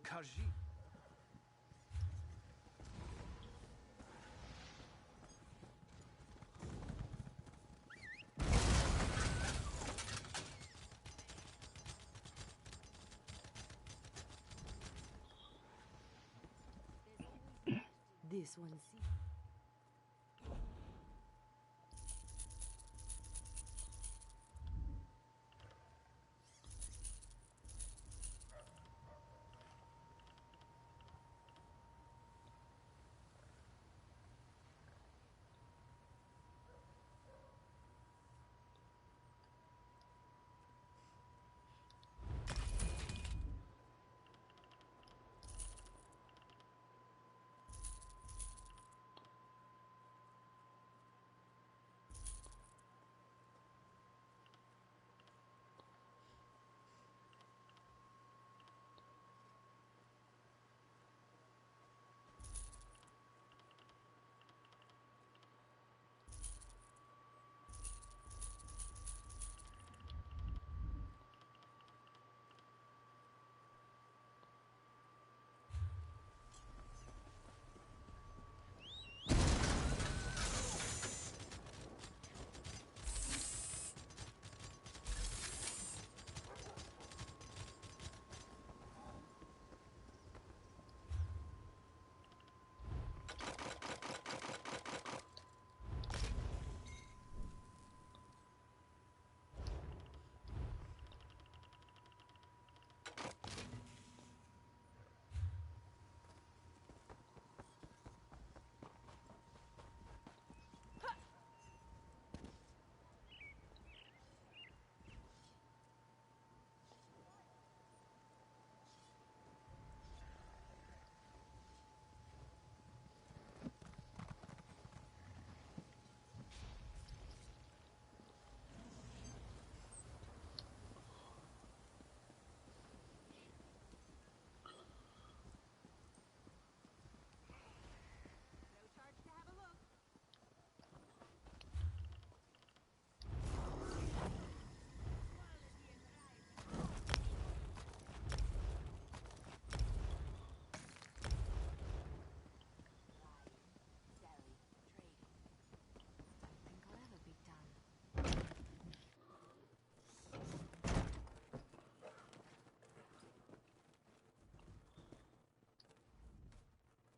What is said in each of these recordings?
Khajiit. This one, see.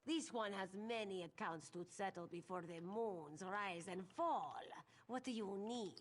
This one has many accounts to settle before the moons rise and fall. What do you need?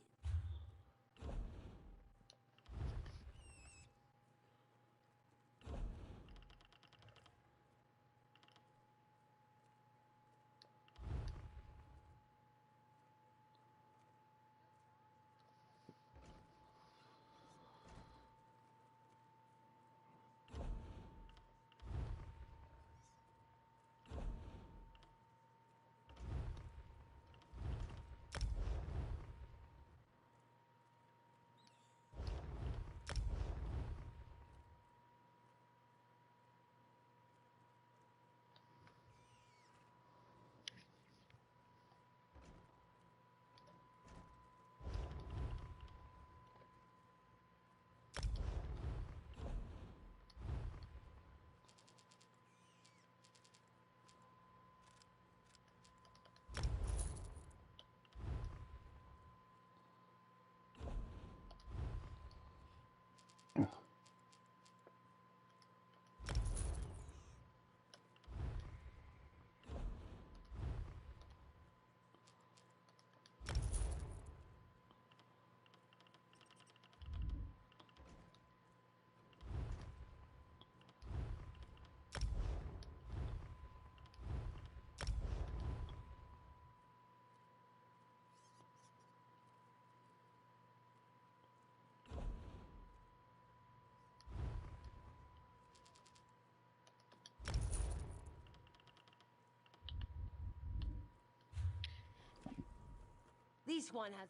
This one has...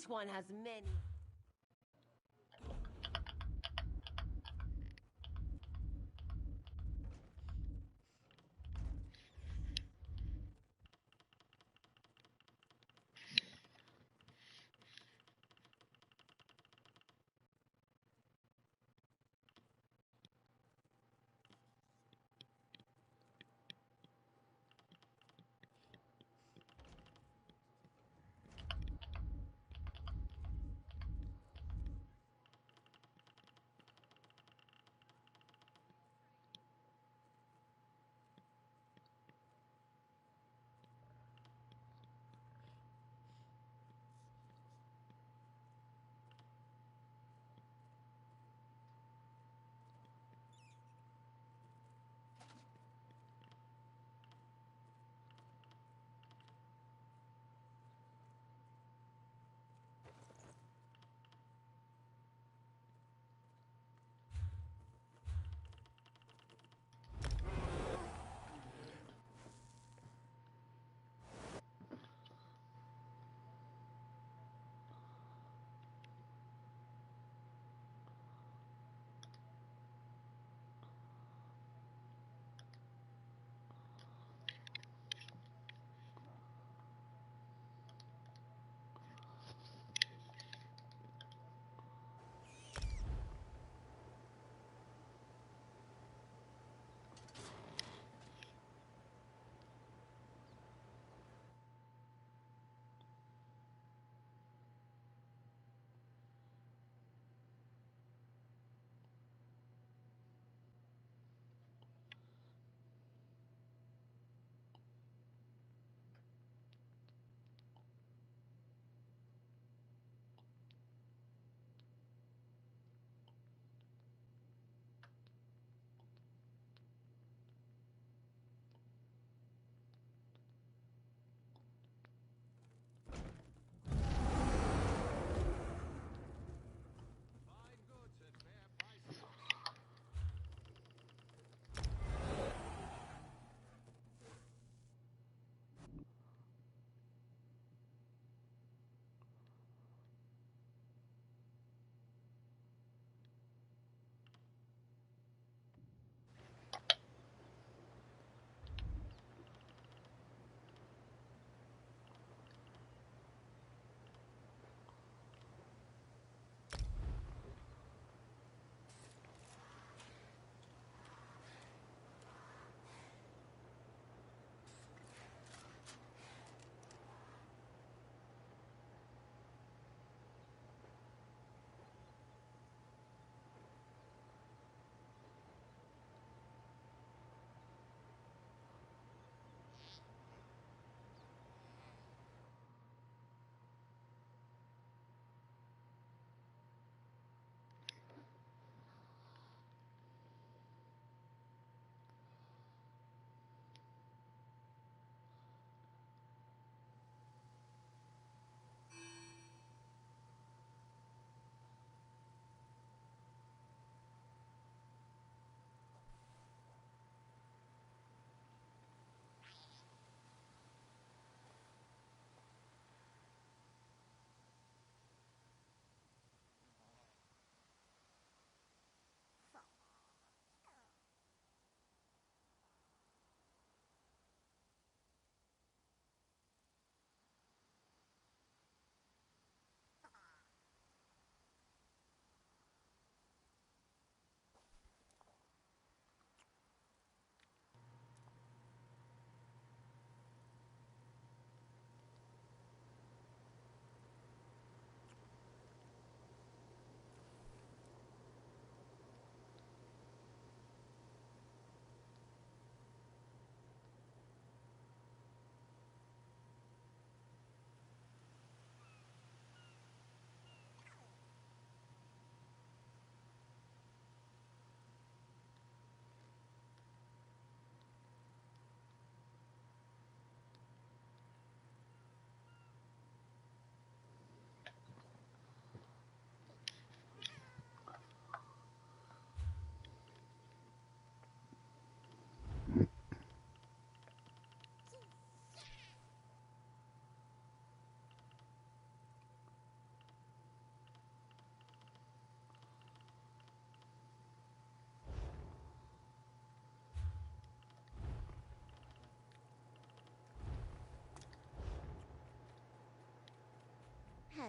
This one has many.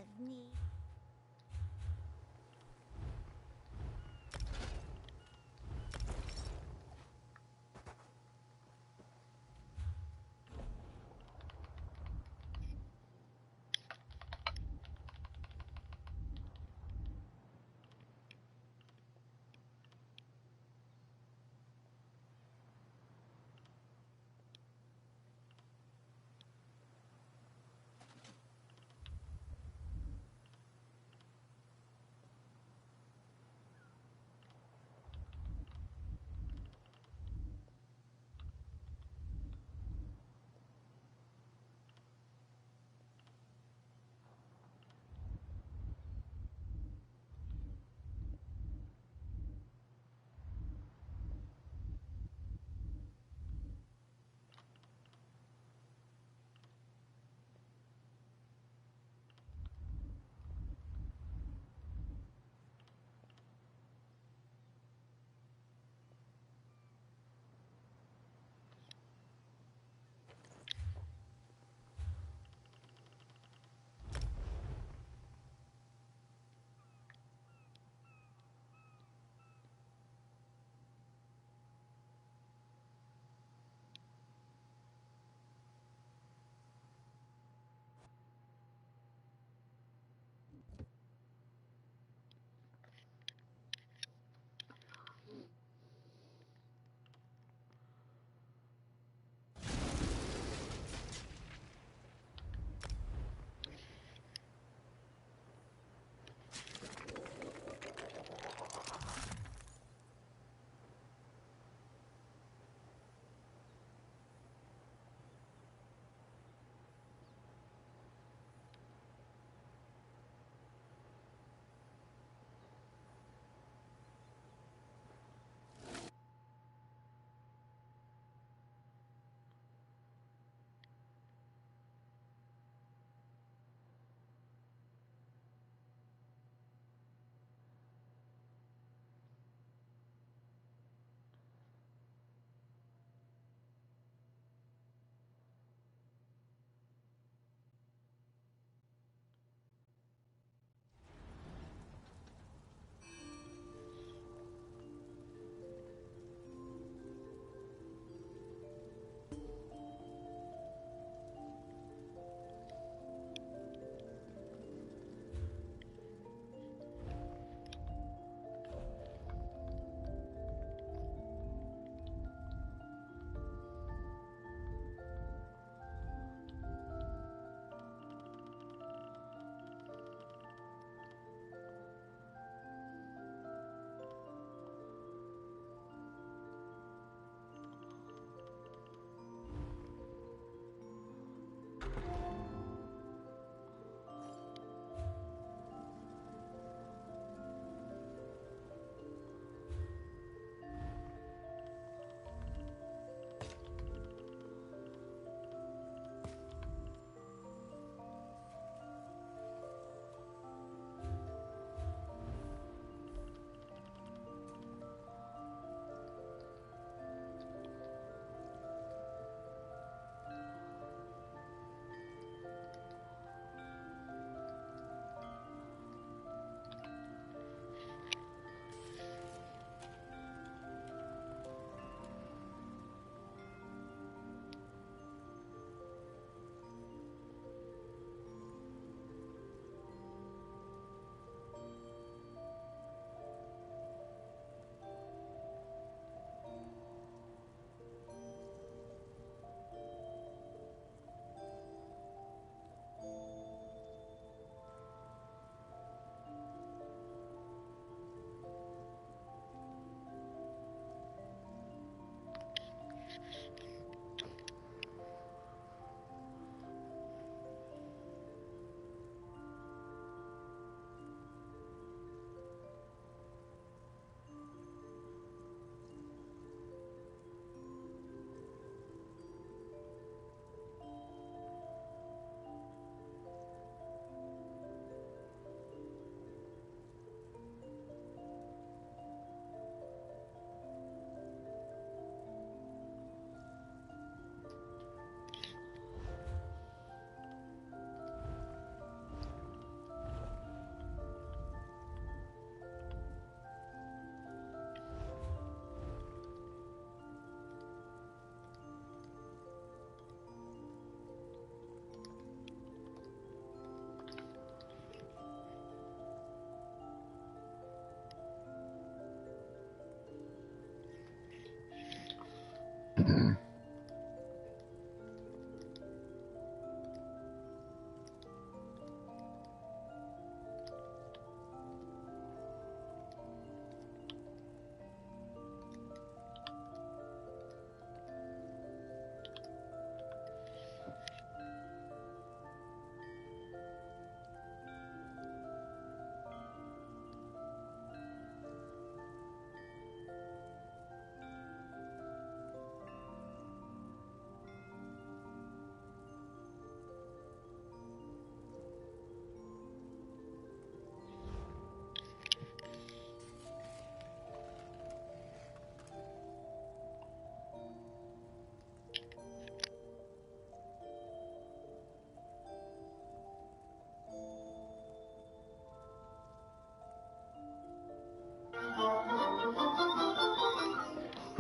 pewni.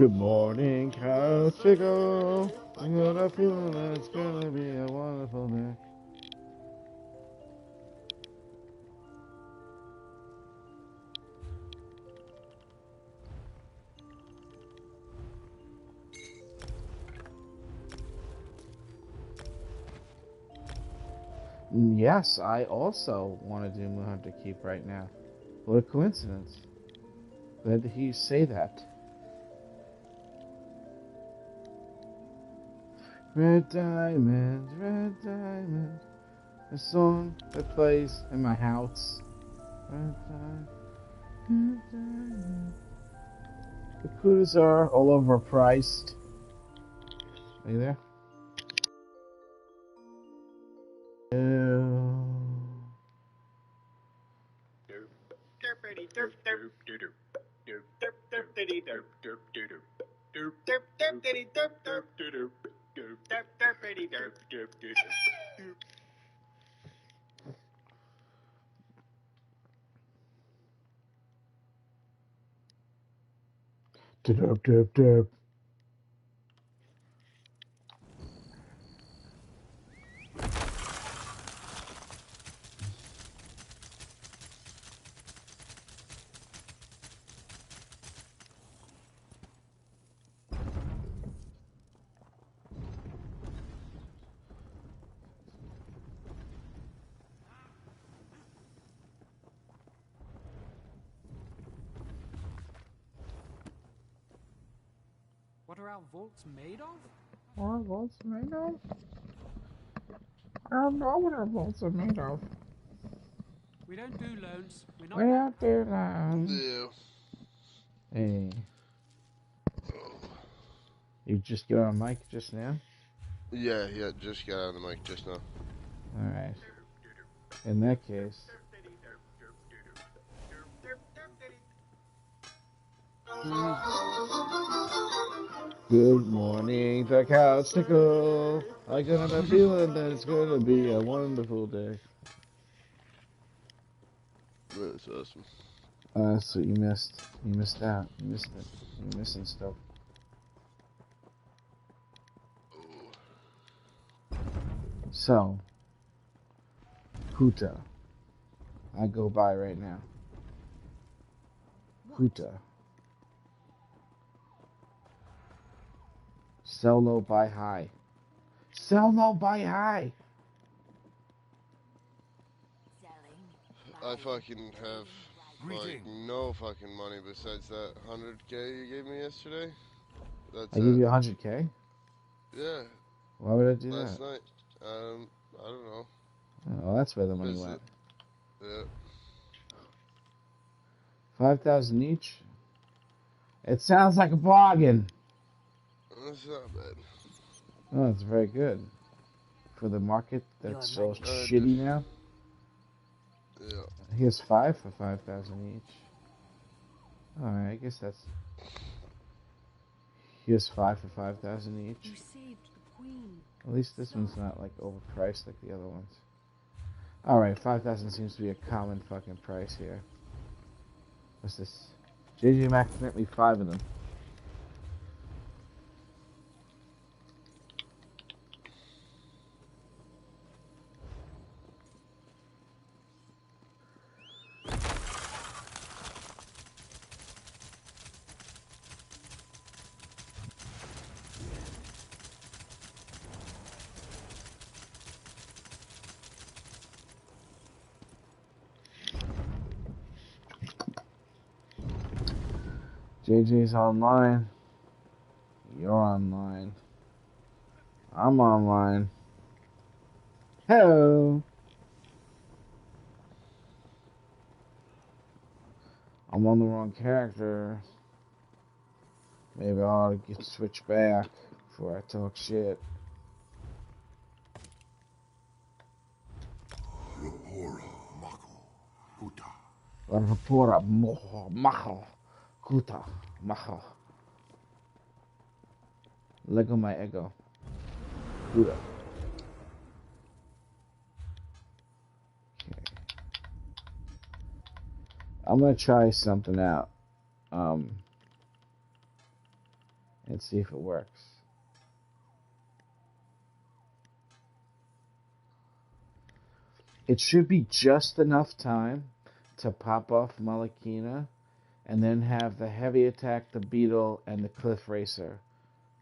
Good morning, Couch Chico. I'm gonna feel that it's gonna be a wonderful day. Yes, I also want to do Moonhunter Keep right now. What a coincidence. Glad to hear you say that. Red diamonds, a song that plays in my house. Red diamonds. The kudos are all overpriced. Are you there? Derp, derp, derp. What are our vaults made of? What are vaults made of? I don't know what our vaults are made of. We don't do loans. We're not. We don't do loans. Yeah. Hey. You just get on mic just now? Yeah, just got on the mic just now. Alright. In that case. Good morning, the couch tickle. I got a feeling that it's gonna be a wonderful day. That's awesome. That's what you missed. You missed out. You missed it. You're missing stuff. So, Huta. I go by right now. Huta. Sell low, buy high. Sell low, buy high. I fucking have like no fucking money besides that 100K you gave me yesterday. That's I give you 100K? Yeah. Why would I do last that? night. I don't know. Oh, that's where the money went. Yeah. 5,000 each? It sounds like a bargain. That's not bad. Oh, it's very good. For the market that's so shitty now? Yeah. Here's 5 for 5,000 each. Alright, I guess that's... Here's 5 for 5,000 each. You saved the queen. At least this one's not like overpriced like the other ones. Alright, 5,000 seems to be a common fucking price here. What's this? JJ Maxx sent me 5 of them. JJ's online. You're online. I'm online. Hello. I'm on the wrong character. Maybe I ought to get switched back before I talk shit. Rapora Macho Kuta Macho. Lego my ego. Buddha. Okay. I'm gonna try something out. and see if it works. It should be just enough time to pop off Malakina and then have the heavy attack, the beetle, and the cliff racer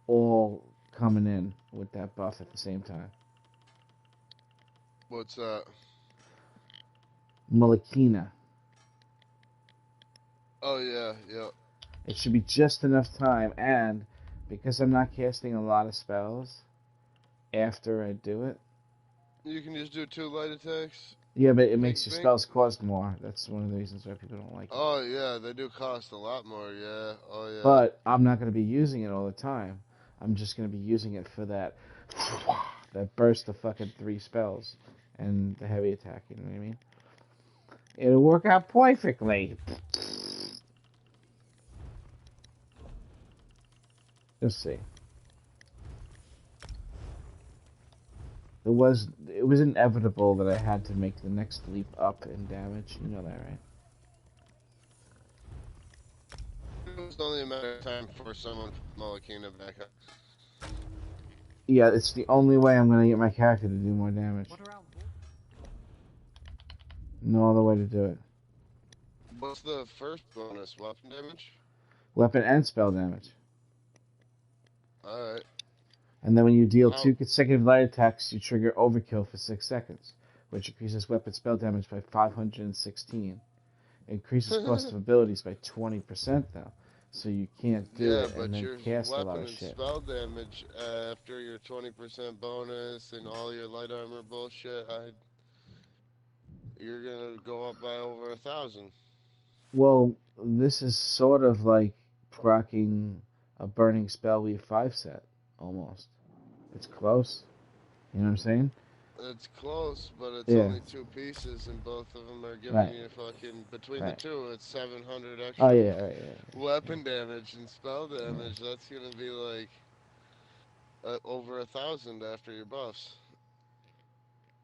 all coming in with that buff at the same time. What's that? Malakina. Oh, yeah, yeah. It should be just enough time, and because I'm not casting a lot of spells after I do it. You can just do 2 light attacks? Yeah, but it makes your Bing. spells cost more. That's one of the reasons why people don't like it. Oh, yeah, they do cost a lot more, yeah. Oh, yeah. But I'm not going to be using it all the time. I'm just going to be using it for that burst of fucking 3 spells and the heavy attack, you know what I mean? It'll work out perfectly. Let's see. It was inevitable that I had to make the next leap up in damage. You know that, right? It was only a matter of time for someone from Malakina back up. Yeah, it's the only way I'm going to get my character to do more damage. What around? No other way to do it. What's the first bonus? Weapon damage? Weapon and spell damage. Alright. And then when you deal 2 consecutive light attacks, you trigger overkill for 6 seconds, which increases weapon spell damage by 516. It increases cost of abilities by 20% though, so you can't do it and then cast a lot of shit. Spell damage after your 20% bonus and all your light armor bullshit, you're gonna go up by over 1,000. Well, this is sort of like proccing a Burning Spellweave 5 set, almost. It's close. You know what I'm saying? It's close, but it's only 2 pieces, and both of them are giving you fucking, between the 2, it's 700 extra. Oh, yeah, right, yeah. Weapon damage and spell damage, that's gonna be like over 1,000 after your buffs.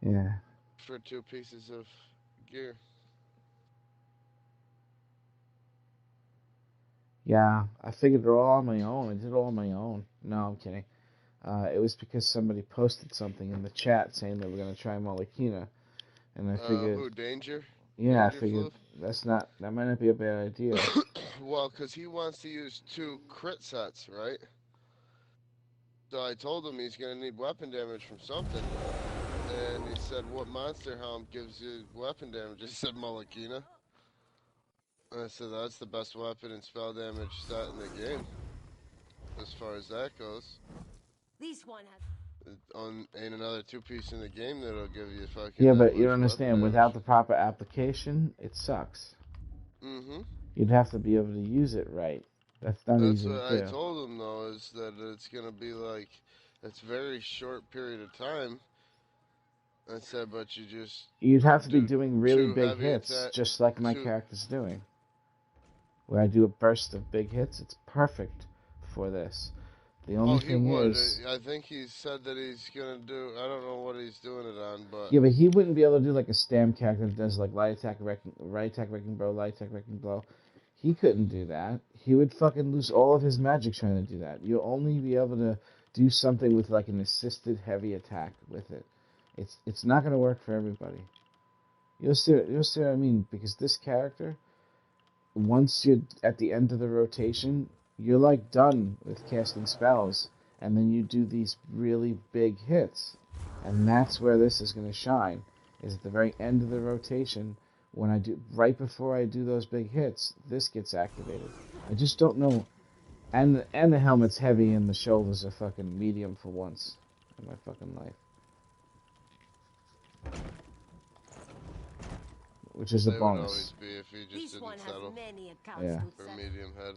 Yeah. For 2 pieces of gear. Yeah, I figured it all on my own. I did it all on my own. No, I'm kidding. It was because somebody posted something in the chat saying they were going to try Malakina. And I figured... Who, Danger? Yeah, Danger I figured Floof? that might not be a bad idea. Well, because he wants to use 2 crit sets, right? So I told him he's going to need weapon damage from something. And he said, what monster helm gives you weapon damage? I said, Malakina. And I said, that's the best weapon and spell damage set in the game. As far as that goes. This one has... Ain't another 2-piece in the game that'll give you fucking... Yeah, but you don't understand. Without the proper application, it sucks. Mm-hmm. You'd have to be able to use it right. That's not easy to do. That's what I told him, though, is that it's going to be like... It's a very short period of time. I said, but you just... You'd have to be doing really big hits, just like my character's doing. Where I do a burst of big hits, it's perfect for this. The only thing is... I think he said that he's going to do... I don't know what he's doing it on, but... Yeah, but he wouldn't be able to do like a Stam character that does like light attack, right attack, wrecking blow, light attack, wrecking blow. He couldn't do that. He would fucking lose all of his magic trying to do that. You'll only be able to do something with like an assisted heavy attack with it. It's not going to work for everybody. You'll see what I mean, because this character, once you're at the end of the rotation, you're like done with casting spells, and then you do these really big hits, and that's where this is going to shine, is at the very end of the rotation, when I do, right before I do those big hits, this gets activated. I just don't know, and the helmet's heavy and the shoulders are fucking medium for once in my fucking life. Which is a bonus. Would always be if he just This one didn't has settle many accounts Yeah. to for settle. medium head.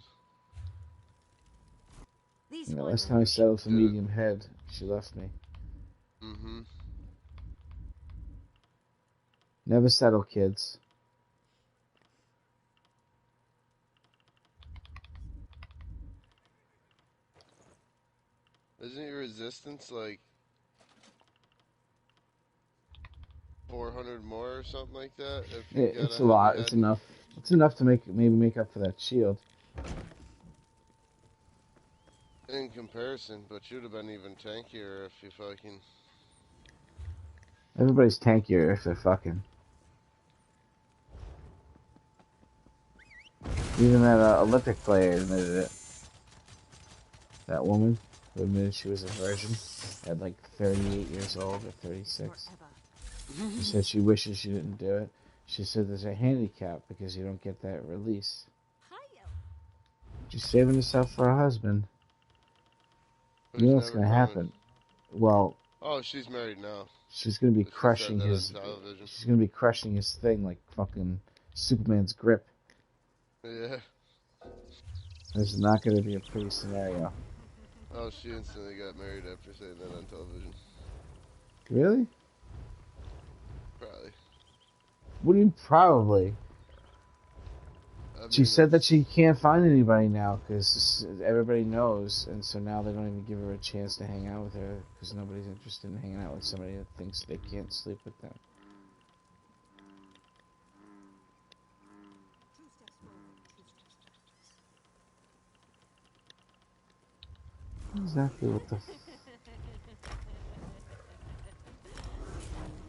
This You know, one last has- time I settled for medium head, she left me. Mm-hmm. Never settle, kids. Isn't your resistance like 400 more or something like that? If you It's a lot. It's enough. It's enough to maybe make up for that shield. in comparison, but you'd have been even tankier if you fucking. Everybody's tankier if they're fucking. Even that Olympic player admitted it. That woman who admitted she was a virgin at like 38 years old or 36. She said she wishes she didn't do it. She said there's a handicap because you don't get that release. She's saving herself for her husband. Who's You know what's never gonna coming. happen? Well, Oh, she's married now. she's gonna be She said crushing that on his. television. She's gonna be crushing his thing like fucking Superman's grip. Yeah. This is not gonna be a pretty scenario. Oh, she instantly got married after saying that on television. Really? Probably. What do you mean probably? I She mean, said that it's- she can't find anybody now because everybody knows, and so now they don't even give her a chance to hang out with her because nobody's interested in hanging out with somebody that thinks they can't sleep with them. Exactly what the.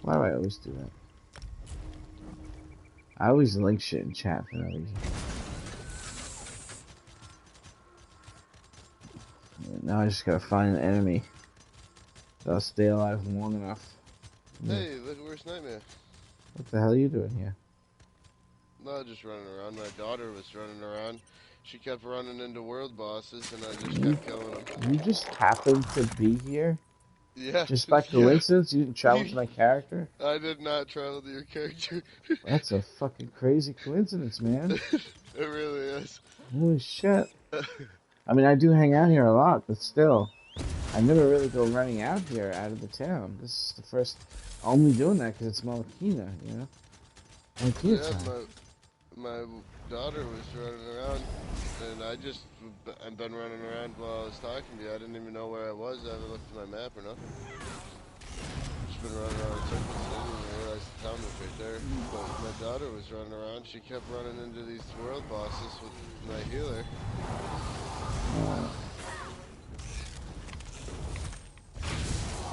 Why do I always do that? I always link shit in chat for no reason. Now I just gotta find an enemy that'll stay alive long enough. Hey, look, where's Nightmare? What the hell are you doing here? No, just running around. My daughter was running around. She kept running into world bosses, and I just kept killing them. You just happened to be here? Yeah. Just by Yeah. coincidence? You didn't travel to my character? I did not travel to your character. That's a fucking crazy coincidence, man. It really is. Holy shit. I mean, I do hang out here a lot, but still. I never really go running out here out of the town. This is the first... Only doing that because it's Malakina, you know? Malakina Yeah, time. my daughter was running around, and I've been running around while I was talking to you. I didn't even know where I was. I haven't looked at my map or nothing. Just been running around in circles. I didn't even realize the town was right there. But my daughter was running around. She kept running into these world bosses with my healer.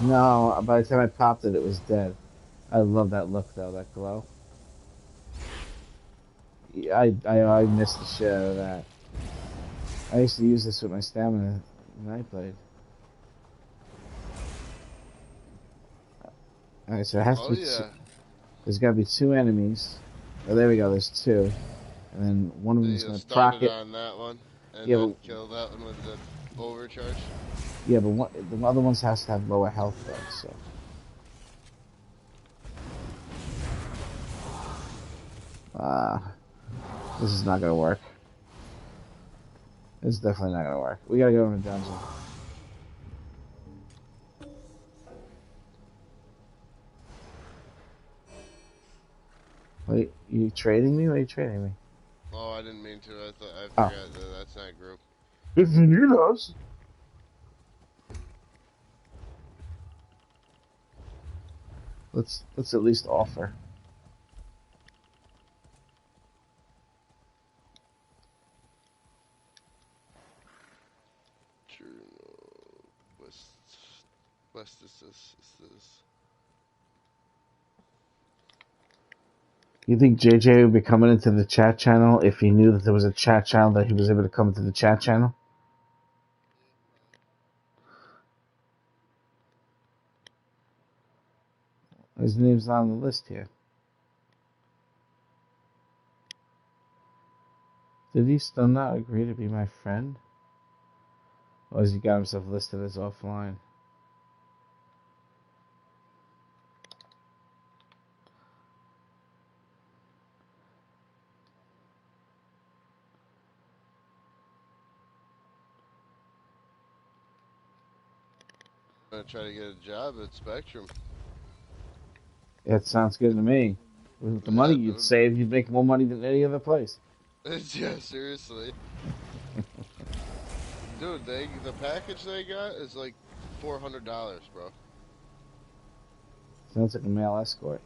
No, by the time I popped it, it was dead. I love that look, though, that glow. I missed the shit out of that. I used to use this with my stamina when I played. Alright, so it has to Oh be yeah. there's gotta be two enemies. Oh, there we go, there's two. And then one of So them's you gonna proc started it. on that one, and Yeah, then but, kill that one with the overcharge. yeah, but the other ones has to have lower health, though, so. This is not gonna work. This is definitely not gonna work. We gotta go in a dungeon. Wait, you trading me? Why are you trading me? Oh, I didn't mean to. I forgot that that's not group. If you need us. Let's at least offer. West is this. You think JJ would be coming into the chat channel if he knew that there was a chat channel that he was able to come into the chat channel? His name's not on the list here. Did he still not agree to be my friend? Or has he got himself listed as offline? I'm gonna try to get a job at Spectrum. That sounds good to me. With the money you'd save, you'd make more money than any other place. Yeah, seriously. Dude, the package they got is like $400, bro. Sounds like a male escort.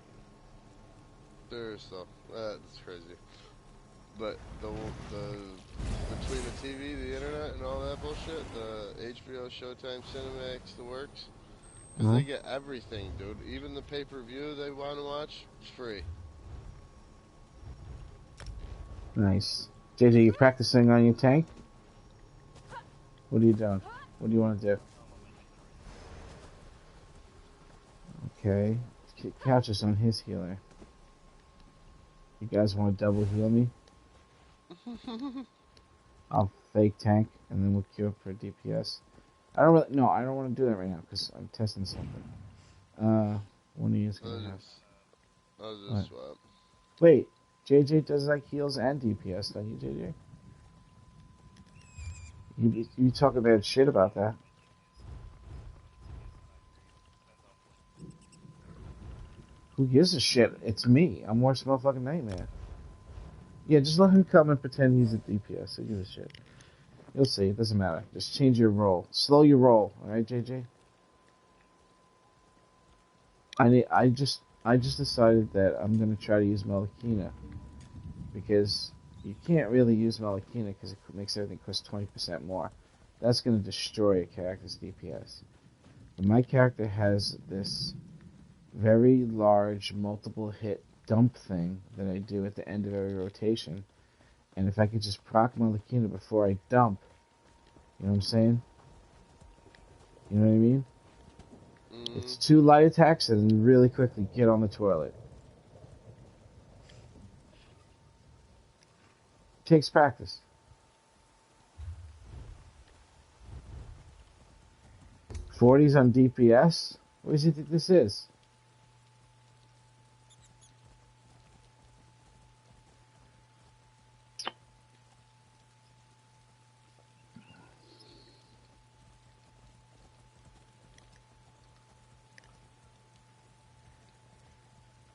Seriously, that's crazy. But the between the TV, the internet, and all that bullshit, the HBO, Showtime, Cinemax, the works, because Huh? they get everything, dude. Even the pay-per-view they want to watch is free. Nice. JJ, you practicing on your tank? What are you doing? What do you want to do? Okay. Couch is on his healer. You guys want to double heal me? I'll fake tank, and then we'll queue up for DPS. I don't want to do that right now, because I'm testing something. One of you is going to have... I'll just swap. Wait, JJ does like heals and DPS, don't you, JJ? You talk about shit about that. Who gives a shit? It's me. I'm worse motherfucking nightmare. Yeah, just let him come and pretend he's a DPS. Who gives a shit? You'll see. It doesn't matter. Just change your role. Slow your roll. All right, JJ. I just decided that I'm gonna try to use Malakina because you can't really use Malakina because it makes everything cost 20% more. That's gonna destroy a character's DPS. But my character has this very large multiple hit dump thing that I do at the end of every rotation, and if I could just proc Malakina before I dump, you know what I'm saying? You know what I mean? It's 2 light attacks and then really quickly get on the toilet. Takes practice. '40s on DPS? What does he think this is?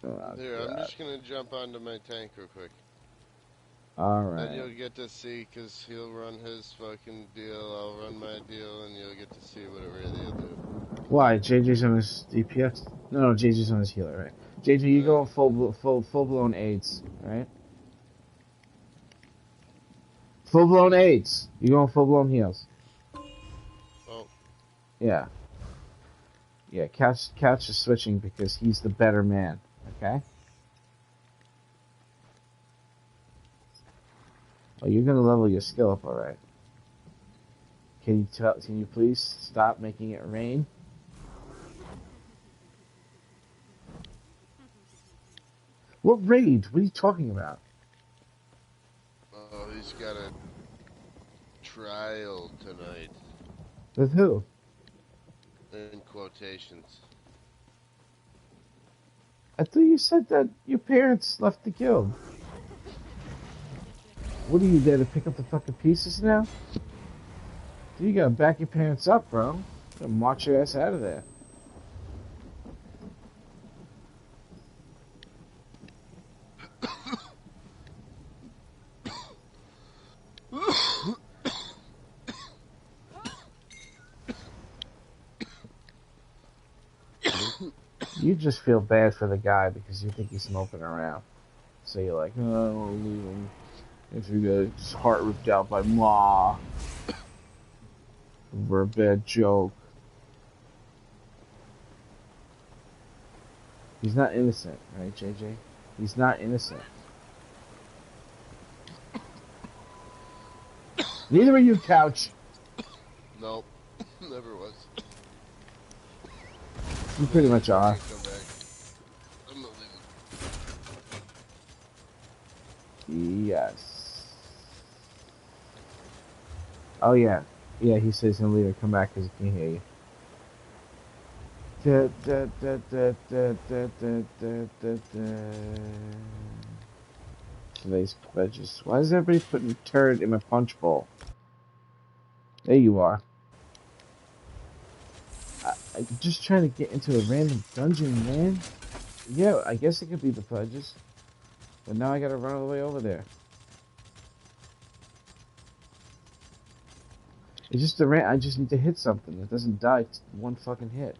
Oh, Here, God. I'm just gonna jump onto my tank real quick. Alright. And you'll get to see, because he'll run his fucking deal, I'll run my deal, and you'll get to see what it really will do. Why? JJ's on his DPS? No, JJ's on his healer, right? JJ, you go full blown AIDS, right? Full blown AIDS. You go full blown heals. Oh. Yeah. Yeah, Couch is switching because he's the better man, okay? Oh, you're gonna level your skill up, alright. Can you please stop making it rain? What raid? What are you talking about? Oh, he's got a trial tonight. With who? In quotations. I thought you said that your parents left the guild. What are you there to pick up the fucking pieces now? Dude, you gotta back your parents up, bro. You gotta march your ass out of there. You just feel bad for the guy because you think he's moping around. So you're like, oh, I don't want to leave him. If you get his heart ripped out by Ma over a bad joke. He's not innocent, right, JJ? He's not innocent. Neither are you, Couch. Nope. Never was. You pretty much are. Come back. I'm not leaving. Yes. Oh, yeah. Yeah, he says he's gonna leave her. Come back because he can't hear you. Today's pledges. Why is everybody putting a turd in my punch bowl? There you are. I'm just trying to get into a random dungeon, man. Yeah, I guess it could be the pledges. But now I gotta run all the way over there. It's just a I just need to hit something that doesn't die one fucking hit.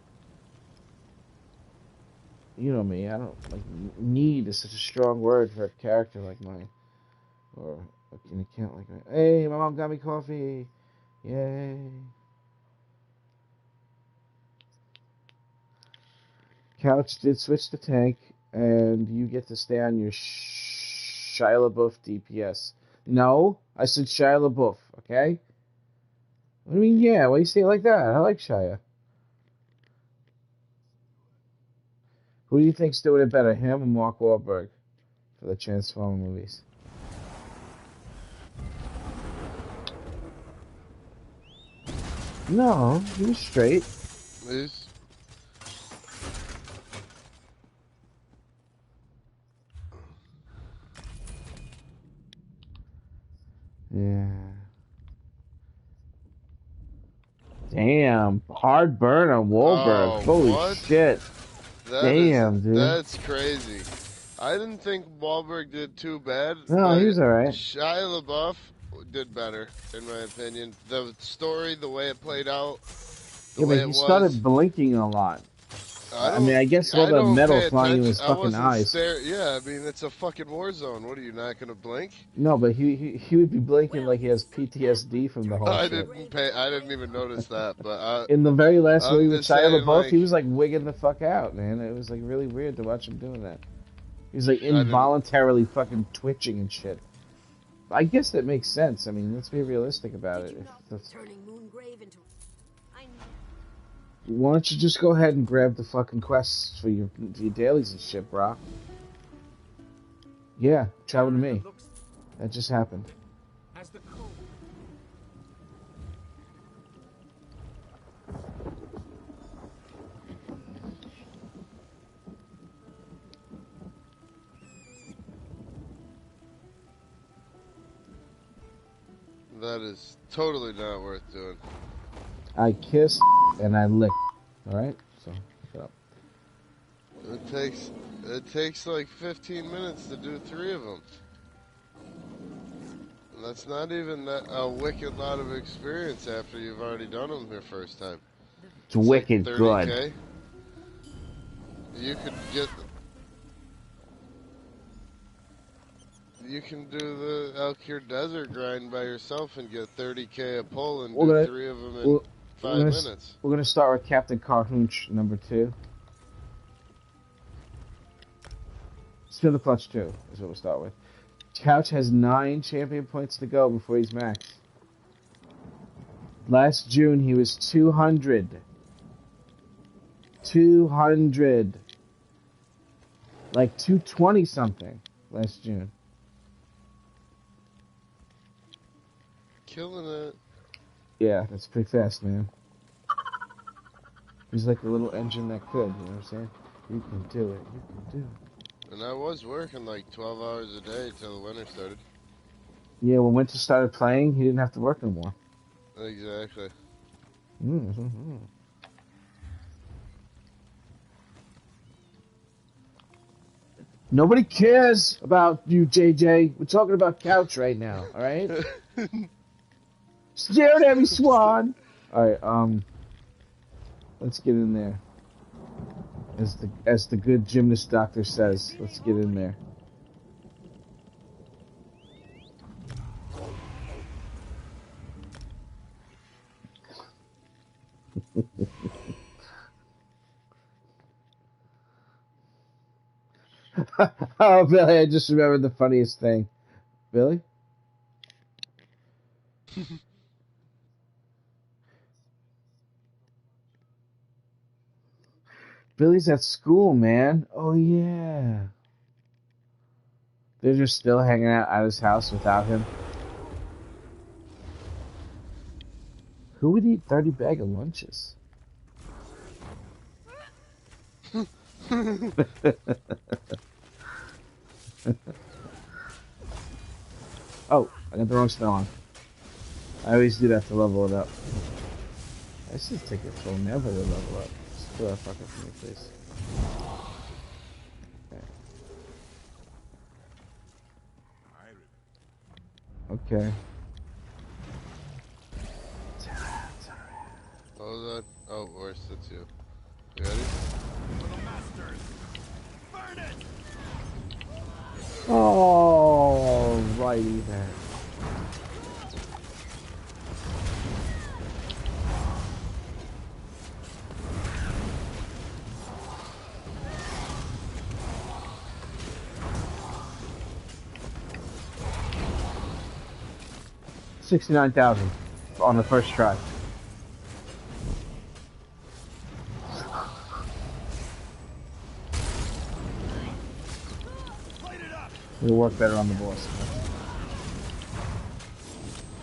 You know me, I don't like need is such a strong word for a character like mine. Or an account like that. Hey, my mom got me coffee. Yay. Couch did switch to tank, and you get to stay on your Shia LaBeouf DPS. No, I said Shia LaBeouf, okay? What do you mean, yeah? Why do you say it like that? I like Shia. Who do you think's doing it better, him or Mark Wahlberg for the Transformer movies? No, he was straight. He's... Yeah. Damn, hard burn on Wahlberg. Oh, Holy what? shit. Damn, dude. That's crazy. I didn't think Wahlberg did too bad. No, he was alright. Shia LaBeouf did better, in my opinion. The story, the way it played out, Yeah, but he started blinking a lot. I mean, I guess all the metal flying in his fucking eyes. Yeah, I mean, it's a fucking war zone. What, are you not going to blink? No, but he would be blinking like he has PTSD from the whole shit. I didn't even notice that, but... in the very last movie with Shia LaBeouf, like, he was like wigging the fuck out, man. It was like really weird to watch him doing that. He was like involuntarily fucking twitching and shit. I guess that makes sense. I mean, let's be realistic about it. Turning Moongrave into... Why don't you just go ahead and grab the fucking quests for your dailies and shit, bro? Yeah, travel to me. That just happened. As the cold. That is totally not worth doing. I kissed and I licked. Alright? So, shut up. It takes like 15 minutes to do 3 of them. And that's not even a wicked lot of experience after you've already done them your first time. It's wicked like good. 30K. You could get... You can do the Alkir Desert grind by yourself and get 30K a pull and do 3 of them in 5 minutes. We're going to start with Captain Carhoonch, number 2. Spin the clutch 2 is what we'll start with. Couch has 9 champion points to go before he's maxed. Last June, he was 200. 200. Like 220 something last June. Killing it. Yeah, that's pretty fast, man. He's like a little engine that could, you know what I'm saying? You can do it, you can do it. And I was working like 12 hours a day till the winter started. Yeah, when Winter started playing, he didn't have to work no more. Exactly. Mm-hmm. Nobody cares about you, JJ. We're talking about Couch right now, alright? Staring at me, Swan! Alright, let's get in there. As the good gymnast doctor says, let's get in there. Oh, Billy, I just remembered the funniest thing. Billy? Billy's at school, man. Oh, yeah. They're just still hanging out at his house without him. Who would eat 30 bag of lunches? Oh, I got the wrong spell on. I always do that to level it up. I should take it till never to level up. Just do that fucking for me, please. Okay. Okay. What was that? Oh, worse, that's you. You ready? Oh, fight either. $69,000 on the first try. It'll work better on the boss.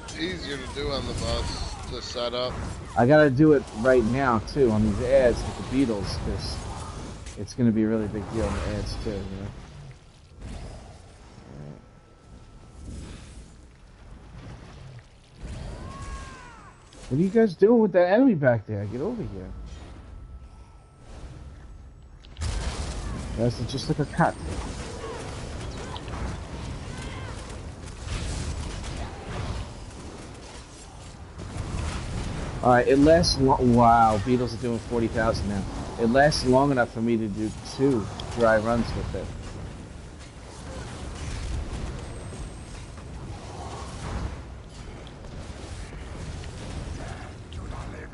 It's easier to do on the boss to set up. I gotta do it right now too on these ads with the Beatles because it's gonna be a really big deal on the ads too. You know? What are you guys doing with that enemy back there? Get over here. That's just like a cat. Alright, it lasts wow, Beatles are doing 40,000 now. It lasts long enough for me to do 2 dry runs with it.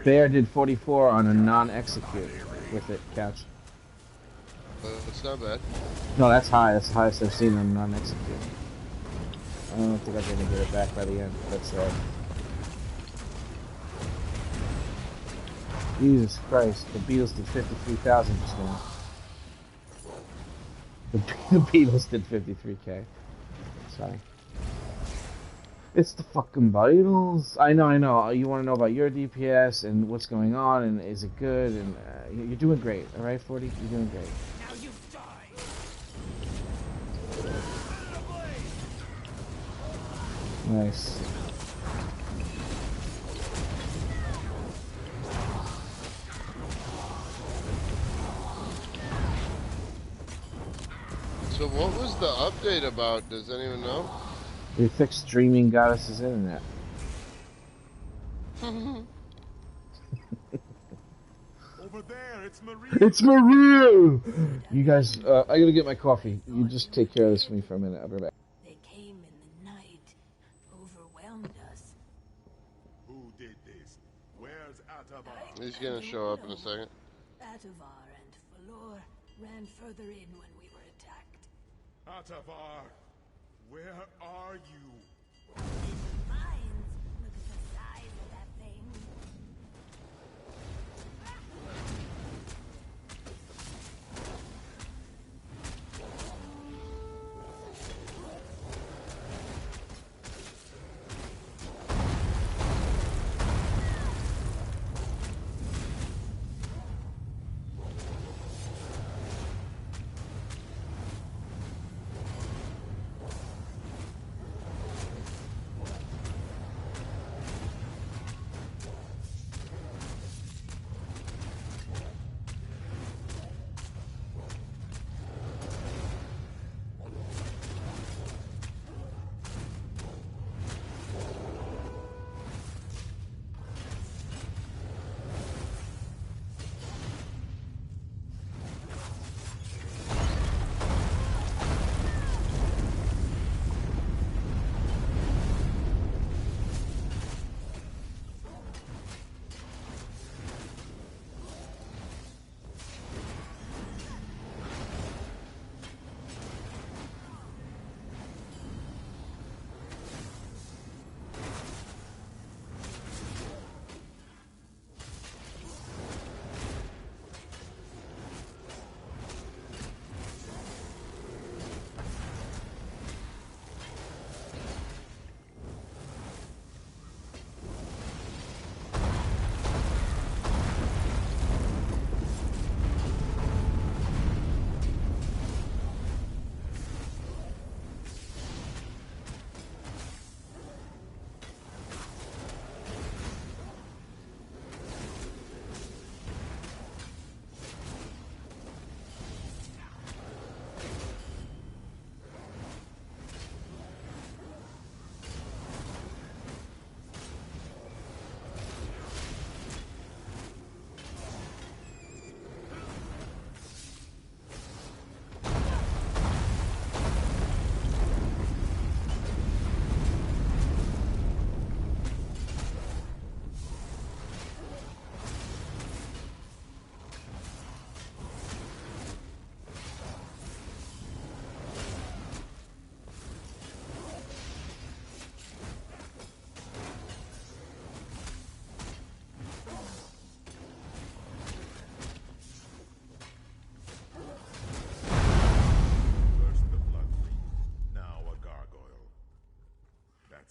Bear did 44 on a non-execute with it, Couch. It's not bad. No, that's high. That's the highest I've seen on a non-execute. I don't think I'm gonna get it back by the end. That's Jesus Christ, the Beatles did 53,000 just now. The Beatles did 53K. Sorry. It's the fucking Beatles. I know. You want to know about your DPS and what's going on and is it good and you're doing great. All right, 40, you're doing great. Now you die. Nice. So what was the update about? Does anyone know? They fixed streaming Goddess's internet. Over there, it's Maria. It's Maria! You guys, I gotta get my coffee. You just take care of this for me for a minute. I'll be back. They came in the night, overwhelmed us. Who did this? Where's Atavar? He's gonna show up in a second. Atavar and Falor ran further in when we were attacked. Atavar, where are you? In the mines, look at the size of that thing.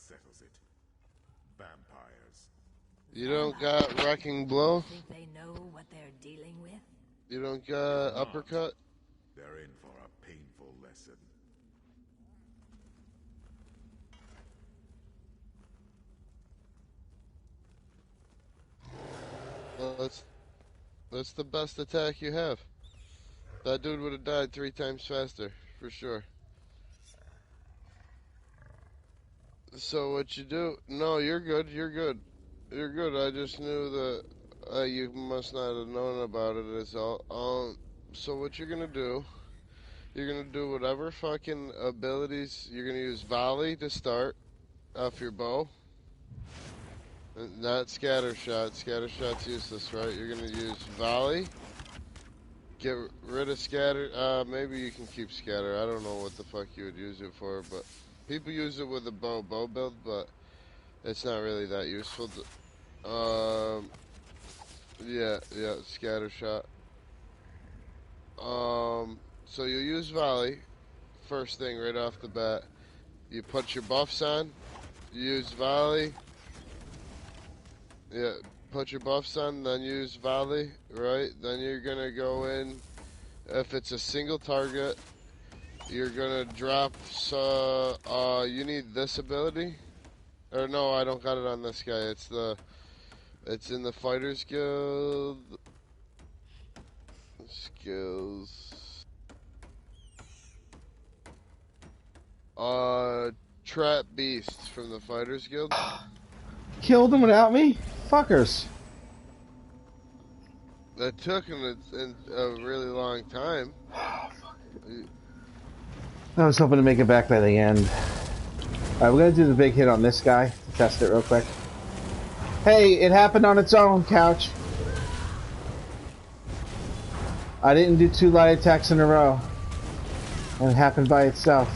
settles it. Vampires. You don't got wrecking blow? Think they know what they're dealing with? You don't got uppercut? They're in for a painful lesson. Well, that's the best attack you have. That dude would have died 3 times faster, for sure. So what you do? No, you're good. You're good. You're good. I just knew that you must not have known about it. Is all. So what you're gonna do? You're gonna do whatever fucking abilities. You're gonna use volley to start off your bow. Not scatter shot. Scatter shot's useless, right? You're gonna use volley. Get rid of scatter. Maybe you can keep scatter. I don't know what the fuck you would use it for, but people use it with a bow build, but it's not really that useful. Yeah, scatter shot. So you use volley. First thing right off the bat. You put your buffs on. You use volley. Yeah, put your buffs on, then use volley, right? Then you're gonna go in, if it's a single target, you're gonna drop, you need this ability? Or no, I don't got it on this guy, it's in the Fighters Guild, skills, Trap Beast from the Fighters Guild. Killed him without me? Fuckers. That took him a really long time. I was hoping to make it back by the end. Alright, we're gonna do the big hit on this guy. Test it real quick. Hey, it happened on its own, Couch. I didn't do 2 light attacks in a row. And it happened by itself.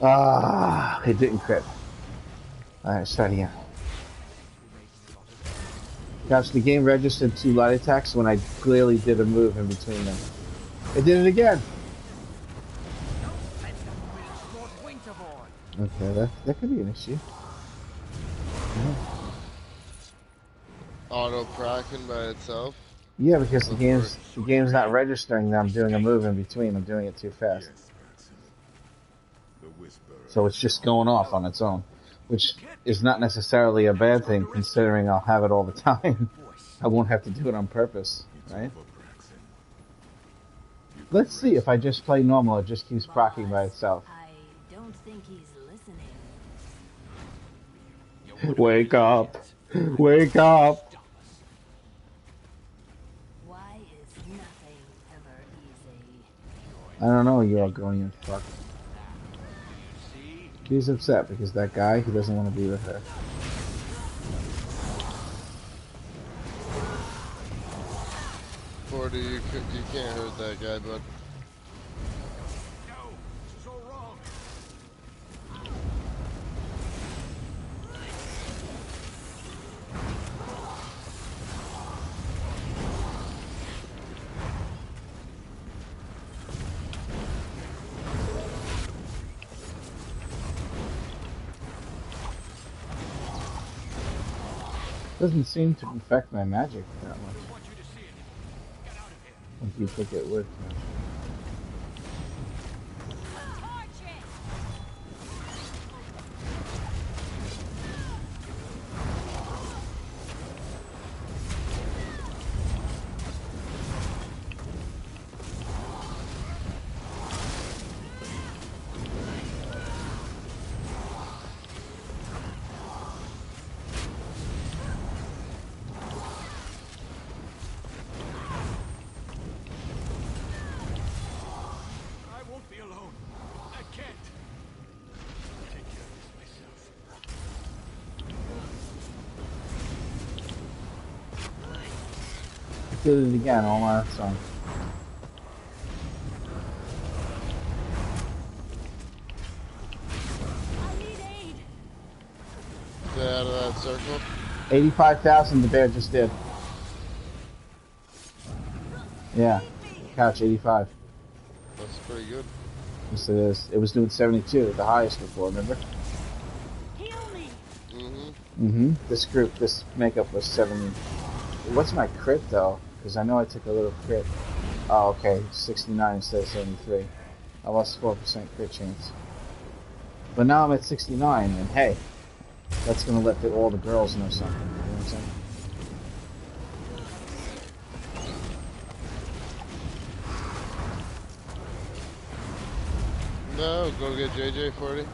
Ah, it didn't crit. Alright, start again. Gosh, the game registered 2 light attacks when I clearly did a move in between them. It did it again. Okay, that could be an issue. Auto procking by itself. Yeah, because the game's not registering that I'm doing a move in between. I'm doing it too fast. Yes, Matson. The whisper. So it's just going off on its own, which is not necessarily a bad thing considering I'll have it all the time. I won't have to do it on purpose, right? Let's see if I just play normal, it just keeps procking by itself. I don't think he's listening. Wake up! Wake up! Why is nothing ever easy? I don't know, you Argonian fuck. He's upset because that guy, he doesn't want to be with her. Forty, you can't hurt that guy, bud. No, so wrong. Doesn't seem to affect my magic that much. Like you think it would. Did it again all on its own. Get out of that circle. 85,000 the bear just did. Yeah. Couch 85. That's pretty good. Yes, it is. It was doing 72, the highest before, remember? Heal me. This makeup was 70. What's my crit, though? Because I know I took a little crit. Oh, okay, 69 instead of 73. I lost 4% crit chance. But now I'm at 69, and hey, that's gonna let all the girls know something. You know what I'm saying? No, go get JJ40.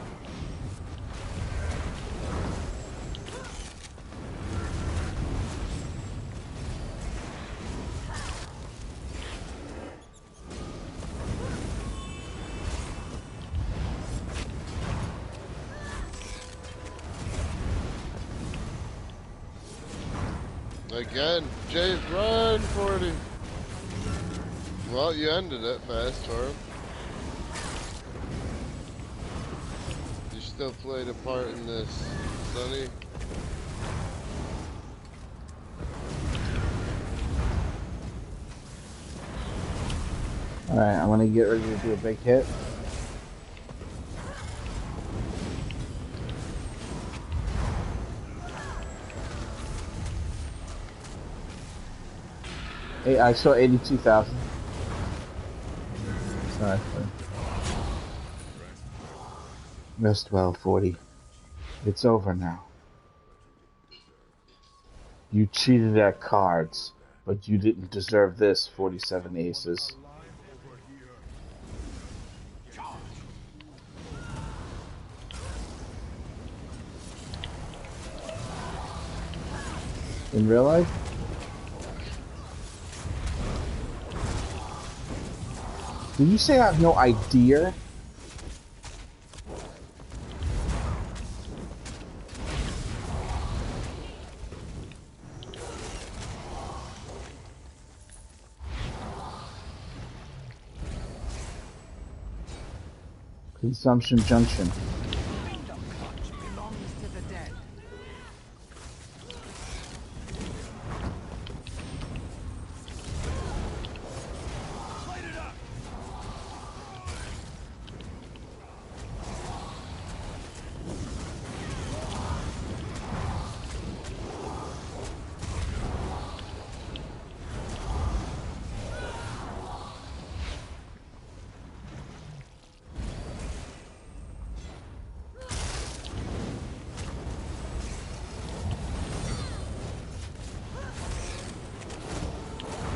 Again, Jay, run 40. Well, you ended it fast, Toro. You still played a part in this, Sonny. Alright, I'm gonna get ready to do a big hit. Hey, I saw 82,000. Sorry. Rest well, 40. It's over now. You cheated at cards, but you didn't deserve this, 47 aces. In real life? Did you say I have no idea? Consumption Junction. Kingdom Clutch belongs to the dead. Light it up!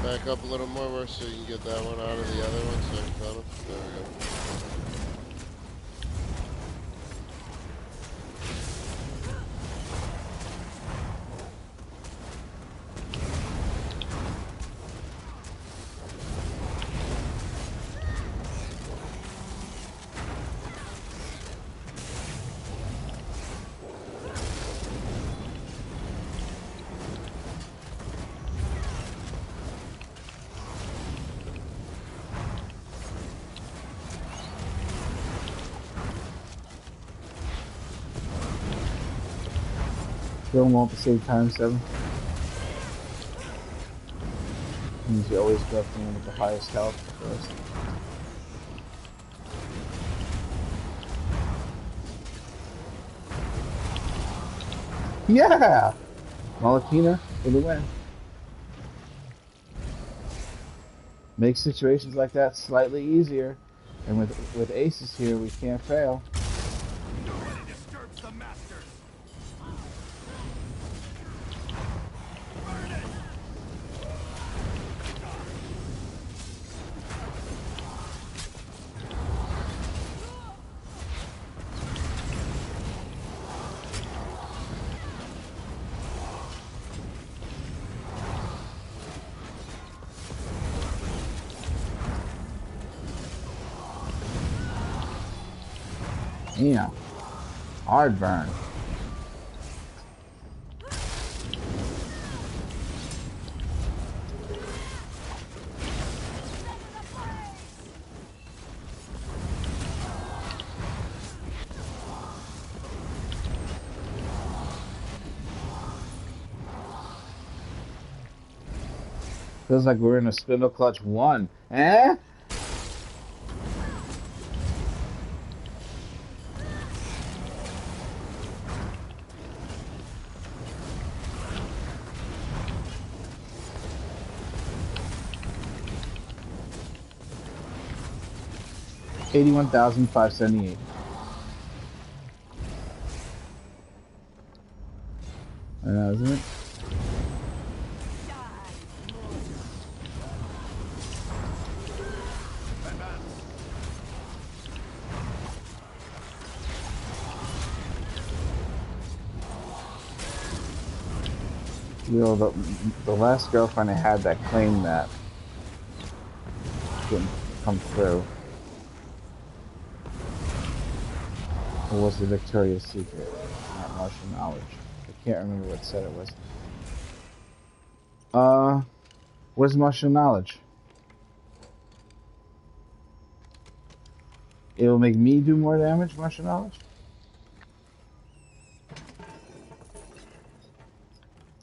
Back up a little more so you can get that one out of the other one so I can cut him. There we go. Kill them all at the same time, 7. Means you always go for the one with the highest health first. Yeah! Malakina for the win. Makes situations like that slightly easier. And with aces here, we can't fail. Nobody disturbs the masters. Burn it! Damn. Hard burn. Feels like we're in a spindle clutch 1. Eh? 81,578. I know, isn't it? You know, the last girlfriend I had that claimed that didn't come through. Or was it Victoria's Secret? Not Martial Knowledge. I can't remember what set it was. Where's Martial Knowledge? It will make me do more damage, Martial Knowledge?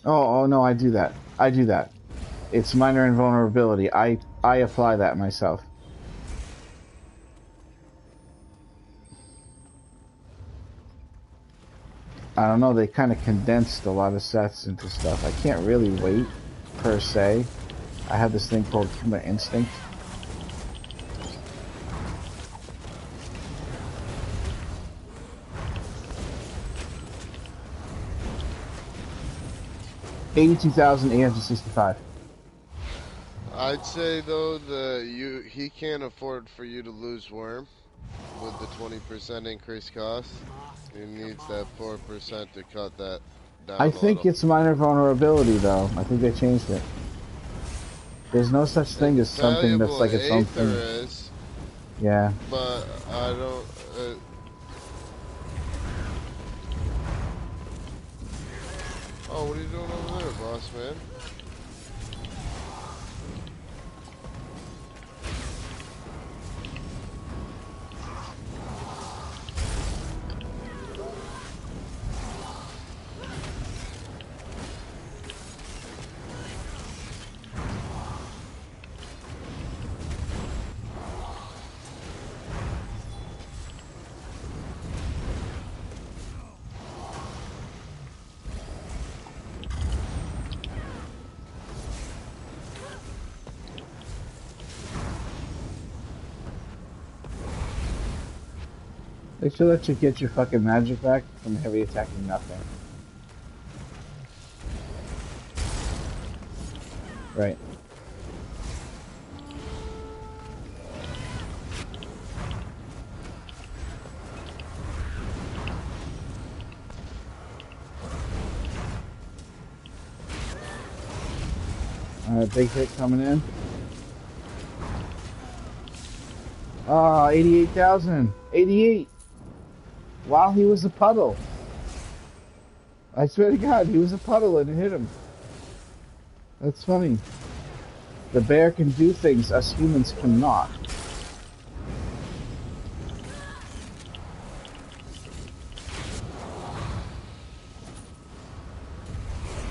Oh no, I do that. I do that. It's minor invulnerability. I apply that myself. I don't know, they kind of condensed a lot of sets into stuff. I can't really wait, per se. I have this thing called Killer Instinct. $82,865. I'd say though he can't afford for you to lose Worm with the 20% increased cost. He needs that 4% to cut that down. I think it's minor vulnerability though. I think they changed it. There's no such thing as something that's like its own thing. Is, yeah. But I don't. Oh, what are you doing over there, boss man? They should let you get your fucking magic back from heavy attacking nothing. Right. Alright, big hit coming in. Ah, 88,000. 88. While he was a puddle. I swear to God, he was a puddle and it hit him. That's funny. The bear can do things us humans cannot.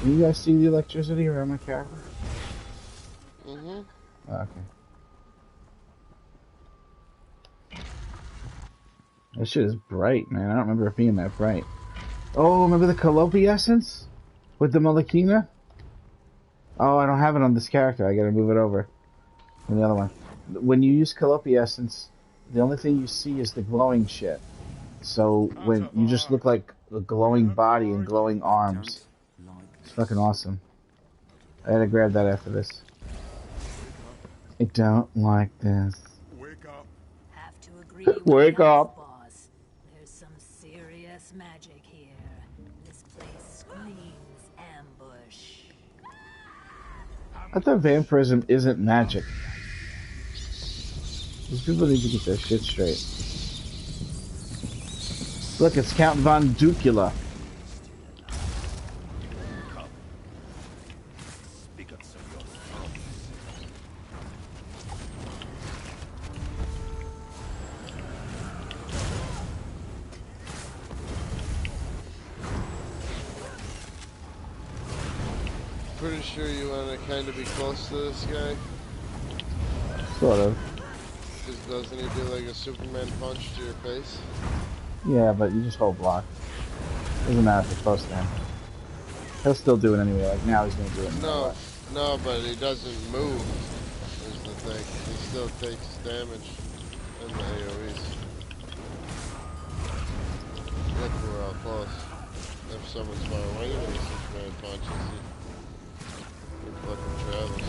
Can you guys see the electricity around my character? Mm-hmm. Oh, okay. That shit is bright, man. I don't remember it being that bright. Oh, remember the Calliope essence? With the Malakina? Oh, I don't have it on this character. I gotta move it over. And the other one. When you use Calliope essence, the only thing you see is the glowing shit. So, when you just look like a glowing body and glowing arms. It's fucking awesome. I had to grab that after this. I don't like this. Wake up. Have to agree Wake up. boss. There's some serious magic here. This place screams ambush. I thought vampirism isn't magic. These people need to get their shit straight. Look, it's Count Von Ducula. Pretty sure you want to kind of be close to this guy. Sort of. Because doesn't he do like a Superman punch to your face? Yeah, but you just hold block. Doesn't matter if it's close to him. He'll still do it anyway. Like now he's gonna do it. No, no, but he doesn't move. Is the thing. He still takes damage And the AoEs. If we're out close. If someone's far away, you know, Superman punches you. Fucking Travis.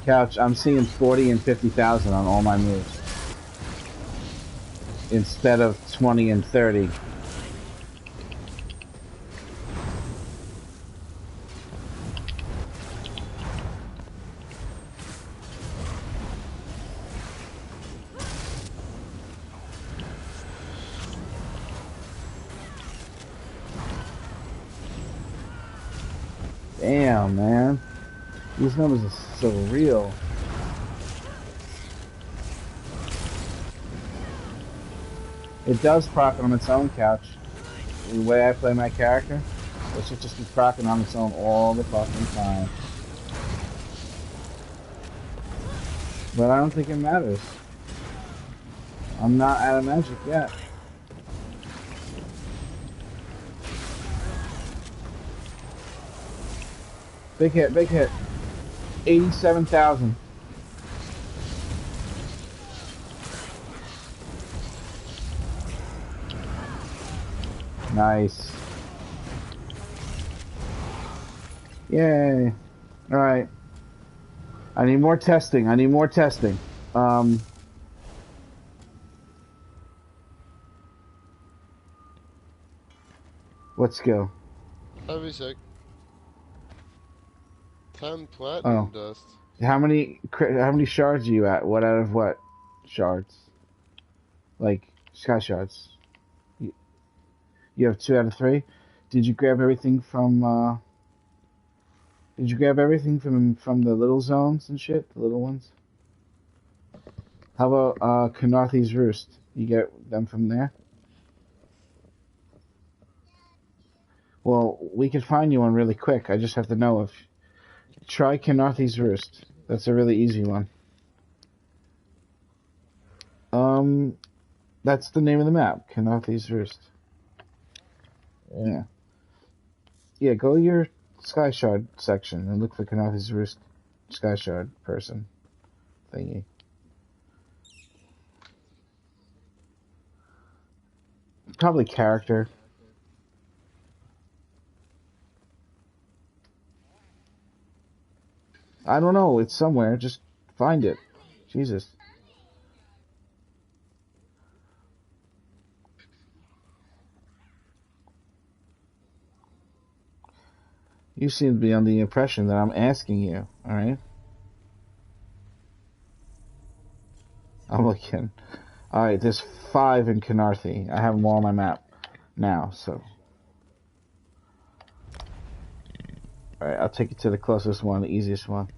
Couch, I'm seeing 40 and 50,000 on all my moves. Instead of 20 and 30. Damn, man. These numbers are so real. It does proc on its own, Couch. The way I play my character, it should just be procking on its own all the fucking time. But I don't think it matters. I'm not out of magic yet. Big hit, big hit. 87,000. Nice. Yay. Alright. I need more testing. I need more testing. What skill? That'd be sick. 10 platinum dust. How many shards are you at? What out of what shards? Like sky shards. You have 2 out of 3. Did you grab everything from? Did you grab everything from the little zones and shit? The little ones. How about Khenarthi's Roost? You get them from there? Well, we could find you one really quick. I just have to know if. Try Khenarthi's Roost. That's a really easy one. That's the name of the map, Khenarthi's Roost. Yeah. Yeah, go to your Sky Shard section and look for Khenarthi's Roost Sky Shard person thingy. Probably character. I don't know. It's somewhere. Just find it. Jesus. You seem to be under the impression that I'm asking you. All right. I'm looking. All right. There's 5 in Khenarthi. I have them all on my map now. So. All right. I'll take you to the closest one, the easiest one.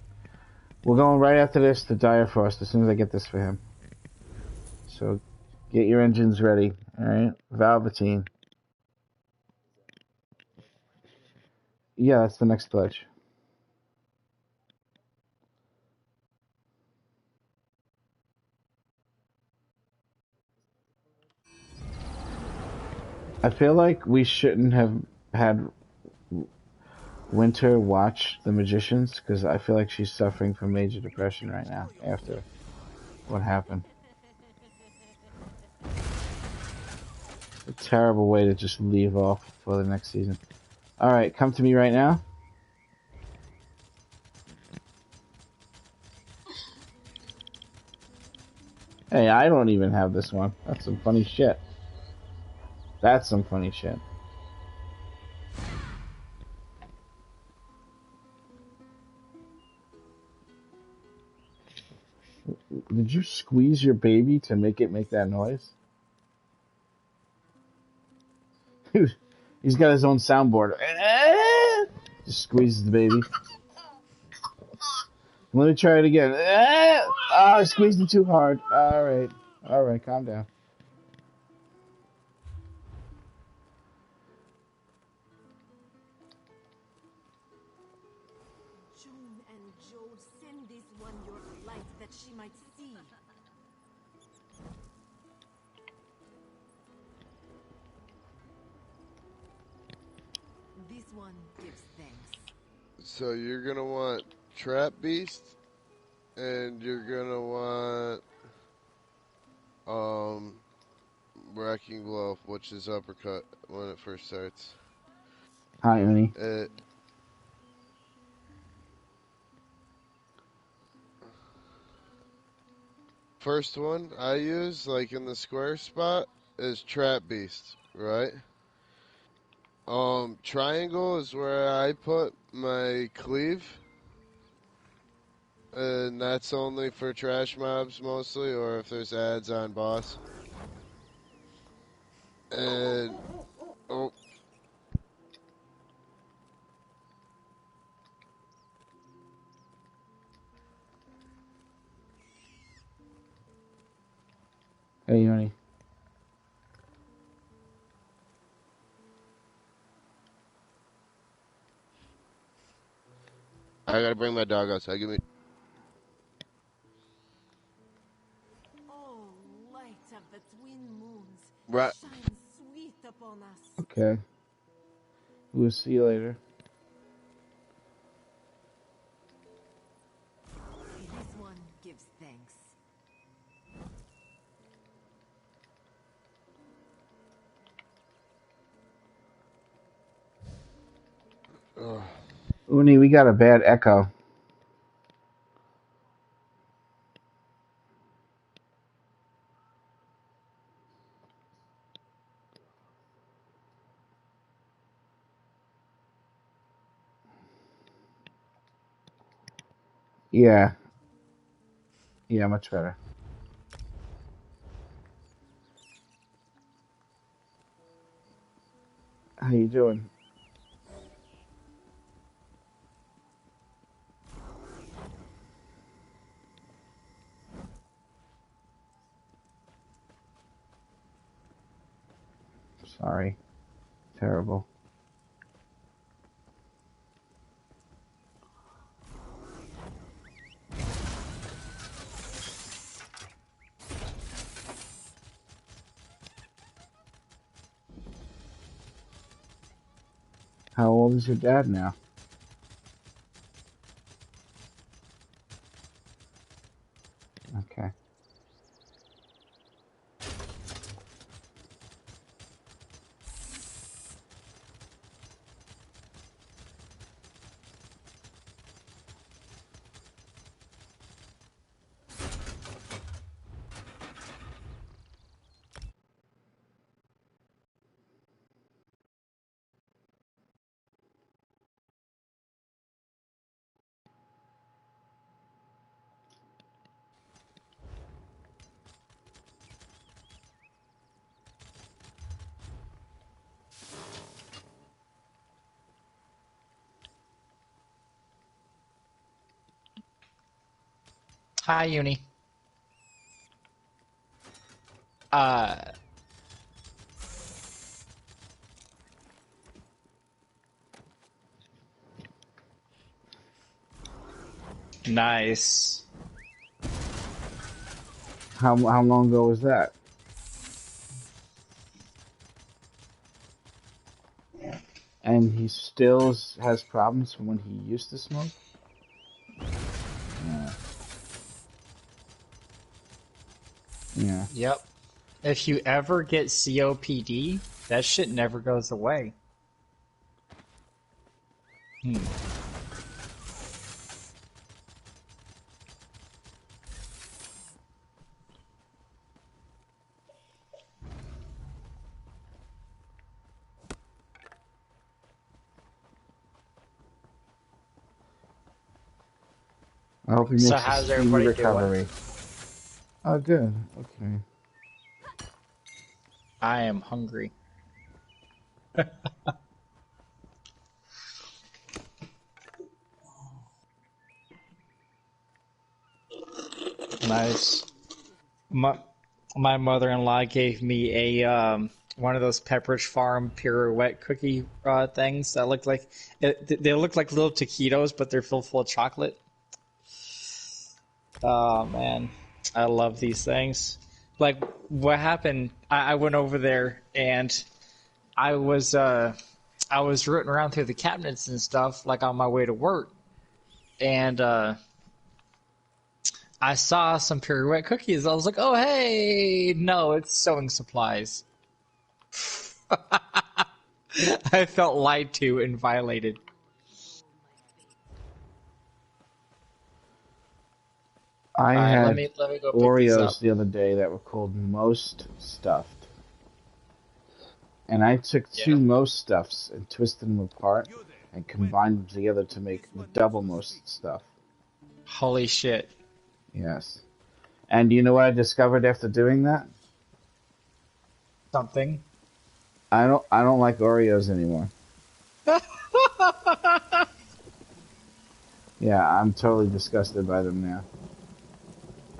We're going right after this to Dire Frost as soon as I get this for him. So, get your engines ready, alright? Velveteen. Yeah, that's the next pledge. I feel like we shouldn't have had Winter watch The Magicians, because I feel like she's suffering from major depression right now after what happened. A terrible way to just leave off for the next season. Alright, come to me right now. Hey, I don't even have this one. That's some funny shit. That's some funny shit. Did you squeeze your baby to make it make that noise? He's got his own soundboard. Just squeezes the baby. Let me try it again. I squeezed him too hard. Alright, calm down. June and Joe, send this one your light that she might see. This one gives thanks. So you're gonna want Trap Beast, and you're gonna want Wrecking Blow, which is uppercut when it first starts. Hi, Uni. First one I use, like in the square spot, is Trap Beast, right? Triangle is where I put my cleave. And that's only for trash mobs mostly, or if there's ads on boss. And, oh. Hey, Uni. I gotta bring my dog outside. Give me. Oh, light of the twin moons, Right. shine sweet upon us. Okay. We'll see you later. This one gives thanks. Ugh. Uni, we got a bad echo. Yeah. Yeah, much better. How you doing? Sorry. Terrible. How old is your dad now? Okay. Hi, Uni. Uh, nice. How long ago was that? And he still has problems from when he used to smoke? Yeah. Yeah. Yep. If you ever get COPD, that shit never goes away. I hope he So makes a how's speedy everybody doing? recovery. Oh, good. Okay. I am hungry. Nice. My mother-in-law gave me a one of those Pepperidge Farm pirouette cookie things that look like they look like little taquitos, but they're filled full of chocolate. Oh man, I love these things. Like what happened? I went over there and I was rooting around through the cabinets and stuff like on my way to work, and I saw some pirouette cookies. I was like, oh hey, no, it's sewing supplies. I felt lied to and violated. I Alright, had let me go pick these up. Oreos the other day that were called Most Stuffed. And I took two Most Stuffs and twisted them apart and combined them together to make the double Most Stuff. Holy shit. Yes. And you know what I discovered after doing that? Something. I don't like Oreos anymore. Yeah, I'm totally disgusted by them now.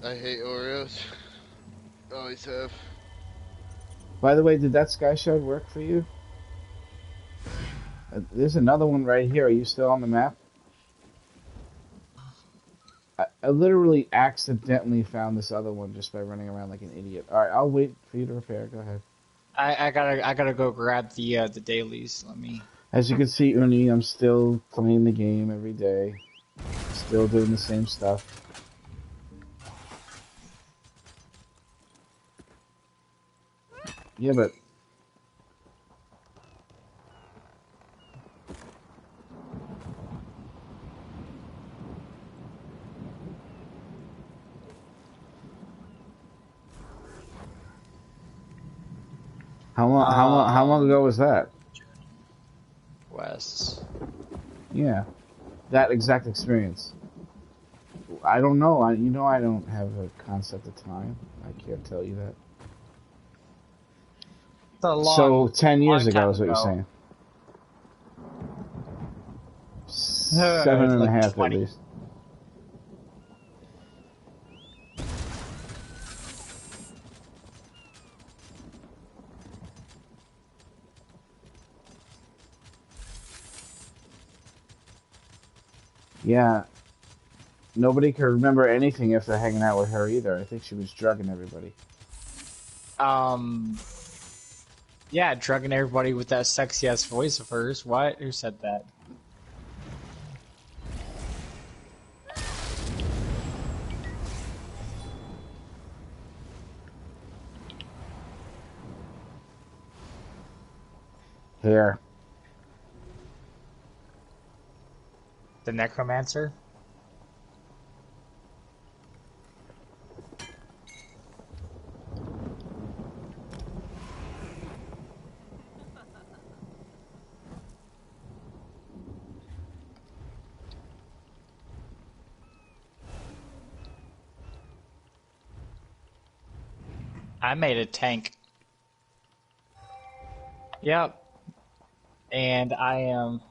I hate Oreos. Always have. By the way, did that Sky Shard work for you? There's another one right here. Are you still on the map? I literally accidentally found this other one just by running around like an idiot. Alright, I'll wait for you to repair. Go ahead. I gotta go grab the dailies. Let me. As you can see, Uni, I'm still playing the game every day. Still doing the same stuff. Yeah, but... How long ago was that? West. Yeah, that exact experience. I don't know. I don't have a concept of time. I can't tell you that. It's a long, So 10 years long ago time is what you're ago. saying. 7 and a like half 20. at least. Yeah. Nobody could remember anything after hanging out with her either. I think she was drugging everybody. Yeah, drugging everybody with that sexy ass voice of hers. What? Who said that? Here. The necromancer? I made a tank. Yep. And I'm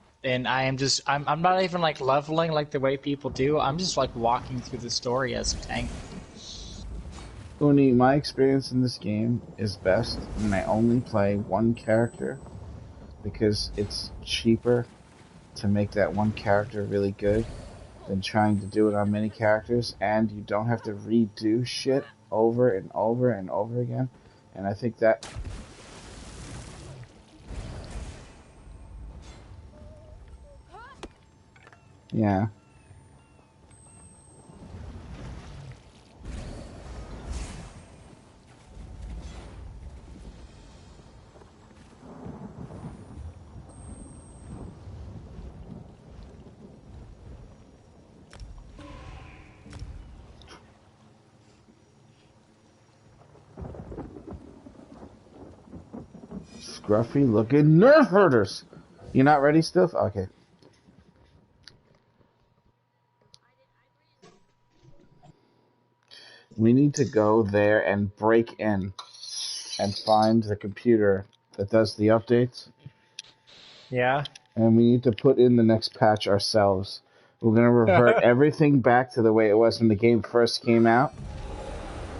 not even like leveling like the way people do. I'm just like walking through the story as a tank. Uni, my experience in this game is best when I only play one character because it's cheaper to make that one character really good than trying to do it on many characters, and you don't have to redo shit over and over and over again. And I think that... Yeah. Scruffy looking nerf herders. You're not ready still? Okay. We need to go there and break in and find the computer that does the updates. Yeah. And we need to put in the next patch ourselves. We're going to revert everything back to the way it was when the game first came out.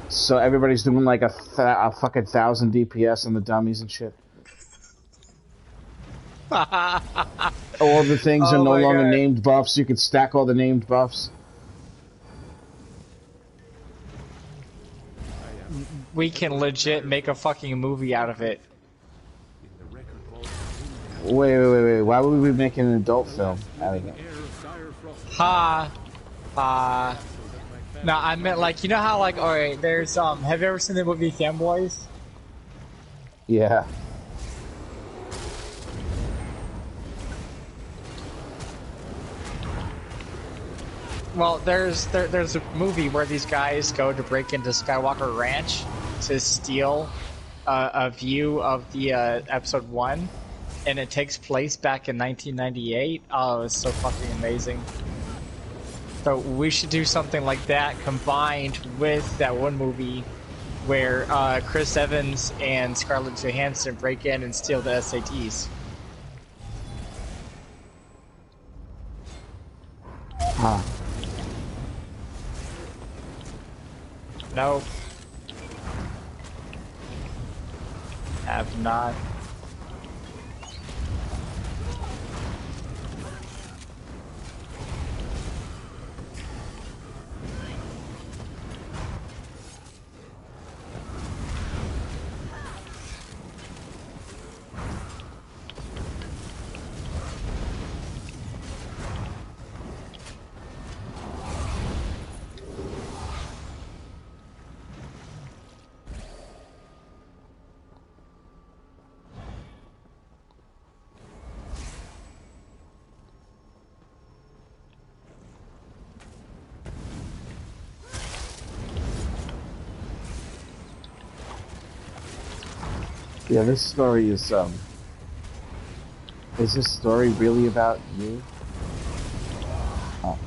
So everybody's doing like a fucking 1,000 DPS on the dummies and shit. All the things are no longer named buffs. You can stack all the named buffs. We can legit make a fucking movie out of it. Wait. Why would we be making an adult film out of it? Ha! Ha! No, I meant like, you know how like, alright, there's have you ever seen the movie Fanboys? Yeah. Well, there's a movie where these guys go to break into Skywalker Ranch to steal a view of the episode 1, and it takes place back in 1998. Oh, it's so fucking amazing. So we should do something like that combined with that one movie where Chris Evans and Scarlett Johansson break in and steal the SATs. Huh. No. Have not. Yeah, this story is this story really about you? Oh.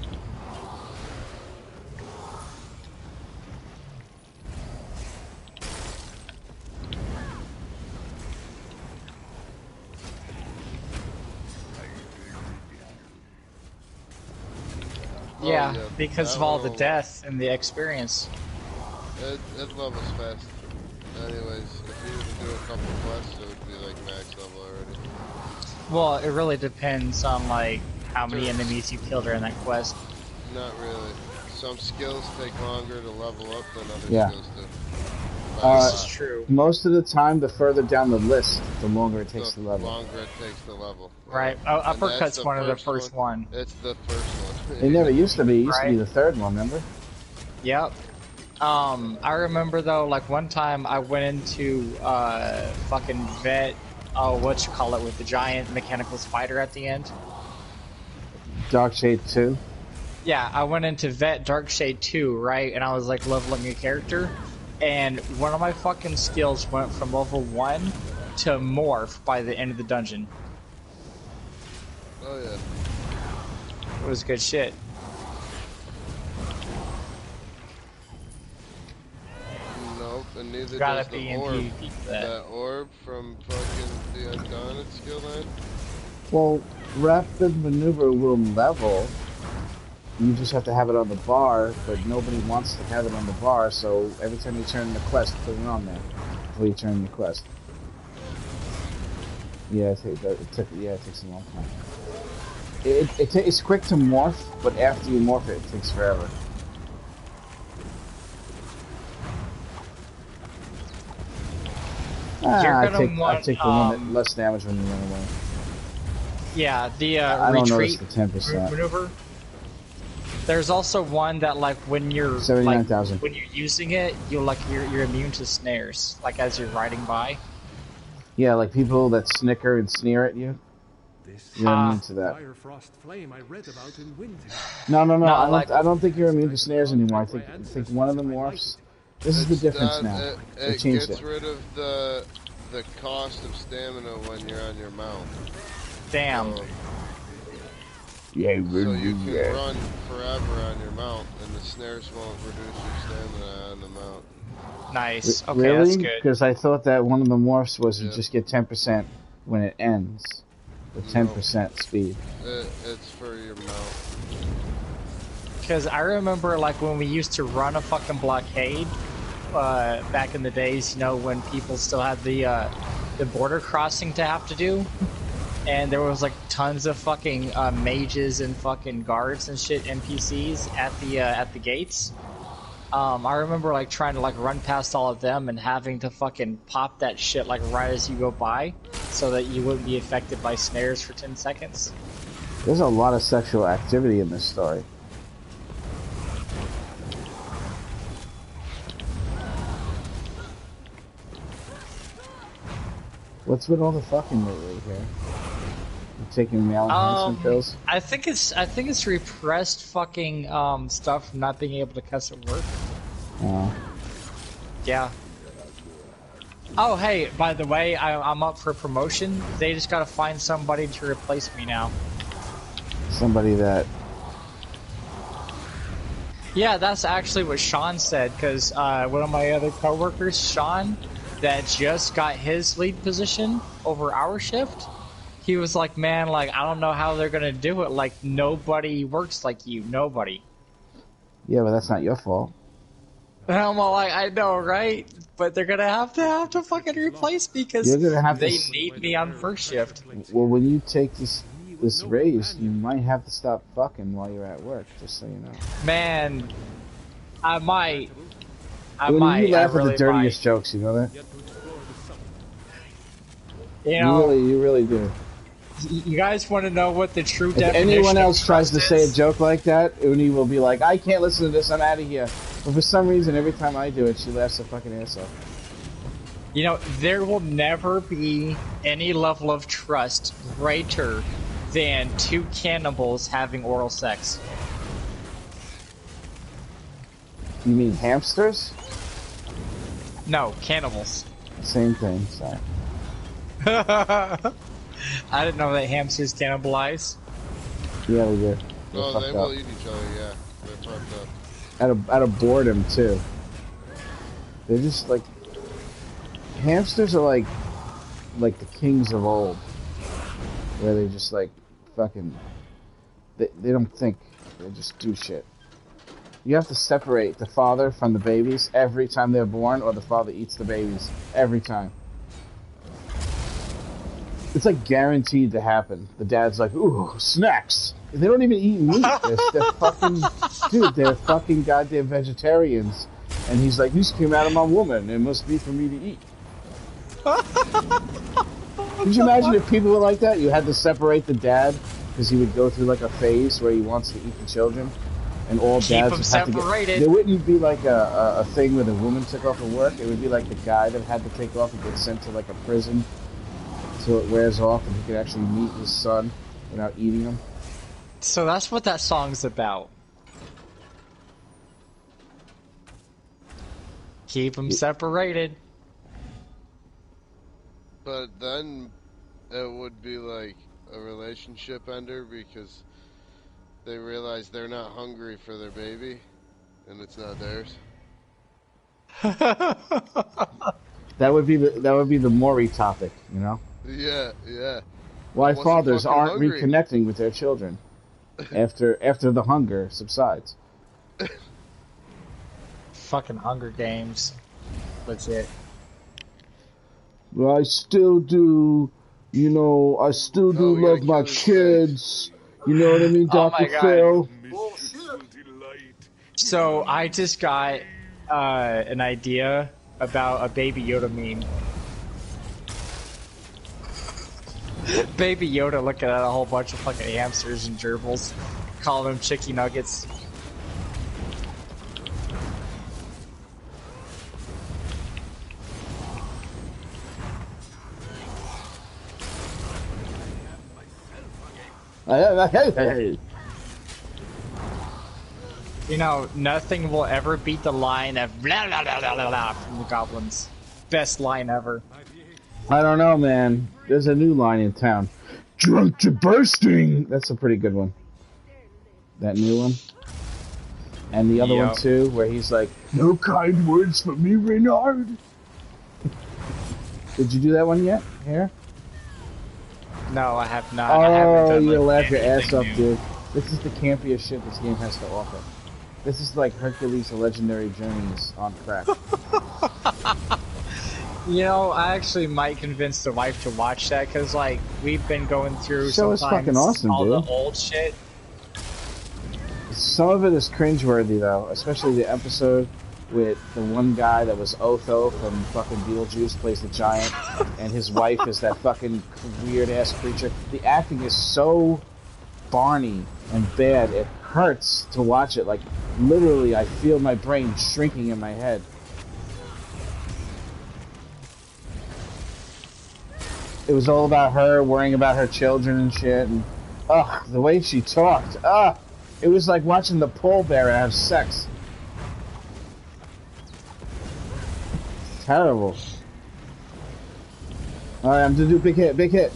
Yeah, yeah, because of that all one the death and the experience. It levels fast. Anyways, if you were to do a couple quests, it would be like max level already. Well, it really depends on like how many enemies you killed during that quest. Not really. Some skills take longer to level up than other Yeah. skills do. This is true. Most of the time, the further down the list, the longer it takes to the level. longer it takes to level. Right. And Uppercut's that's one of the first one. It's the first one. It never used to be. It used to be Right. the third one, remember? Yep. I remember though, like one time I went into fucking vet. Oh, what you call it, with the giant mechanical spider at the end. Dark Shade 2. Yeah, I went into vet Dark Shade 2, right? And I was like leveling a character, and one of my fucking skills went from level 1 to morph by the end of the dungeon. Oh yeah. It was good shit. Nope, and neither Gotta does be the in orb. PvP for that. That orb from fucking the Undaunted skill line. Well, rapid maneuver will level. You just have to have it on the bar, but nobody wants to have it on the bar, so every time you turn the quest, put it on there before you turn the quest. Yeah, it takes a long time. It's quick to morph, but after you morph it, it takes forever. You're gonna I take the one that less damage when you run away. Yeah, the I don't notice retreat the 10%. maneuver. There's also one that like when you're 79,000. when you're using it, you're immune to snares, like as you're riding by. Yeah, like people that snicker and sneer at you. This You're immune to that. fire frost flame I read about in winter. No, No, I don't think you're immune to snares anymore. I think one of the morphs. This is the difference now. They It changed gets it. rid of the cost of stamina when you're on your mount. Damn. So, Yeah, so you can run forever on your mount, and the snares won't reduce your stamina on the mount. Nice. Okay, really? that's good. Because I thought that one of the morphs was you Yeah. just get 10% when it ends. The 10% speed. It's for your mount. Because I remember like when we used to run a fucking blockade back in the days, you know, when people still had the border crossing to have to do, and there was like tons of fucking mages and fucking guards and shit, NPCs at the gates. I remember like trying to like run past all of them and having to fucking pop that shit like right as you go by, so that you wouldn't be affected by snares for 10 seconds. There's a lot of sexual activity in this story. What's with all the fucking lately here? You taking male enhancement pills? I think it's repressed fucking stuff from not being able to cuss at work. Yeah. Oh hey, by the way, I'm up for promotion. They just gotta find somebody to replace me now. Somebody that... Yeah, that's actually what Sean said, because one of my other coworkers, Sean, that just got his lead position over our shift, he was like, man, like, I don't know how they're gonna do it, like, nobody works like you, nobody. Yeah, but that's not your fault. And I'm all like, I know, right? But they're gonna have to fucking replace me, because You're gonna have they to... need me on first shift. Well, when you take this raise, you might have to stop fucking while you're at work, just so you know. Man, I might. You laugh at really the dirtiest might. jokes, you know that? You know, You really do. you guys want to know what the true If definition anyone of else tries to trust say a is? joke like that, Uni will be like, I can't listen to this, I'm out of here. But for some reason, every time I do it, she laughs her fucking ass off. You know, there will never be any level of trust greater than two cannibals having oral sex. You mean hamsters? No, cannibals. Same thing, sorry. I didn't know that hamsters cannibalize. Yeah, we do. No, they will eat each other, yeah. They're fucked up. Out of boredom, too. They're just like... Hamsters are like the kings of old. Where they just like, fucking... They don't think. They just do shit. You have to separate the father from the babies every time they're born, or the father eats the babies. Every time. It's like guaranteed to happen. The dad's like, ooh, snacks. They don't even eat meat. They're fucking... Dude, they're fucking goddamn vegetarians. And he's like, this came out of my woman. It must be for me to eat. Could you imagine if people were like that? You had to separate the dad because he would go through like a phase where he wants to eat the children, and all Keep dads them would have to separated. get. There wouldn't be like a thing where the woman took off of work. It would be like the guy that had to take off and get sent to like a prison, so it wears off and he could actually meet his son without eating him. So that's what that song's about. Keep them separated. But then it would be like a relationship ender because they realize they're not hungry for their baby and it's not theirs. That would be the Maury topic, you know? Yeah, yeah. Why I wasn't fathers fucking aren't hungry. reconnecting with their children after the hunger subsides. Fucking Hunger Games. Legit. Well, I still do, you know, I still do Oh, we love gotta my kill this kids. You know what I mean, Oh Dr. my God. Phil? Mystical delight. So I just got an idea about a Baby Yoda meme. Baby Yoda looking at a whole bunch of fucking hamsters and gerbils, calling them chicky nuggets. You know, nothing will ever beat the line of blah blah blah blah blah, blah from the goblins. Best line ever. I don't know, man. There's a new line in town. Drunk to bursting! That's a pretty good one. That new one. And the other one, Yup. too, where he's like, no kind words for me, Reynard. Did you do that one yet? Here? No, I have not. I haven't Oh, done, you'll like, laugh your ass anything up, new. dude. This is the campiest shit this game has to offer. This is like Hercules' Legendary Journeys on crack. You know, I actually might convince the wife to watch that because, like, we've been going through Show is sometimes fucking awesome, all dude. the old shit. Some of it is cringeworthy, though, especially the episode with the one guy that was Otho from fucking Beetlejuice plays the giant, and his wife is that fucking weird-ass creature. The acting is so Barney and bad, it hurts to watch it. Like, literally, I feel my brain shrinking in my head. It was all about her worrying about her children and shit. And ugh, the way she talked. Ugh, it was like watching the pallbearer have sex. Terrible. All right, I'm gonna do big hit. Big hit.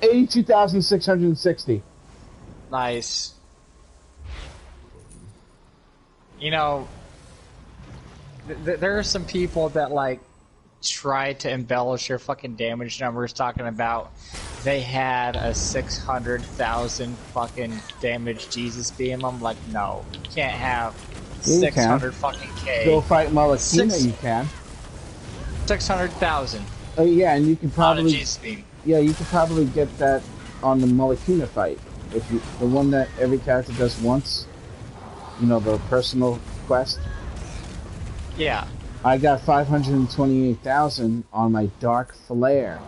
82,660. Nice. You know, there are some people that like try to embellish their fucking damage numbers, talking about they had a 600,000 fucking damage Jesus beam. I'm like, no, you can't have 600 fucking K. Go fight Malakina, Six- you can. 600,000. Oh yeah, and you can On a probably Jesus beam. yeah, you could probably get that on the Malakina fight. If you the one that every character does once. You know, the personal quest. Yeah. I got 528,000 on my Dark Flare.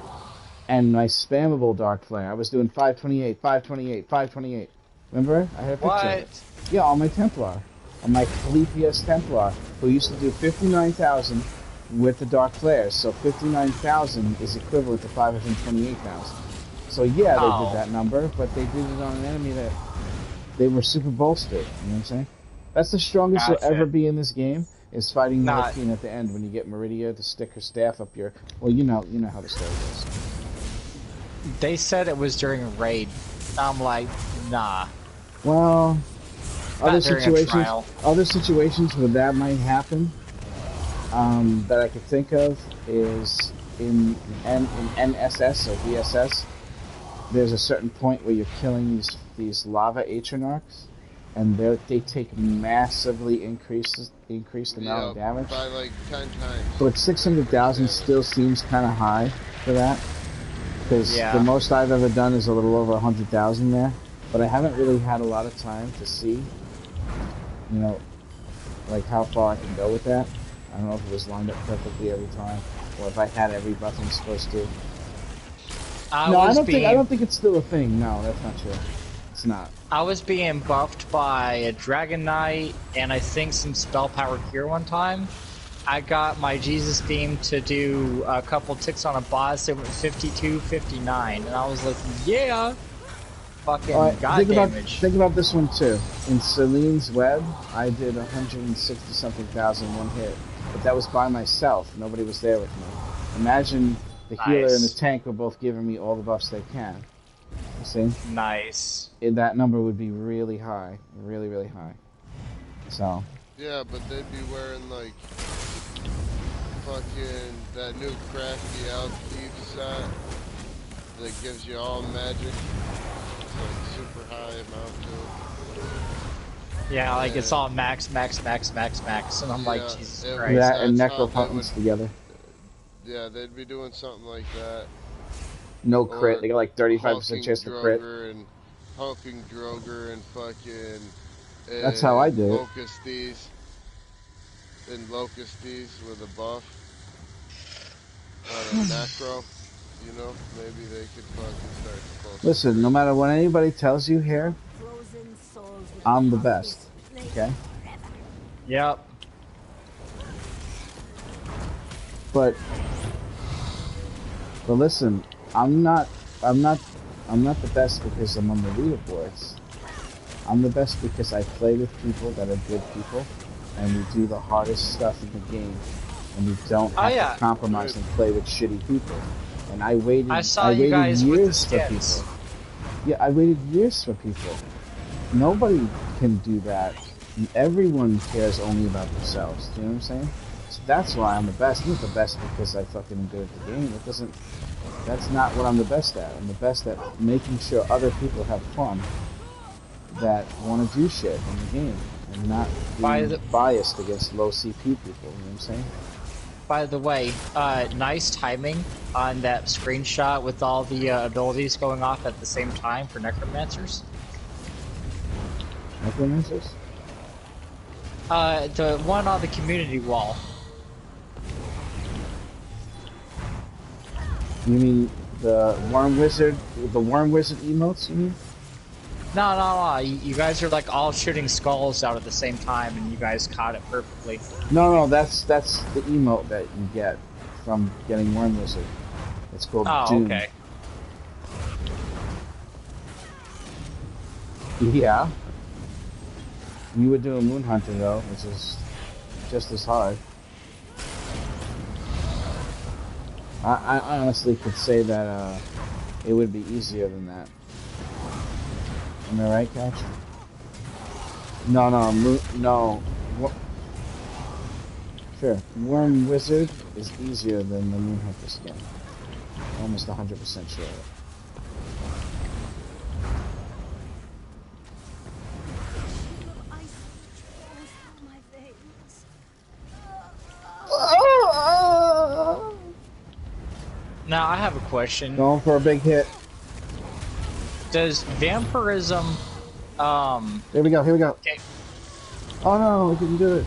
And my spammable Dark Flare. I was doing 528, 528, 528. Remember? I had a picture of it. What? Yeah, on my Templar. On my Clepius Templar, who used to do 59,000 with the Dark Flares. So 59,000 is equivalent to 528,000. So yeah, they Oh. did that number, but they did it on an enemy that they were super bolstered. You know what I'm saying? That's the strongest Gotcha. you'll ever be in this game, is fighting Not- Malakine at the end when you get Meridia to stick her staff up your... Well, you know how the story goes. They said it was during a raid. I'm like, nah. Well, Not during a trial. other situations where that might happen, that I could think of is in NSS or VSS. There's a certain point where you're killing these lava Atronachs, and they take massively increased amount of damage. by like 10 times. But 600,000 still seems kind of high for that, because Yeah. the most I've ever done is a little over 100,000 there. But I haven't really had a lot of time to see, you know, like how far I can go with that. I don't know if it was lined up perfectly every time, or if I had every buff I'm supposed to. No, I don't think it's still a thing. No, that's not true. It's not. I was being buffed by a Dragon Knight and I think some spell power cure one time. I got my Jesus beam to do a couple ticks on a boss. It went 52, 59, and I was like, yeah, fucking god damage. Think about this one too. In Celine's Web, I did 160 something thousand one hit, but that was by myself. Nobody was there with me. Imagine the healer and the tank were both giving me all the buffs they can. You see? Nice. That number would be really high, really, really high. So. Yeah, but they'd be wearing like fucking that new crafty Alkeep set that gives you all magic. It's like super high amount to it. Yeah, like it's all max, and I'm like, Yeah, Jesus it- Christ. That and that's how they Necropotence would- together. Yeah, they'd be doing something like that. No crit. Or They got like 35% chance to crit. Droger and Hulking Droger and fucking. That's how I do it. Locusties. And Locusties with a buff. On a Necro. You know, maybe they could fucking start to close. Listen, no matter what anybody tells you here, Frozen souls with I'm the darkness best. flame Okay? forever. Yep. But listen, I'm not the best because I'm on the leaderboards. I'm the best because I play with people that are good people, and we do the hardest stuff in the game, and we don't have to compromise and play with shitty people. And I waited. I saw you guys with the years for skins. people. Yeah, I waited years for people. Nobody can do that. Everyone cares only about themselves. Do you know what I'm saying? So that's why I'm the best. I'm not the best because I fucking good at the game. It doesn't. That's not what I'm the best at. I'm the best at making sure other people have fun, that want to do shit in the game, and not being biased against low CP people. You know what I'm saying? By the way, nice timing on that screenshot with all the abilities going off at the same time for Necromancers. Necromancers? The one on the community wall. You mean the Worm Wizard emotes? You mean? No. You guys are like all shooting skulls out at the same time, and you guys caught it perfectly. No, that's the emote that you get from getting Worm Wizard. It's called Oh, Doom. okay. Yeah. You would do a Moon Hunter though, which is just as hard. I honestly could say that it would be easier than that. Am I right, Couch? No, no. Sure. Worm Wizard is easier than the Moon Hunter skin. Almost 100% sure. Now I have a question. Going for a big hit. Does vampirism, Here we go. okay, Oh no, I couldn't do it.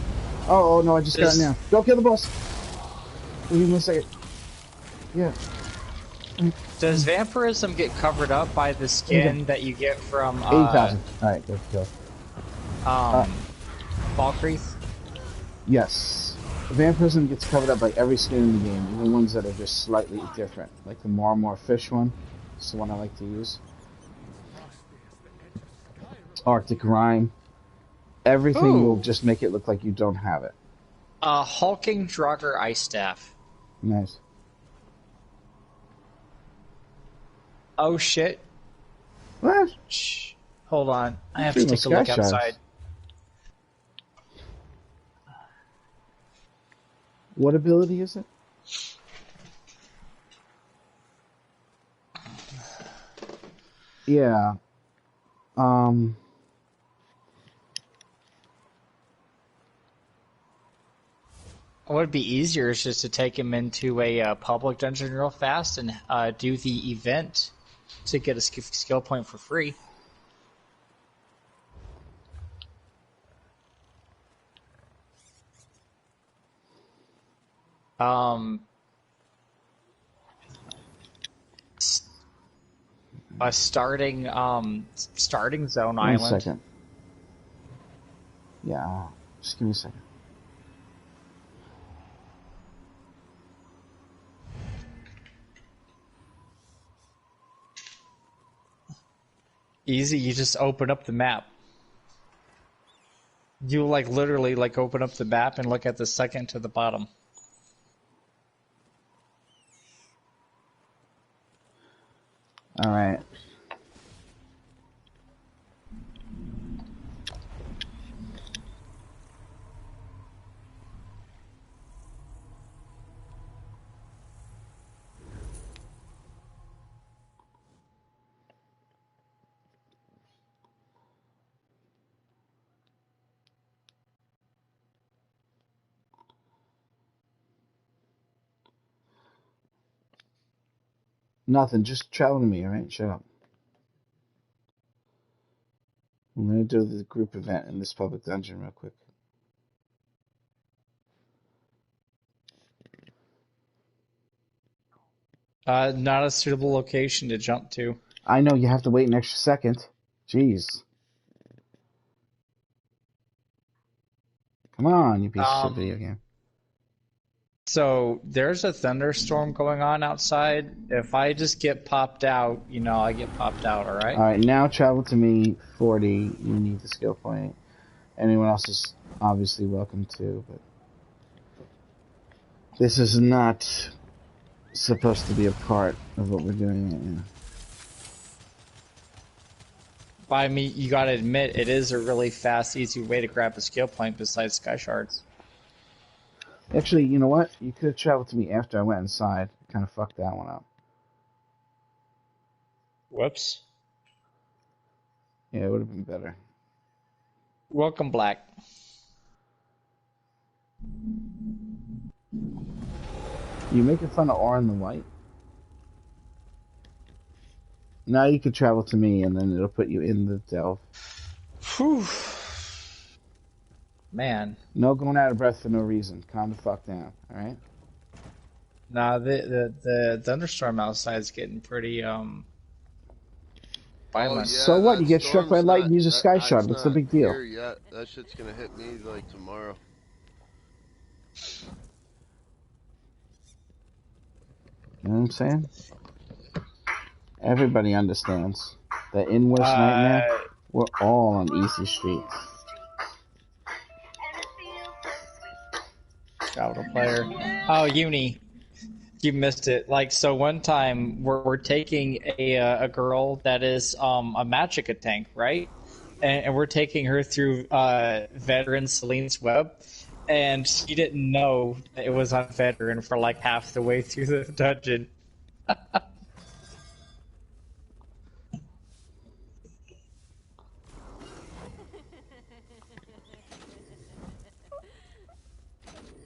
Oh no, I just got it now. Go kill the boss. Give me a second. Yeah. does vampirism get covered up by the skin that you get from 80,000. Alright, go kill. Valkyrie? Yes. Vampirism gets covered up by every skin in the game, even ones that are just slightly different. Like the Marmor fish one. It's the one I like to use. Arctic Rime. Everything will just make it look like you don't have it. Hulking Draugr Ice Staff. Nice. Oh shit. What? Shh. Hold on. I have to Doing take a sky look shards. outside. What ability is it? Yeah. What would be easier is just to take him into a public dungeon real fast and do the event to get a skill point for free. A starting zone One island. second. Yeah, just give me a second. Easy, you just open up the map. You like literally like open up the map and look at the second to the bottom. All right. Nothing. Just travel to me, all right? Shut up. I'm gonna do the group event in this public dungeon real quick. Not a suitable location to jump to. I know you have to wait an extra second. Jeez. Come on, you piece of shit video game. So there's a thunderstorm going on outside. If I just get popped out, you know, I get popped out, alright? Alright, now travel to me, 40. You need the skill point. Anyone else is obviously welcome to, but this is not supposed to be a part of what we're doing right now. By me, you gotta admit, it is a really fast, easy way to grab a skill point besides Sky Shards. Actually, you know what? You could have traveled to me after I went inside. Kind of fucked that one up. Whoops. Yeah, it would have been better. Welcome, Black. You making fun of Orin the White? Now you could travel to me, and then it'll put you in the delve. Whew. Man. No going out of breath for no reason. Calm the fuck down, alright? Nah, the thunderstorm outside is getting pretty, violent. Oh, yeah, So what? that You get struck by storm's light not- and use a that- sky that's shard. What's the not big deal? here yet. That shit's gonna hit me like tomorrow. You know what I'm saying? Everybody understands that in Worst Nightmare, we're all on easy streets. Capital player. Oh, Uni. You missed it. Like, so one time we're taking a girl that is a Magicka tank, right? And we're taking her through Veteran Celine's Web, and she didn't know that it was on Veteran for like half the way through the dungeon.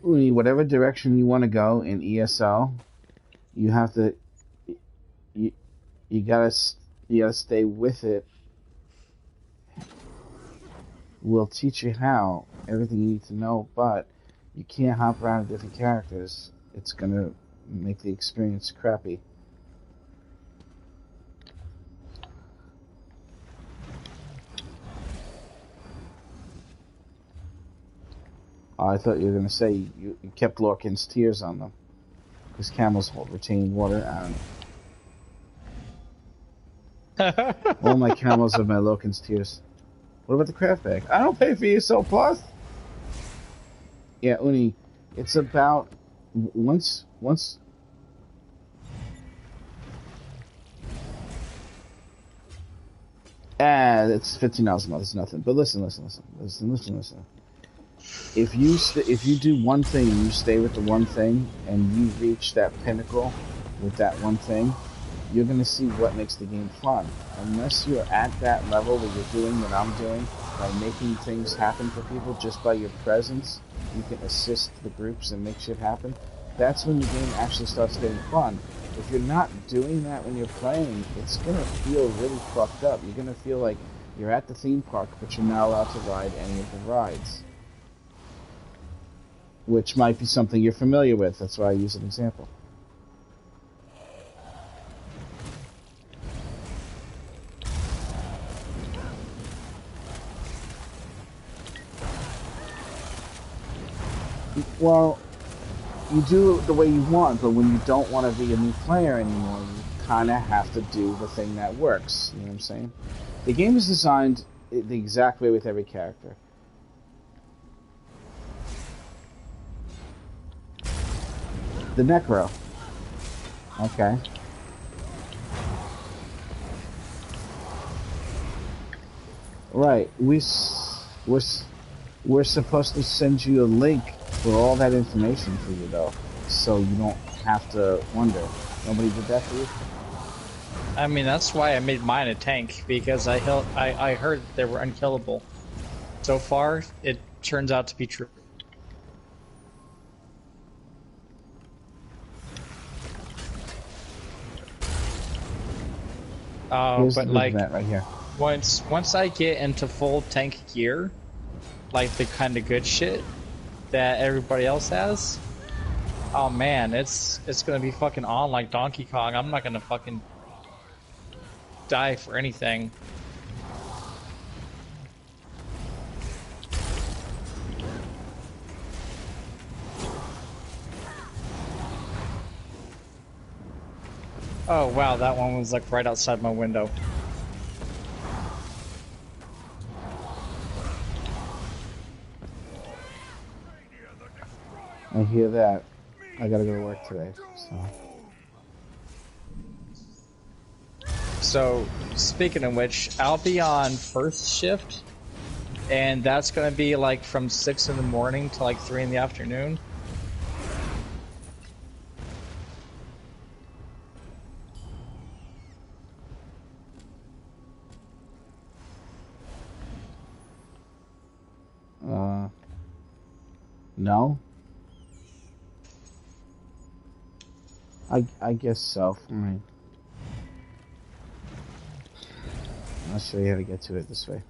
Whatever direction you want to go in ESO, you have to, you gotta stay with it. We'll teach you how, everything you need to know, but you can't hop around to different characters. It's gonna make the experience crappy. Oh, I thought you were gonna say you kept Lorcan's tears on them, because camels retain water. All my camels are my Lorcan's tears. What about the craft bag? I don't pay for ESO Plus. Yeah, Uni, it's about once. It's $15 a month. It's nothing. But listen. If you do one thing and you stay with the one thing and you reach that pinnacle with that one thing, you're gonna see what makes the game fun. Unless you're at that level where you're doing what I'm doing, by making things happen for people just by your presence, you can assist the groups and make shit happen. That's when the game actually starts getting fun. If you're not doing that when you're playing, it's gonna feel really fucked up. You're gonna feel like you're at the theme park, but you're not allowed to ride any of the rides. Which might be something you're familiar with. That's why I use an example. Well, you do it the way you want, but when you don't want to be a new player anymore, you kind of have to do the thing that works. You know what I'm saying? The game is designed the exact way with every character. The Necro. Okay. Right. We're supposed to send you a link for all that information for you, though, so you don't have to wonder. Nobody did that for you? I mean, that's why I made mine a tank, because I heard they were unkillable. So far, it turns out to be true. Here's but the like, event right here. once I get into full tank gear, like the kind of good shit that everybody else has, oh man, it's gonna be fucking on like Donkey Kong. I'm not gonna fucking die for anything. Oh wow, that one was like right outside my window. I hear that. I gotta go to work today, So, speaking of which, I'll be on first shift, and that's gonna be like from 6 in the morning to like 3 in the afternoon. No? I guess so. Fine. I'll show you how to get to it this way.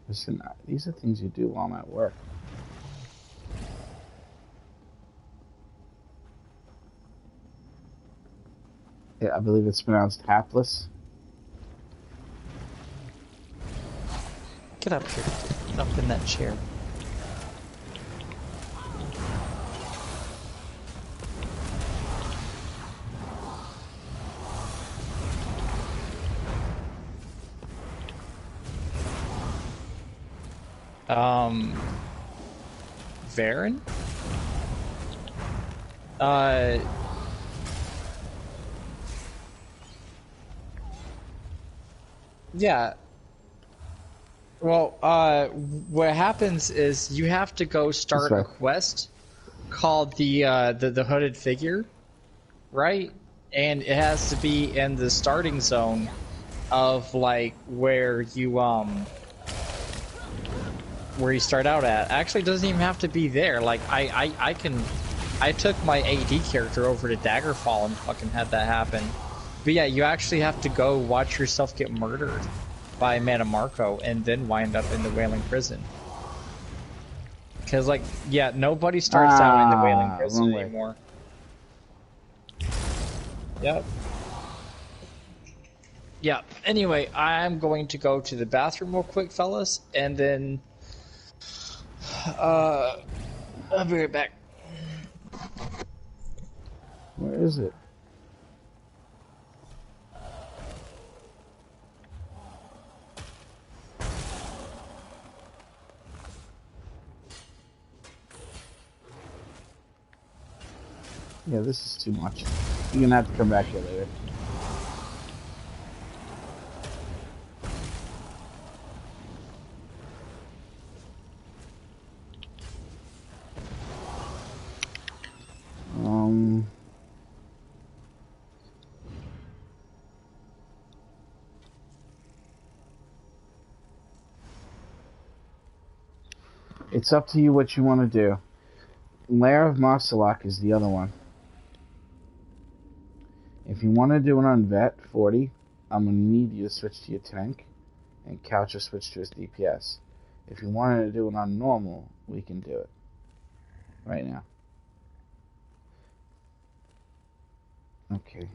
Listen, these are things you do while I'm at work. Yeah, I believe it's pronounced hapless. Get up here. Get up in that chair. Varen? Yeah. Well, what happens is you have to go start right. a quest called the Hooded Figure, right? And it has to be in the starting zone of like where you start out at. Actually, it doesn't even have to be there. Like I took my AD character over to Daggerfall and fucking had that happen. But yeah, you actually have to go watch yourself get murdered by Manamarco and then wind up in the Wailing Prison. Because, like, yeah, nobody starts out in the Wailing Prison anymore. Yep. Yeah, anyway, I'm going to go to the bathroom real quick, fellas, and then I'll be right back. Where is it? Yeah, this is too much. You're gonna have to come back here later. It's up to you what you want to do. Lair of Marsalak is the other one. If you want to do it on Vet 40, I'm going to need you to switch to your tank, and Couch will switch to his DPS. If you wanted to do it on normal, we can do it. Right now. Okay.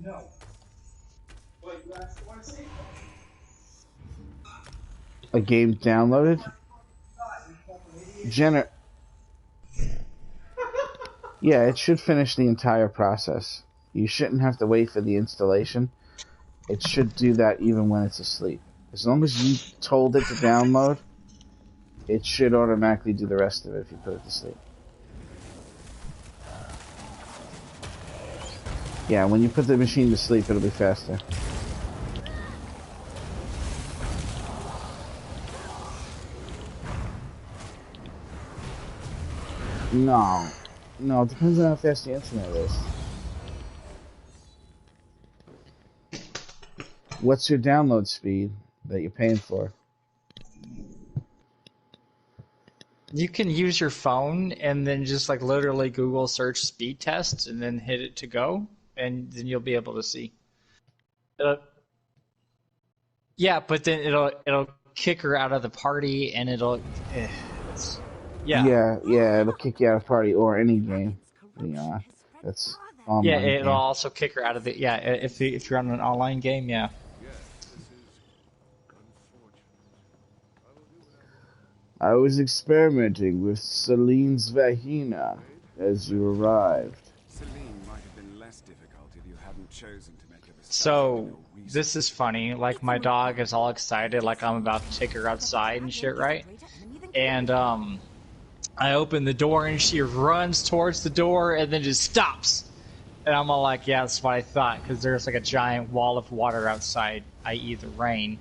No. What, you actually want to see? A game downloaded? Yeah, it should finish the entire process. You shouldn't have to wait for the installation. It should do that even when it's asleep. As long as you told it to download, it should automatically do the rest of it if you put it to sleep. Yeah, when you put the machine to sleep, it'll be faster. No. No, it depends on how fast the internet is. What's your download speed that you're paying for? You can use your phone and then just like literally Google search speed test and then hit it to go, and then you'll be able to see. Yeah, but then it'll kick her out of the party and it'll. Yeah, it'll kick you out of party or any game. Yeah, that's online. Yeah, it'll game. also kick her out of the. Yeah, if you're on an online game, yeah. I was experimenting with Celine's vagina as you arrived. Celine might have been less difficult if you hadn't chosen to make a So this is funny. Like my dog is all excited, like I'm about to take her outside and shit, right? And I open the door and she runs towards the door and then just stops. And I'm all like, yeah, that's what I thought, because there's like a giant wall of water outside, i.e. the rain.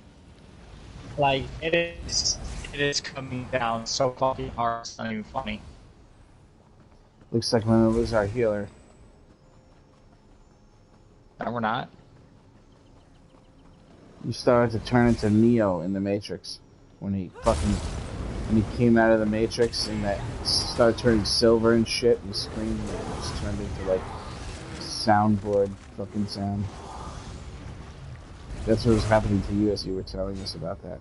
Like, it is coming down so fucking hard, it's not even funny. Looks like we're gonna lose our healer. No, we're not. You started to turn into Neo in the Matrix when he came out of the Matrix and that started turning silver and shit. And screamed and it just turned into like soundboard fucking sound. That's what was happening to you as you were telling us about that.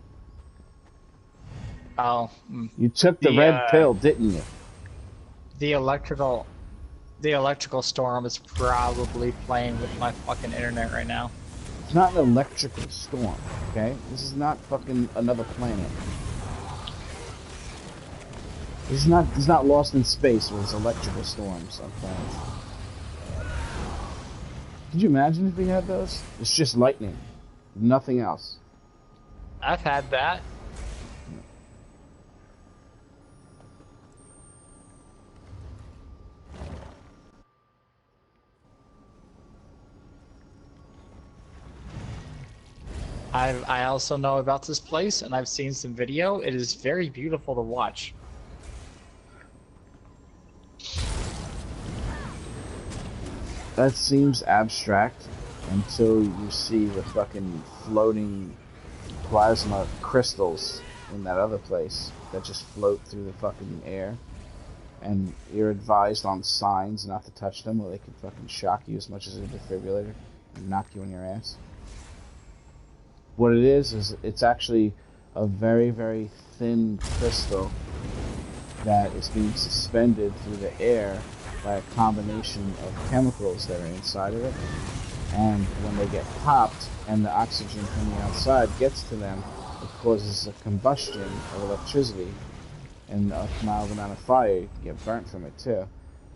Oh. You took the red pill, didn't you? The electrical storm is probably playing with my fucking internet right now. It's not an electrical storm, okay? This is not fucking another planet. This is not Lost in Space where it's electrical storms on planets. Could you imagine if we had those? It's just lightning, nothing else. I've had that. I also know about this place, and I've seen some video. It is very beautiful to watch. That seems abstract until you see the fucking floating plasma crystals in that other place that just float through the fucking air. And you're advised on signs not to touch them or they could fucking shock you as much as a defibrillator and knock you on your ass. What it is it's actually a very, very thin crystal that is being suspended through the air by a combination of chemicals that are inside of it. And when they get popped and the oxygen from the outside gets to them, it causes a combustion of electricity and a mild amount of fire. You can get burnt from it too.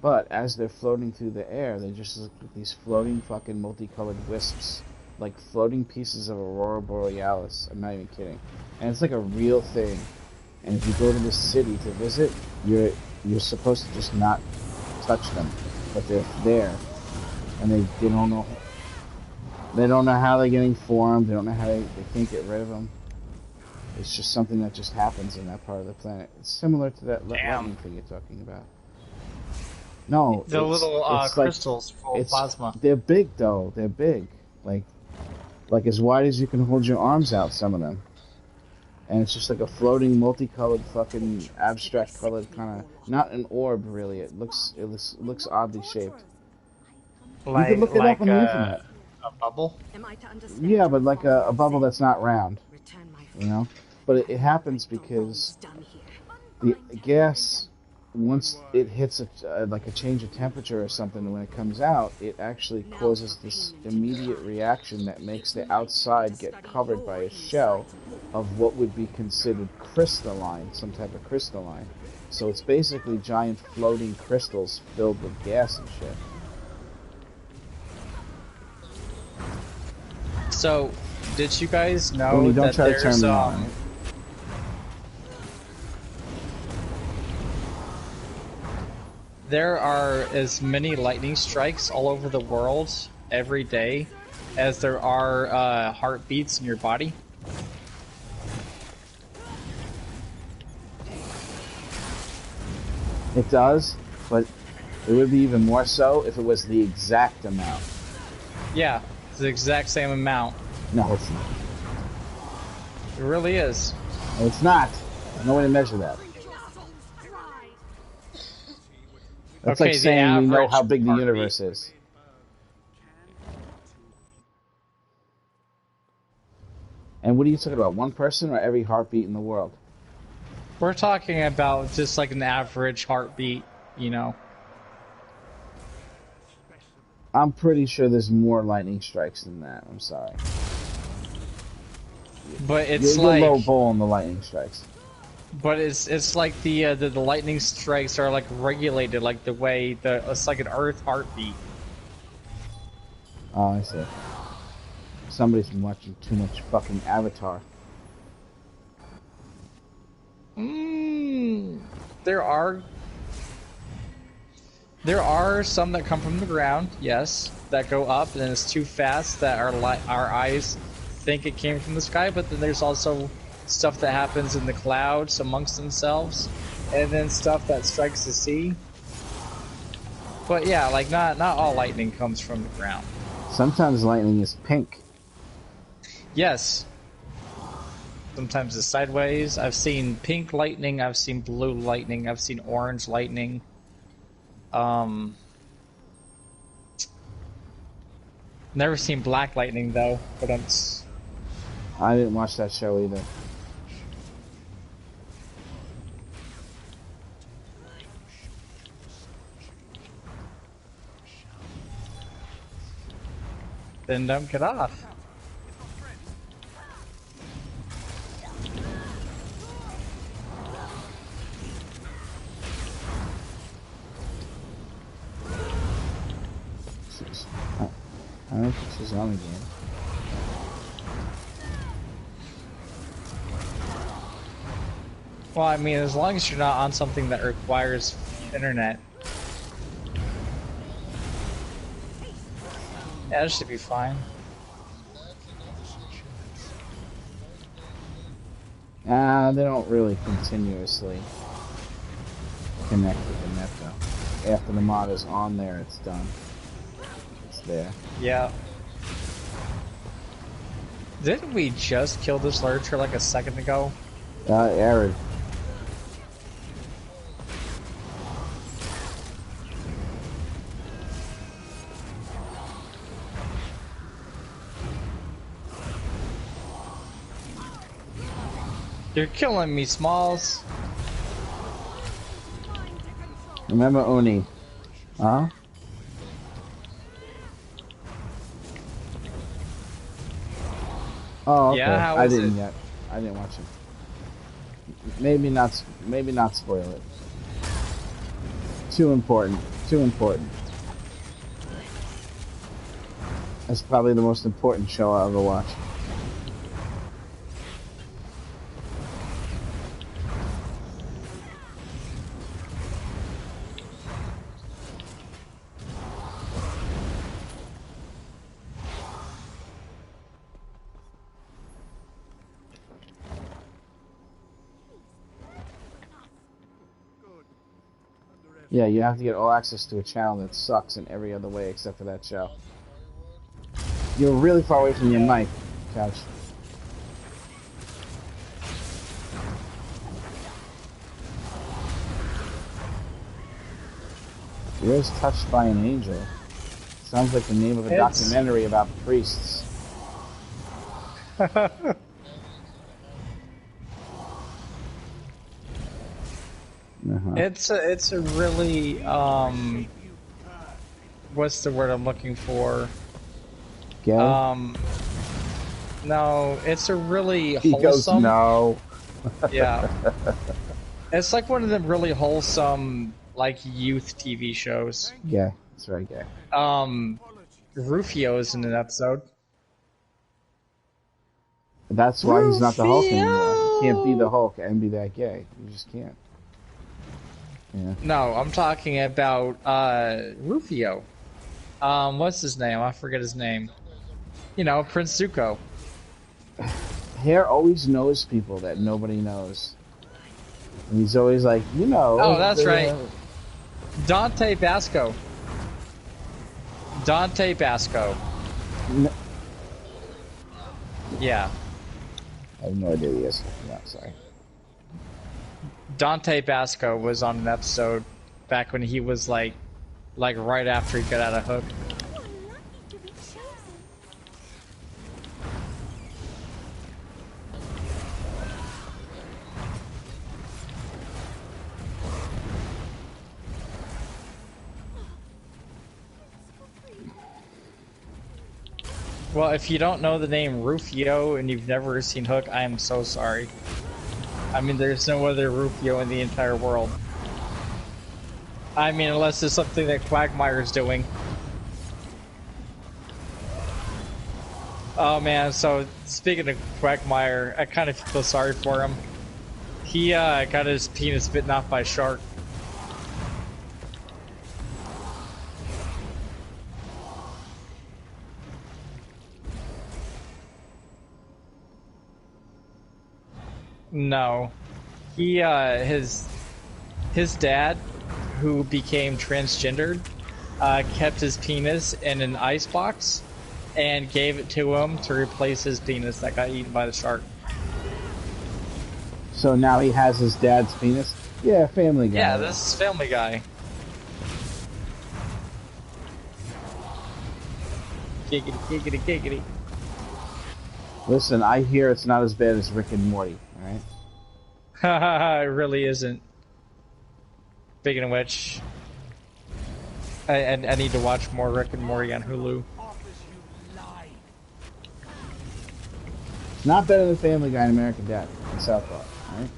But as they're floating through the air, they just look like these floating fucking multicolored wisps. Like floating pieces of Aurora Borealis. I'm not even kidding. And it's like a real thing. And if you go to this city to visit, you're supposed to just not touch them. But they're there. And they don't know. They don't know how they're getting formed. They don't know how they can't get rid of them. It's just something that just happens in that part of the planet. It's similar to that lightning thing you're talking about. No, The little it's crystals full of plasma. They're big though. They're big. Like as wide as you can hold your arms out, some of them. And it's just like a floating, multicolored, fucking abstract colored kind of, not an orb really. It looks oddly shaped. Like, you can look it up on the internet. A bubble? Yeah, but like a bubble that's not round. You know? But it happens because the gas, once it hits like a change of temperature or something, when it comes out, it actually causes this immediate reaction that makes the outside get covered by a shell of what would be considered crystalline, some type of crystalline. So it's basically giant floating crystals filled with gas and shit. So, did you guys know Tony, don't that try to turn there's me on. there are as many lightning strikes all over the world every day as there are heartbeats in your body? It does, but it would be even more so if it was the exact amount. Yeah, it's the exact same amount. No, it's not. It really is. It's not. There's no way to measure that. That's Okay, like the saying we know average how big the heartbeat. universe is. And what are you talking about? One person or every heartbeat in the world? We're talking about just like an average heartbeat, you know. I'm pretty sure there's more lightning strikes than that. I'm sorry. But it's You're like low ball on the lightning strikes. But it's like the lightning strikes are like regulated like the way it's like an Earth heartbeat. Oh, I see. Somebody's been watching too much fucking Avatar. There are some that come from the ground, yes, that go up, and it's too fast that our eyes think it came from the sky. But then there's also stuff that happens in the clouds amongst themselves, and then stuff that strikes the sea. But yeah, like not all lightning comes from the ground. Sometimes lightning is pink. Yes. Sometimes it's sideways. I've seen pink lightning, I've seen blue lightning, I've seen orange lightning. Never seen black lightning though, but I didn't watch that show either. then don't get off. I don't think she's on the game. Well, I mean, as long as you're not on something that requires internet. Yeah, that should be fine. They don't really continuously connect with the net though. After the mod is on there, it's done. It's there. Yeah. Didn't we just kill this lurcher like a second ago? Arid. You're killing me, Smalls. Remember Oni? Huh? Oh, okay. Yeah, how I is didn't it? yet. I didn't watch it. Maybe not spoil it. Too important. Too important. That's probably the most important show I'll ever watch. Yeah, you have to get all access to a channel that sucks in every other way except for that show. You're really far away from your mic, Couch. Yours touched by an angel. Sounds like the name of a documentary about priests. It's a really what's the word I'm looking for? Gay? No, it's a really He wholesome. goes, no. Yeah, it's like one of them really wholesome like youth TV shows. Gay. It's very gay. Rufio's in an episode. That's why he's not the Hulk anymore. He can't be the Hulk and be that gay. You just can't. Yeah. No, I'm talking about Rufio. What's his name? I forget his name. You know, Prince Zuko. Hair always knows people that nobody knows. And he's always like, you know. Oh, that's right. Dante Basco. Dante Basco. No. Yeah. I have no idea who he is. No, sorry. Dante Basco was on an episode back when he was like right after he got out of Hook. You're lucky to be chosen. Well, if you don't know the name Rufio and you've never seen Hook, I am so sorry. I mean, there's no other Rufio in the entire world. I mean, unless it's something that Quagmire's doing. Oh man, so speaking of Quagmire, I kind of feel sorry for him. He got his penis bitten off by a shark. No. He, his dad, who became transgendered, kept his penis in an ice box and gave it to him to replace his penis that got eaten by the shark. So now he has his dad's penis? Yeah, Family Guy. Yeah, this is Family Guy. Giggity, giggity, giggity. Listen, I hear it's not as bad as Rick and Morty, alright? Haha, it really isn't. Speaking of which, I need to watch more Rick and Morty on Hulu. It's not better than Family Guy and American Dad and South Park, alright?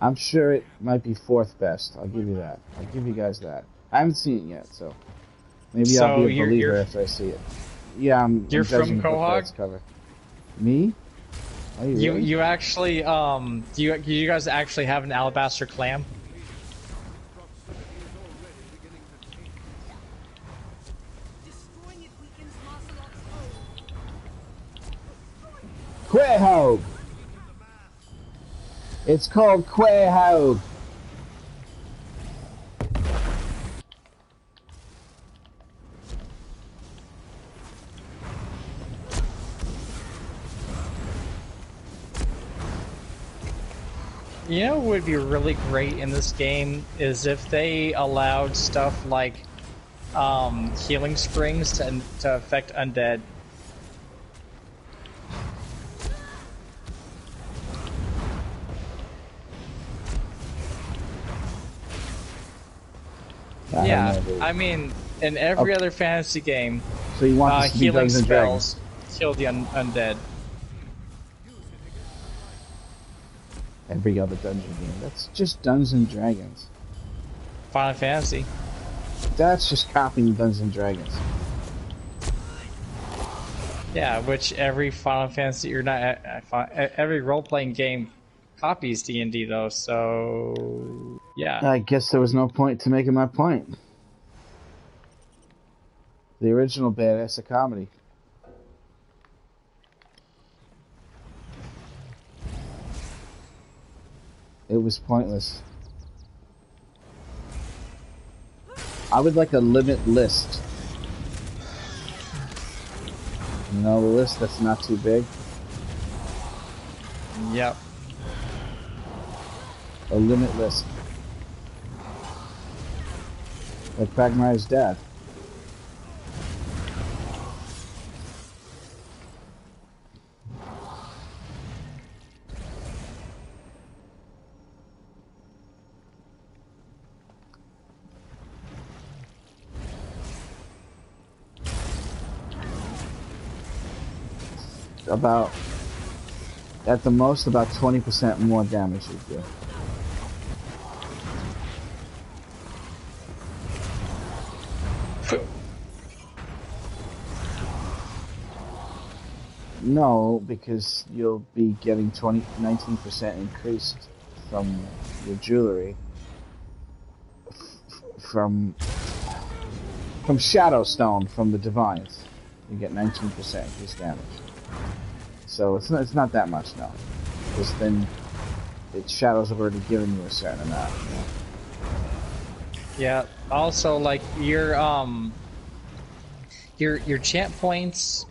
I'm sure it might be fourth best. I'll give you that. I'll give you guys that. I haven't seen it yet, so maybe So I'll be a you're- believer you're- after I see it. Yeah, I'm You're judging from book by Quahog? its cover. Me? Are you You really? you actually do you guys actually have an alabaster clam? Destroying it weakens Marcelot's hold. Quahog! It's called Quahog! You know what would be really great in this game is if they allowed stuff like healing springs to affect undead. I Yeah, don't know, dude. I mean, in every Okay. other fantasy game, So you want this to be healing Dungeons and Dragons? spells kill the undead. Every other dungeon game. That's just Dungeons and Dragons. Final Fantasy. That's just copying Dungeons and Dragons. Yeah, which every Final Fantasy or not every role-playing game copies D&D though. So yeah, I guess there was no point to making my point. The original Badass of Comedy. It was pointless. I would like a limit list. You know, the list that's not too big. yep. A limit list. Like Quagmire's dad. About, at the most, about 20% more damage you do. No, because you'll be getting 19% increased from your jewelry from Shadowstone from the Divines. You get 19% increased damage. So it's not that much, no. Because then Shadows have already given you a certain amount. You know? Yeah. Also, like your chant points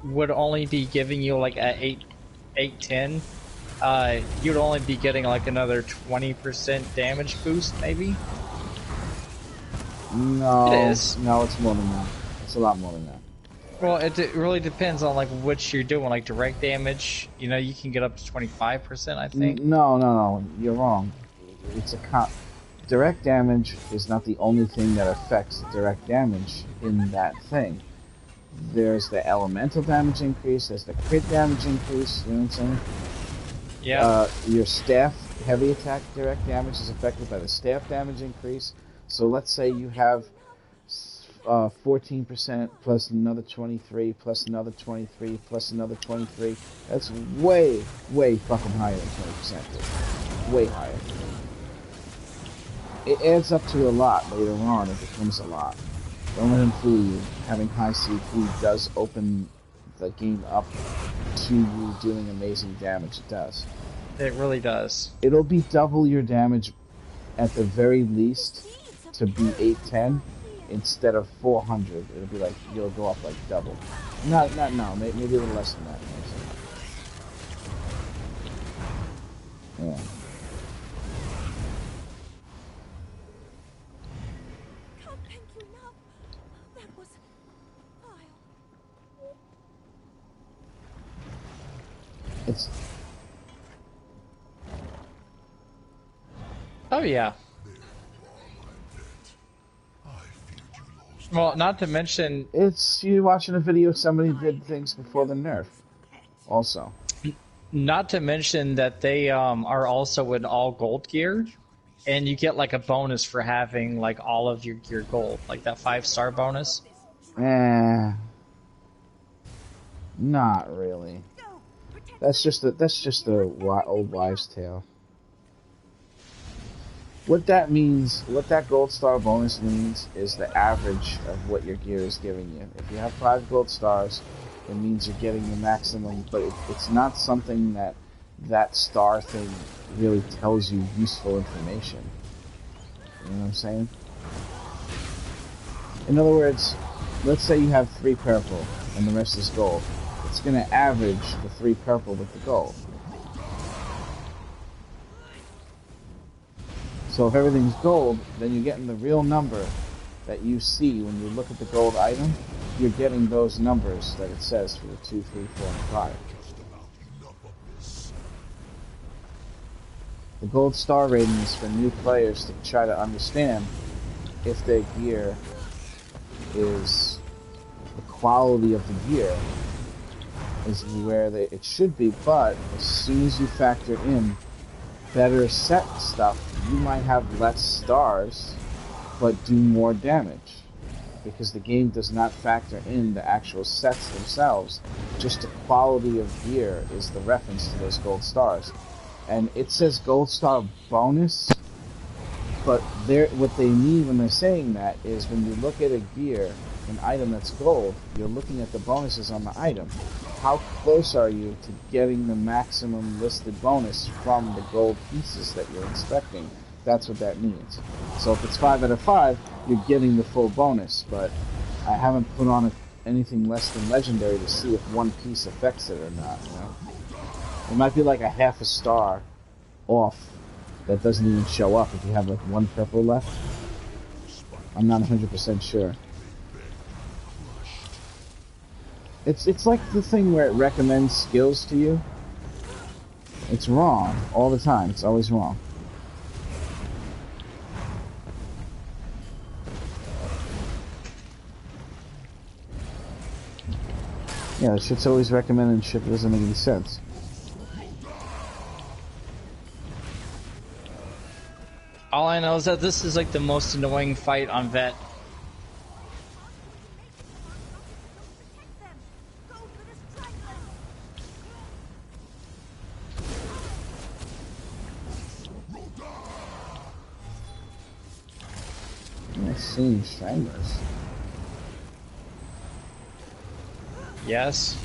would only be giving you like at 810. You'd only be getting like another 20% damage boost, maybe. No, It is. No, it's more than that. It's a lot more than that. Well, it really depends on like which you're doing. Like direct damage, you know, you can get up to 25%, I think. No, you're wrong. It's a direct damage is not the only thing that affects direct damage in that thing. There's the elemental damage increase, there's the crit damage increase, you know what I'm saying? Yeah. Your staff heavy attack direct damage is affected by the staff damage increase. So let's say you have 14% plus another 23 plus another 23 plus another 23. That's way fucking higher than 20%. Way higher. It adds up to a lot later on. It becomes a lot. Don't let him fool you. Having high CP does open the game up to you doing amazing damage. It does. It really does. It'll be double your damage at the very least to be 810 instead of 400. It'll be like you'll go up like double. No, maybe a little less than that. Yeah. Can't thank you enough. That was vile. It's Oh yeah. Well, not to mention, you watching a video somebody did things before the nerf. Also. Not to mention that they are also in all gold gear, and you get like a bonus for having like all of your gear gold, like that 5-star bonus. Not really. That's just a old wives' tale. What that means, what that gold star bonus means, is the average of what your gear is giving you. If you have 5 gold stars, it means you're getting the maximum, but it's not something that star thing really tells you useful information. You know what I'm saying? In other words, let's say you have 3 purple and the rest is gold. It's going to average the 3 purple with the gold. So if everything's gold, then you're getting the real number that you see when you look at the gold item. You're getting those numbers that it says for the 2, 3, 4, and 5. The gold star rating is for new players to try to understand if their gear is the quality of the gear is where it should be, but as soon as you factor in better set stuff, you might have less stars but do more damage, because the game does not factor in the actual sets themselves. Just the quality of gear is the reference to those gold stars. And it says gold star bonus, but what they mean when they're saying that is when you look at a gear, an item that's gold, you're looking at the bonuses on the item. How close are you to getting the maximum listed bonus from the gold pieces that you're inspecting? That's what that means. So if it's 5 out of 5, you're getting the full bonus, but I haven't put on anything less than legendary to see if one piece affects it or not, you know? It might be like a half a star off that doesn't even show up if you have like 1 purple left. I'm not 100% sure. It's like the thing where it recommends skills to you. It's wrong all the time. It's always wrong. Yeah, that shit's always recommending shit that doesn't make any sense. All I know is that this is like the most annoying fight on Vet. Seeing stranglers. Yes.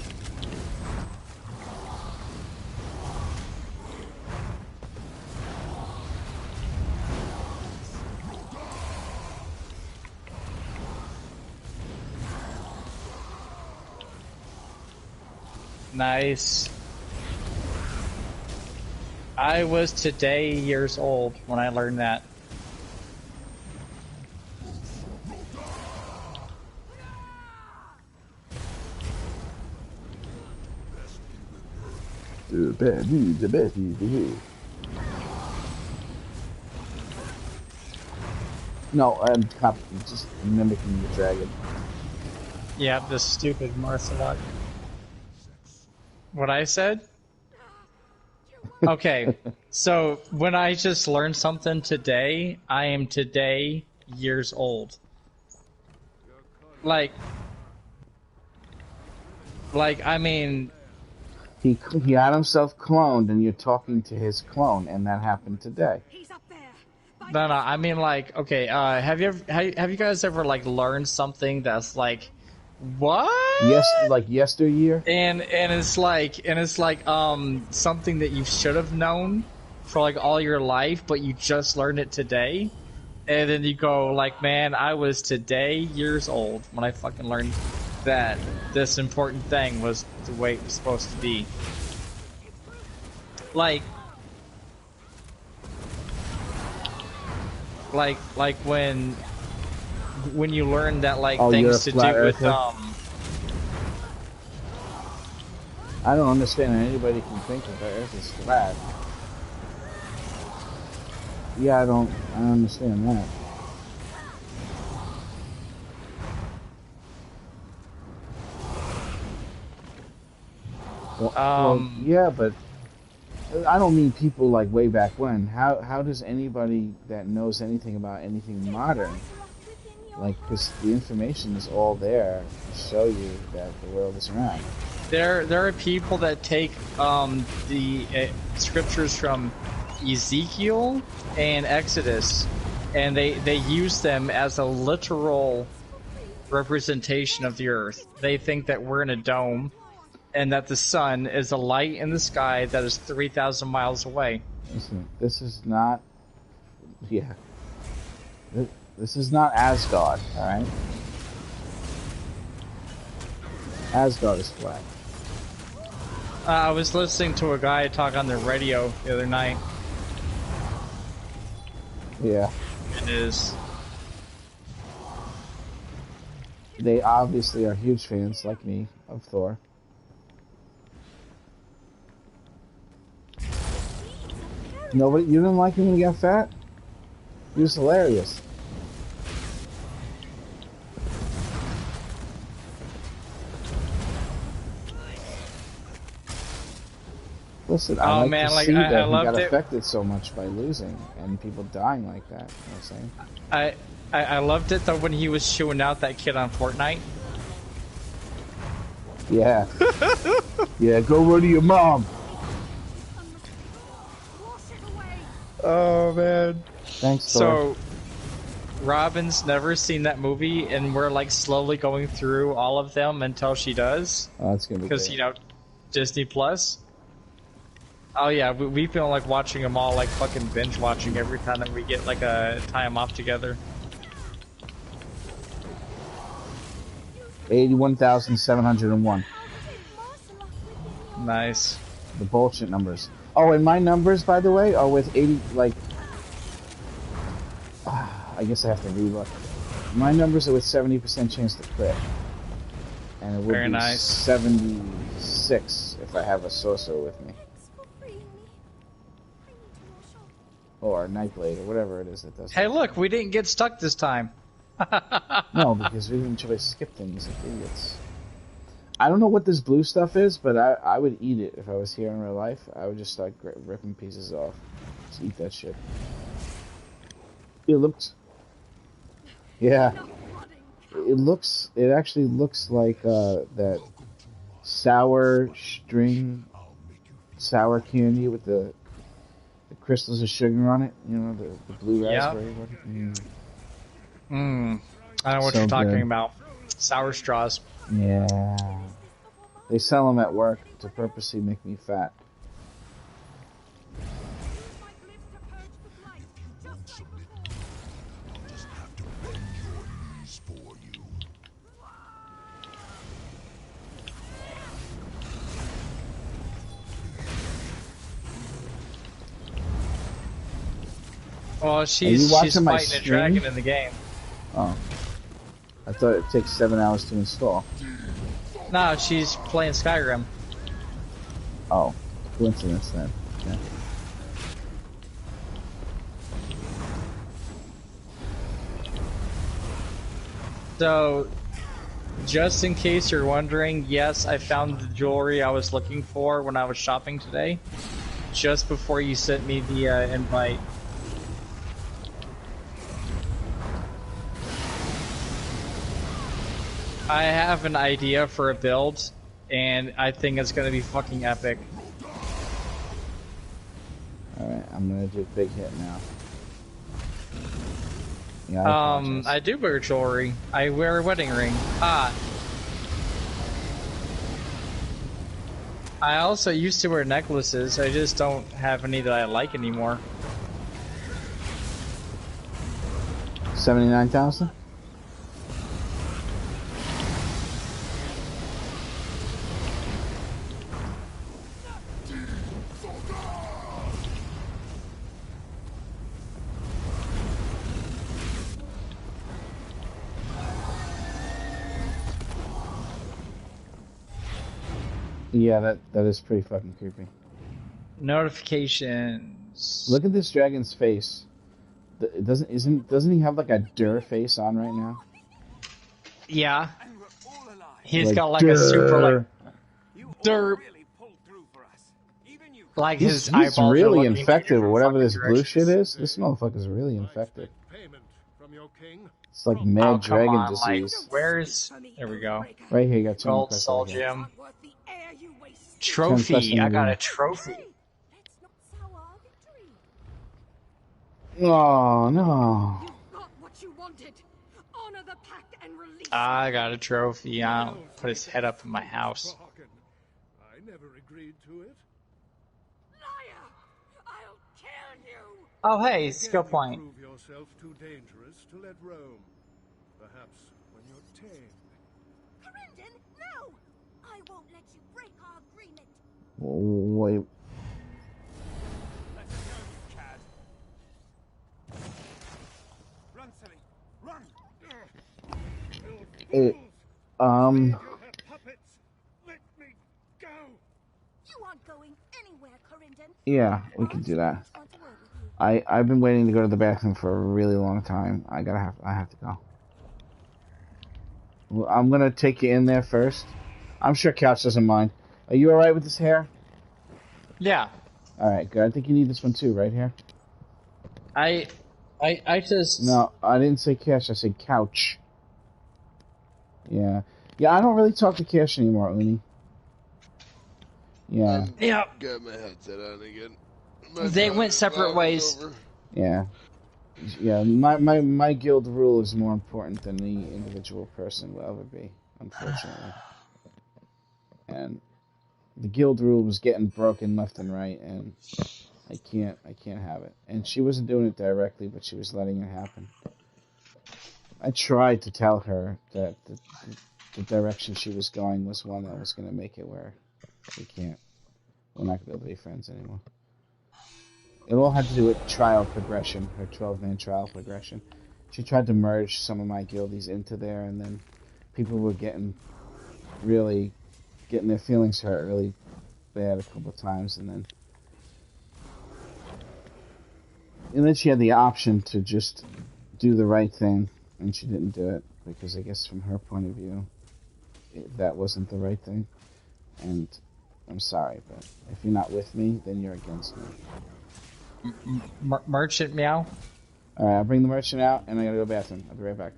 Nice. I was today years old when I learned that. The best No, I'm just mimicking the dragon. Yeah, the stupid Martha. What I said? Okay, so when I just learned something today, I am today years old. Like, I mean... He had himself cloned, and you're talking to his clone, and that happened today. No, I mean, like, okay, have you guys ever, like, learned something that's, like, what? Yes, like yesteryear? And it's like, something that you should have known for, like, all your life, but you just learned it today? And then you go, like, man, I was today years old when I fucking learned that this important thing was the way it was supposed to be. Like when you learn that, like, things to do with I don't understand how anybody can think that the Earth is flat. Yeah, I don't understand that. Well, yeah, but I don't mean people like way back when. How does anybody that knows anything about anything modern, like, because the information is all there to show you that the world is round. There are people that take the scriptures from Ezekiel and Exodus, and they use them as a literal representation of the Earth. They think that we're in a dome, and that the sun is a light in the sky that is 3,000 miles away. Listen, this is not... Yeah. This is not Asgard, alright? Asgard is flat. I was listening to a guy talk on the radio the other night. Yeah. It is. They obviously are huge fans, like me, of Thor. Nobody, you didn't like him when he got fat? He was hilarious. Listen, I like to see that he got affected so much by losing and people dying like that. You know what I'm saying? I loved it though when he was chewing out that kid on Fortnite. Yeah. Yeah, go run to your mom. Oh man. Thanks, Thor. So Robin's never seen that movie, and we're like slowly going through all of them until she does. Oh, that's gonna be because great. you know, Disney Plus. Oh yeah, we've been like watching them all, like fucking binge watching every time that we get like a time off together. 81,701. Nice. The bullshit numbers. Oh, and my numbers, by the way, are with 80, like... I guess I have to relook. My numbers are with 70% chance to crit. And it would Very be nice. 76 if I have a sorcerer with me. Or Nightblade, or whatever it is that does Hey, that. look, we didn't get stuck this time. No, because we didn't try to skip things like idiots. I don't know what this blue stuff is, but I would eat it if I was here in real life. I would just start ripping pieces off. Just eat that shit. It looks... Yeah. It actually looks like that sour candy with the crystals of sugar on it. You know, the blue raspberry one. I know what So you're talking good. about. Sour straws. Yeah. They sell them at work to purposely make me fat. Well, you she's watching my fighting a stream? dragon in the game. Oh. I thought it takes 7 hours to install. No, she's playing Skyrim. Oh. Coincidence then. Yeah. So, just in case you're wondering, yes, I found the jewelry I was looking for when I was shopping today. Just before you sent me the invite. I have an idea for a build, and I think it's gonna be fucking epic. Alright, I'm gonna do a big hit now. Yeah, I apologize. I do wear jewelry. I wear a wedding ring. Ah. I also used to wear necklaces. I just don't have any that I like anymore. 79,000? Yeah, that is pretty fucking creepy. Notifications. Look at this dragon's face. It doesn't he have like a Dur face on right now? Yeah. He's Like, got like a super like You all derp. really pulled through for us. Even you Like his He's eyeballs are really looking infected, in or whatever fucking this blue shit directions. is. This motherfucker's really infected. Payment from your king. It's like Oh, mad come dragon on, like, disease. where's... There we go. Right here, you got 10 Gold quests Soul right here. Gem. 10 quests Trophy. in I the got game. a trophy. Let's not sour our victory. Oh, no. You've got what you wanted. Honor the pact and release. I got a trophy. I'll put his head up in my house. Bargain. I never agreed to it. Liar! I'll kill you. Oh, hey, Again, skill you point. prove yourself too dangerous to let roam. Perhaps when you're tame. Corindon, no! I won't let you break our agreement. Wait. Let's go, you cad. Run, Silly. Run! It, You have puppets. Let me go. You aren't going anywhere, Corindon. yeah, we can do that. Want a word with you. I've been waiting to go to the bathroom for a really long time. I have to go. Well, I'm gonna take you in there first. I'm sure Couch doesn't mind. Are you alright with this hair? Yeah. Alright, good. I think you need this one too, right here? I just... No, I didn't say Cash, I said Couch. Yeah. Yeah, I don't really talk to Cash anymore, Uni. Yeah. Yeah. Got my headset on again. They went separate ways. Over. Yeah. Yeah, my guild rule is more important than the individual person will ever be, unfortunately. And the guild rule was getting broken left and right, and I can't have it. And she wasn't doing it directly, but she was letting it happen. I tried to tell her that the direction she was going was one that was going to make it where we're not going to be able to be friends anymore. It all had to do with trial progression, her 12-man trial progression. She tried to merge some of my guildies into there, and then people were getting their feelings hurt really bad a couple of times, and then she had the option to just do the right thing, and she didn't do it, because I guess from her point of view, that wasn't the right thing. And I'm sorry, but if you're not with me, then you're against me. Merchant meow. Alright, I'll bring the merchant out, and I gotta go to the bathroom. I'll be right back.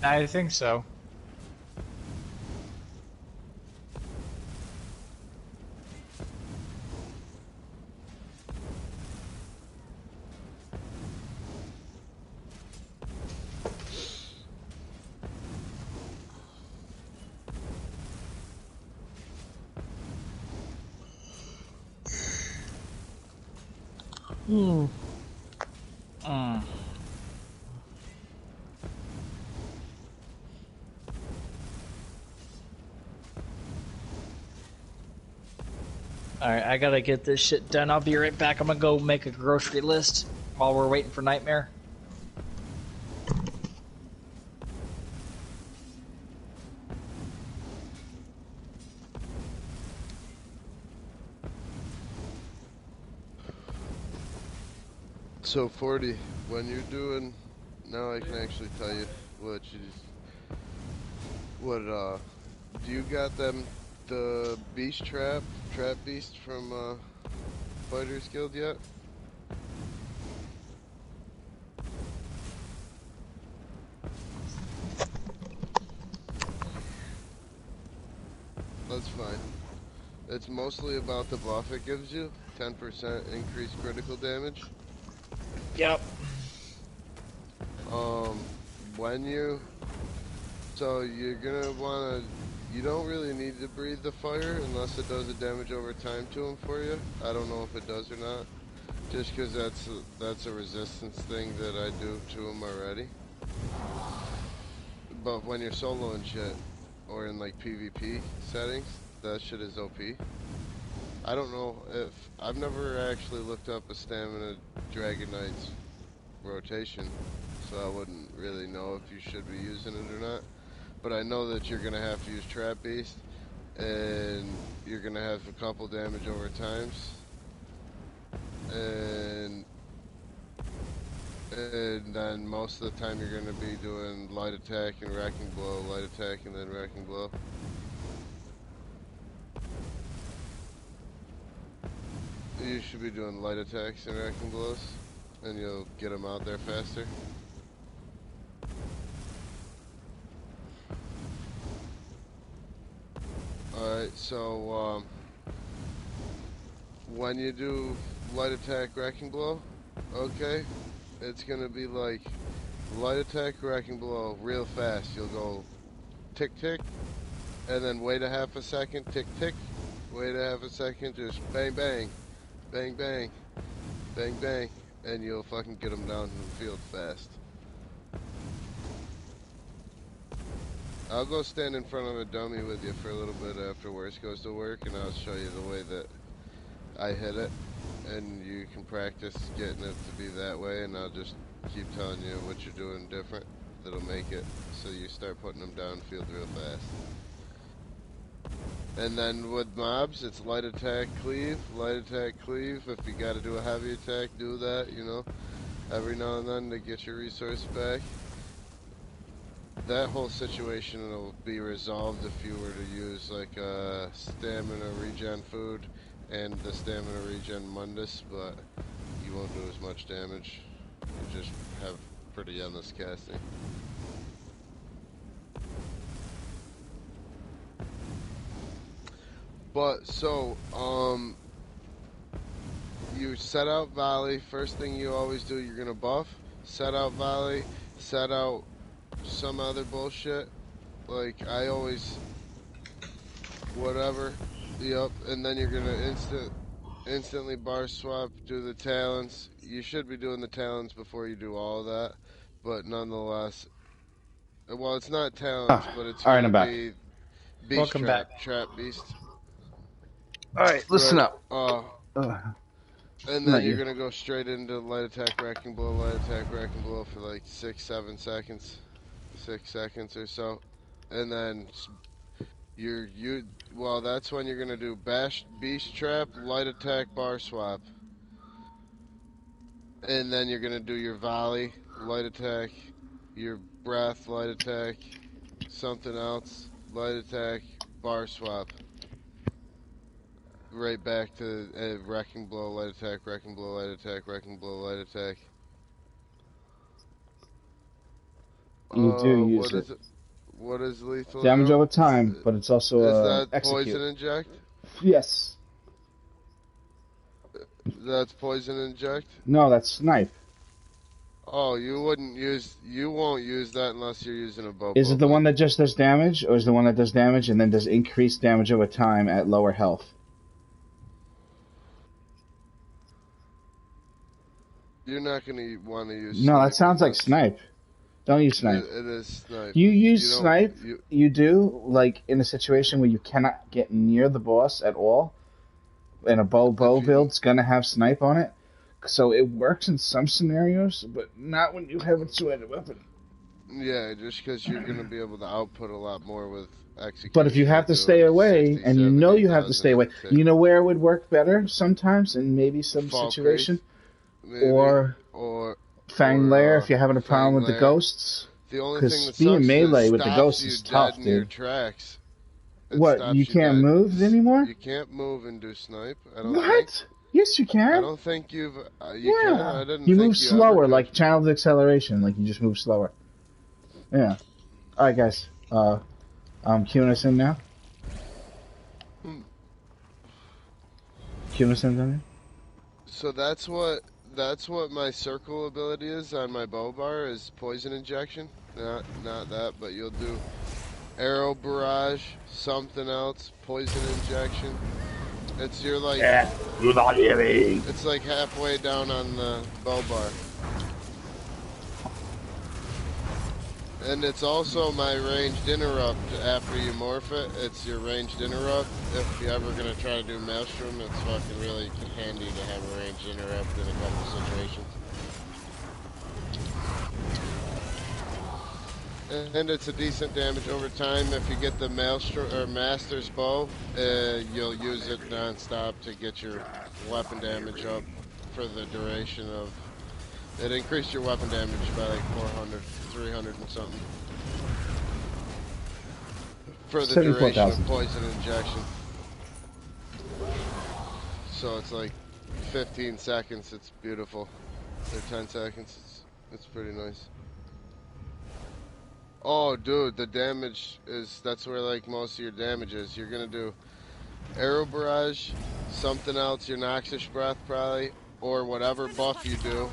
I think so. Alright, I gotta get this shit done. I'll be right back. I'm gonna go make a grocery list while we're waiting for Nightmare. So 40, when you're doing, now I can actually tell you what do you got them, the beast trap beast from, Fighters Guild yet? That's fine. It's mostly about the buff it gives you, 10% increased critical damage. Yep. So you're gonna wanna, you don't really need to breathe the fire unless it does a damage over time to him for you. I don't know if it does or not, just cause that's a resistance thing that I do to him already. But when you're solo and shit, or in like PvP settings, that shit is OP. I don't know if, I've never actually looked up a stamina Dragon Knight's rotation, so I wouldn't really know if you should be using it or not. But I know that you're gonna have to use Trap Beast, and you're gonna have a couple damage over times, and then most of the time you're gonna be doing light attack and wrecking blow, light attack and then wrecking blow. You should be doing light attacks and wrecking blows, and you'll get them out there faster. Alright, so when you do light attack wrecking blow, okay, it's gonna be like light attack wrecking blow real fast. You'll go tick tick, and then wait a half a second, tick tick, wait a half a second, just bang bang, bang bang, bang bang, and you'll fucking get them down to the field fast. I'll go stand in front of a dummy with you for a little bit after Worse goes to work, and I'll show you the way that I hit it, and you can practice getting it to be that way, and I'll just keep telling you what you're doing different that'll make it so you start putting them downfield real fast. And then with mobs, it's light attack cleave, light attack cleave. If you gotta do a heavy attack, do that, you know, every now and then to get your resource back. That whole situation will be resolved if you were to use like a stamina regen food and the stamina regen Mundus, but you won't do as much damage. You just have pretty endless casting. But so, you set out volley. First thing you always do, you're gonna buff, set out volley, set out some other bullshit. Like I always, whatever. Yep. And then you're gonna instantly bar swap, do the talents. You should be doing the talents before you do all of that, but nonetheless, well, it's not talents, but it's all right, gonna I'm back. be beast Welcome trap, back. trap beast. All right, listen Right. up. And Not then you're you. gonna go straight into light attack wrecking blow, light attack wrecking blow for like 6-7 seconds, 6 seconds or so, and then well, that's when you're gonna do bash beast trap, light attack bar swap, and then you're gonna do your volley, light attack, your breath, light attack, something else, light attack, bar swap. Right back to wrecking blow, light attack, wrecking blow, light attack, wrecking blow, light attack. You do use it. What is lethal? Damage now? over time, but it's also Is that execute. poison inject? Yes. That's poison inject? No, that's snipe. Oh, you won't use that unless you're using a bow. Is it the one that just does damage, or is it the one that does damage and then does increased damage over time at lower health? You're not gonna want to use. No, snipe that sounds like unless- snipe. Don't use snipe. It is snipe. You use don't- snipe, you do, like, in a situation where you cannot get near the boss at all, and a bow build's gonna have snipe on it, so it works in some scenarios, but not when you have a two-handed weapon. Yeah, just because you're gonna be able to output a lot more with execution. But if you have to stay away, and you know you have to stay away, you know where it would work better sometimes, in maybe some Fall situation? maybe, Or Fang Lair, if you're having a problem with the Lair. ghosts. The only 'Cause thing that being sucks melee is with the stops ghosts you is dead tough, in your dude. tracks. It What, stops you can't dead. move anymore? You can't move and do snipe. I don't think. What? Yes, you I can. don't think you've. You can. I Yeah. didn't You think move you slower, ever did. like channeled acceleration, like you just move slower. Yeah. Alright, guys. Queuing us in now? Queuing us in, Daniel? So that's what my circle ability is on my bow bar is poison injection. Not that, but you'll do arrow barrage, something else, poison injection. It's your like. You're not hearing. It's like halfway down on the bow bar. And it's also my ranged interrupt after you morph it. It's your ranged interrupt. If you're ever going to try to do Maelstrom, it's fucking really handy to have a ranged interrupt in a couple situations. And it's a decent damage over time. If you get the Maelstrom or Master's Bow, you'll use it non-stop to get your weapon damage up for the duration of... It increased your weapon damage by like 400, 300 and something. For the duration of poison injection. So it's like 15 seconds, it's beautiful. Or 10 seconds, it's pretty nice. Oh, dude, the damage is, that's where like most of your damage is. You're gonna do Arrow Barrage, something else, your Noxious Breath probably, or whatever buff you do.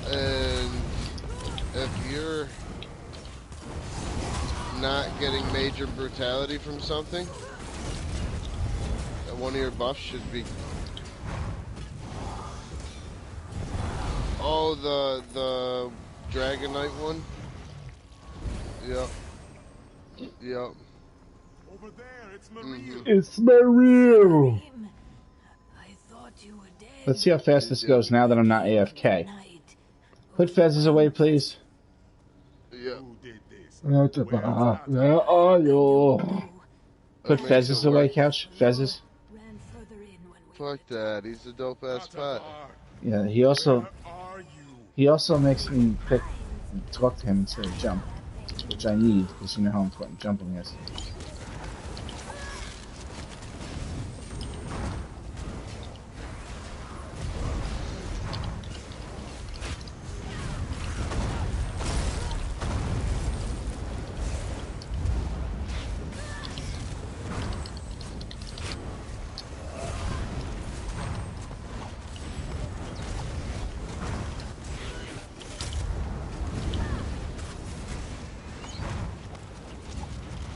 And if you're not getting major brutality from something, one of your buffs should be... Oh, the Dragon Knight one? Yep. Yep. Over there, it's Maria. It's Mario! I thought you were dead. Let's see how fast this goes now that I'm not AFK. Put Fezzes away, please. Yep. Who did this? Where are you? Put Fezzes away, Couch. Fezzes. Ran further in when we Fuck that, he's a dope ass spot. Yeah, he also Where are you? makes me talk to him instead of jump, which I need because you know how important jumping is.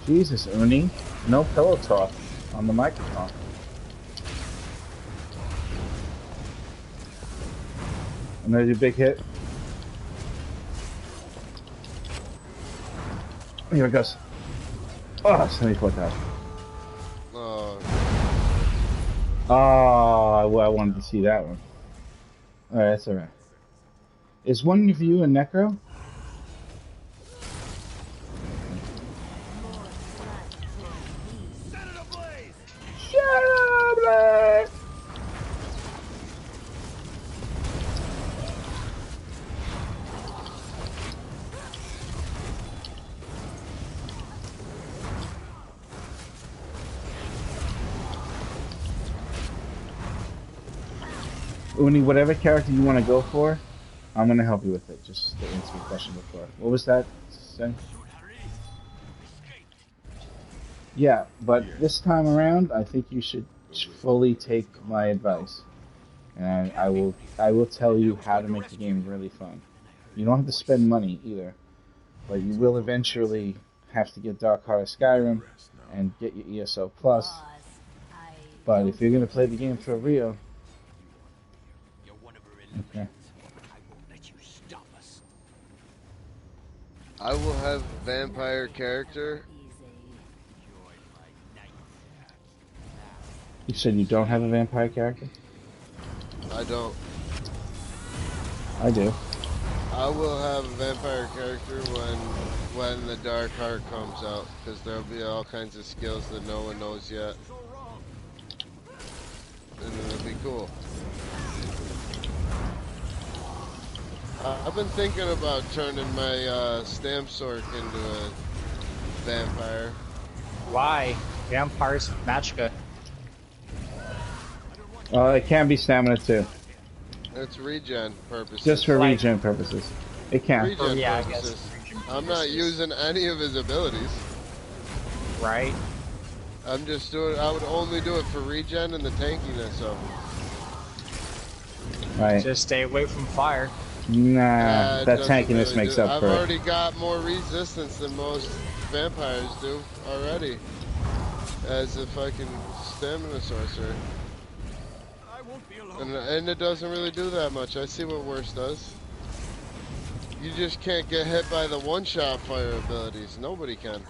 Jesus, Uni, no pillow talk on the microphone. Another big hit. Here it goes. Oh, 74,000. Oh, Oh, I wanted to see that one. Alright, that's alright. Is one of you a Necro? Uni, whatever character you want to go for, I'm going to help you with it, just to answer your question before. What was that saying? Yeah, but this time around, I think you should fully take my advice. And I will tell you how to make the game really fun. You don't have to spend money either, but you will eventually have to get Dark Heart of Skyrim and get your ESO Plus. But if you're going to play the game for real, okay. I will have vampire character. You said you don't have a vampire character? I don't. I do. I will have a vampire character when the Dark Heart comes out, because there'll be all kinds of skills that no one knows yet. And it'll be cool. I've been thinking about turning my Stamsork into a vampire. Why? Vampire's Magicka. It can be stamina too. It's regen purposes. Just for regen purposes. It can. Regen Yeah, I purposes. guess. I'm not using any of his abilities. Right? I'm just doing. I would only do it for regen and the tankiness of him. Right. Just stay away from fire. Nah, It that doesn't tankiness really makes do- up I've for it. already got more resistance than most vampires do already. As a fucking stamina sorcerer. I won't be alone. And it doesn't really do that much. I see what worse does. You just can't get hit by the one-shot fire abilities. Nobody can.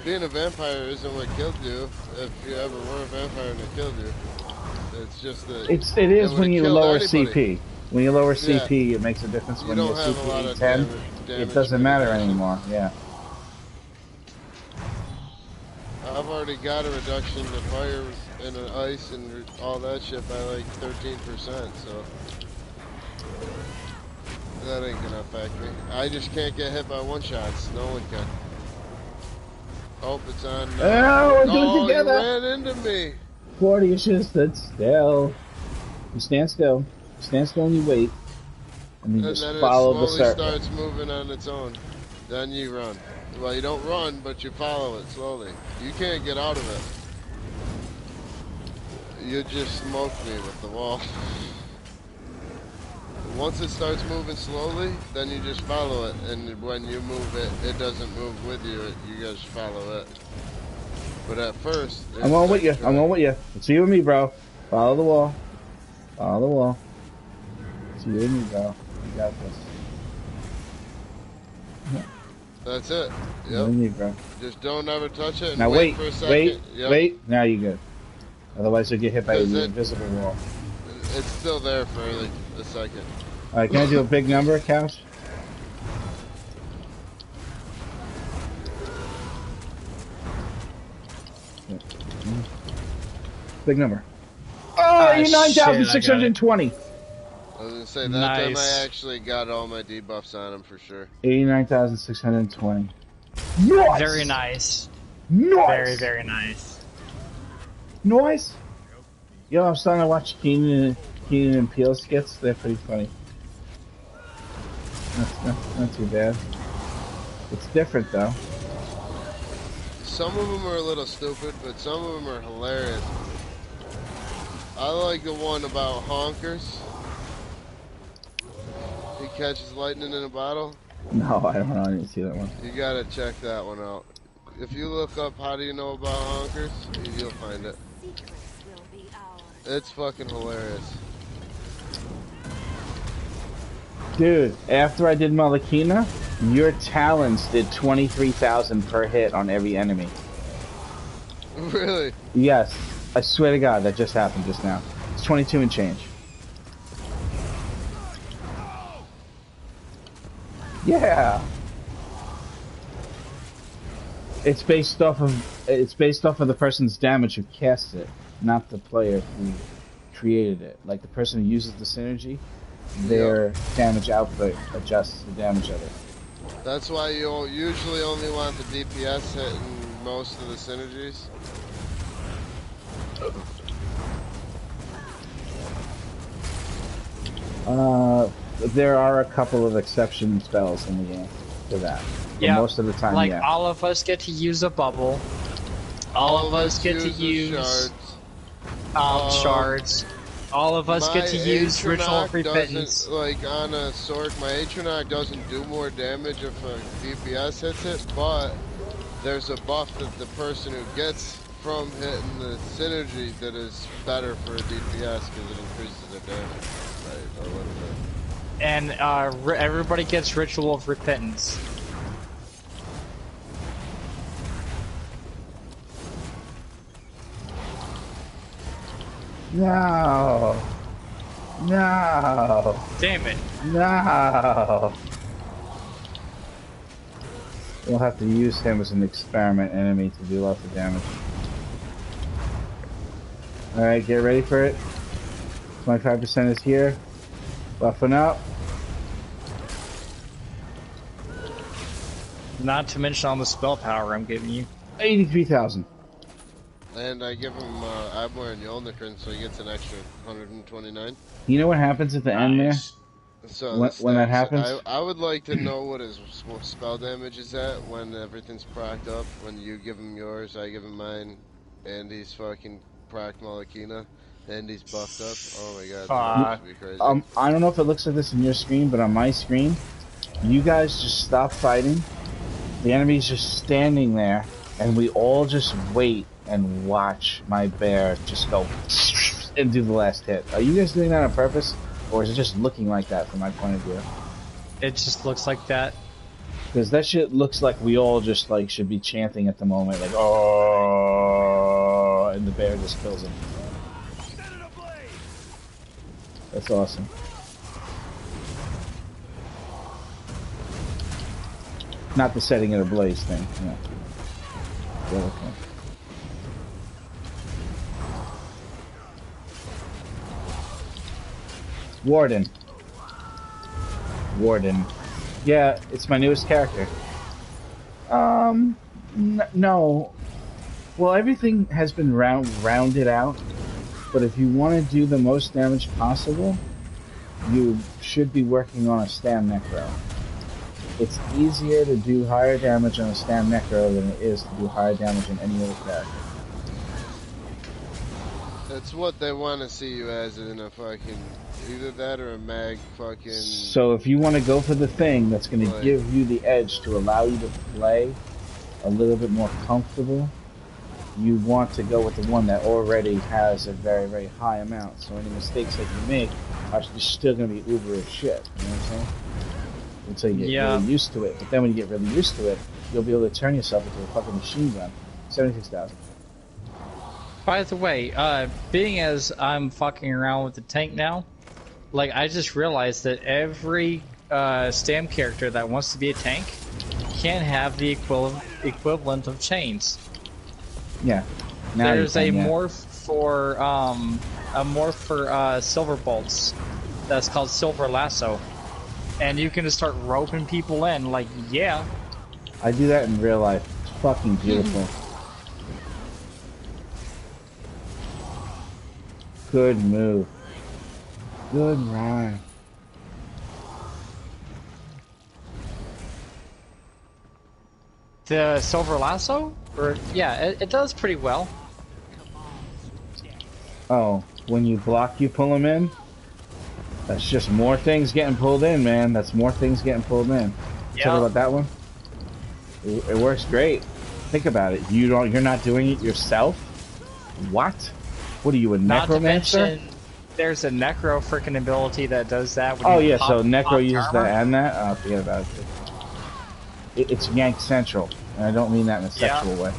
Being a vampire isn't what killed you, if you ever were a vampire and it killed you. It's just that It is it when would've you killed lower anybody. CP. When you lower Yeah. CP, it makes a difference. You When don't your have a lot CP of 10, damage it doesn't matter mitigation. anymore. Yeah. I've already got a reduction to fire and ice and all that shit by like 13%, so that ain't gonna affect me. I just can't get hit by one shots. No one can. Oh, it's on. Oh, we're doing Oh, together. you ran into me. 40, you should have stood still. You stand still. You stand still and you wait. And you And just then it follow the slowly circle. starts moving on its own. Then you run. Well, you don't run, but you follow it slowly. You can't get out of it. You just smoked me with the wall. Once it starts moving slowly, then you just follow it. And when you move it, it doesn't move with you. You just follow it. But at first, I'm on with you. I'm on with you. It's you and me, bro. Follow the wall. Follow the wall. It's you and me, bro. You got this. That's it. You and me, bro. Just don't ever touch it and Now wait wait, for a second. wait, Yep. wait. Now you're good. Otherwise you'll get hit by Does the it- invisible wall. It's still there for like a second. Alright, can I do a big number, Couch? Big number. Oh, shit, 89,620. I was gonna say that time Nice. I actually got all my debuffs on him for sure. 89,620. Nice! Very nice. Nice! Very, very nice. Nice! Yo, I'm starting to watch Keenan and Peele skits. They're pretty funny. Not too bad. It's different, though. Some of them are a little stupid, but some of them are hilarious. I like the one about honkers. He catches lightning in a bottle. No, I don't know. I didn't see that one. You gotta check that one out. If you look up how do you know about honkers, you'll find it. Secrets will be ours. It's fucking hilarious. Dude, after I did Malakina, your talons did 23,000 per hit on every enemy. Really? Yes, I swear to God, that just happened just now. It's 22 and change. Yeah. It's based off of the person's damage who casts it, not the player who created it. Like the person who uses the synergy, their damage output adjusts the damage of it. That's why you usually only want the DPS hitting most of the synergies. There are a couple of exception spells in the game to that. But Yeah, most of the time, like yeah. all of us get to use a bubble. All of us get to use the use shards. shards. All of us get to My use Ritual of Atronach Repentance. doesn't, like on a Sork, my Atronach doesn't do more damage if a DPS hits it, but there's a buff that the person who gets from hitting the synergy that is better for a DPS because it increases their damage. Right, or whatever. And everybody gets Ritual of Repentance. No. No. Damn it. No. We'll have to use him as an experiment enemy to do lots of damage. Alright, get ready for it. 25% is here. Buffing up. Not to mention all the spell power I'm giving you. 83,000. And I give him, I'm wearing Yolnikern, so he gets an extra 129. You know what happens at the end there? So When that happens? I would like to know what his spell damage is at when everything's procced up. When you give him yours, I give him mine, and he's fucking procced Malakina, and he's buffed up. Oh my god, that would be crazy. I don't know if it looks like this in your screen, but on my screen, you guys just stop fighting. The enemy's just standing there, and we all just wait and watch my bear just go and do the last hit. Are you guys doing that on purpose, or is it just looking like that from my point of view? It just looks like that. Because that shit looks like we all just like should be chanting at the moment, like oh, and the bear just kills him. That's awesome. Not the setting it ablaze thing. No. The other thing. Warden. Warden. Yeah, it's my newest character. No. Well, everything has been rounded out, but if you want to do the most damage possible, you should be working on a Stam Necro. It's easier to do higher damage on a Stam Necro than it is to do higher damage on any other character. That's what they want to see you as in a fucking... Either that or a mag fucking... So if you want to go for the thing that's going to give you the edge to allow you to play a little bit more comfortable, you want to go with the one that already has a very, very high amount. So any mistakes that you make are still going to be uber as shit. You know what I'm saying? Until you get really used to it. But then when you get really used to it, you'll be able to turn yourself into a fucking machine gun. 76,000. By the way, being as I'm fucking around with the tank now, like, I just realized that every Stam character that wants to be a tank can have the equivalent of chains. Yeah. Now there's a morph for silver bolts that's called Silver Lasso, and you can just start roping people in. Like, yeah. I do that in real life. It's fucking beautiful. Good move. Good rhyme. The Silver Lasso? Yeah, it does pretty well. Oh, when you block, you pull them in? That's just more things getting pulled in, man. That's more things getting pulled in. Yeah. Talk about that one? It works great. Think about it. You're not doing it yourself? What? What are you, a necromancer? Not to mention, there's a necro freaking ability that does that. Oh yeah, so necro uses that and that? Oh, forget about it. It's Yank Central, and I don't mean that in a sexual way.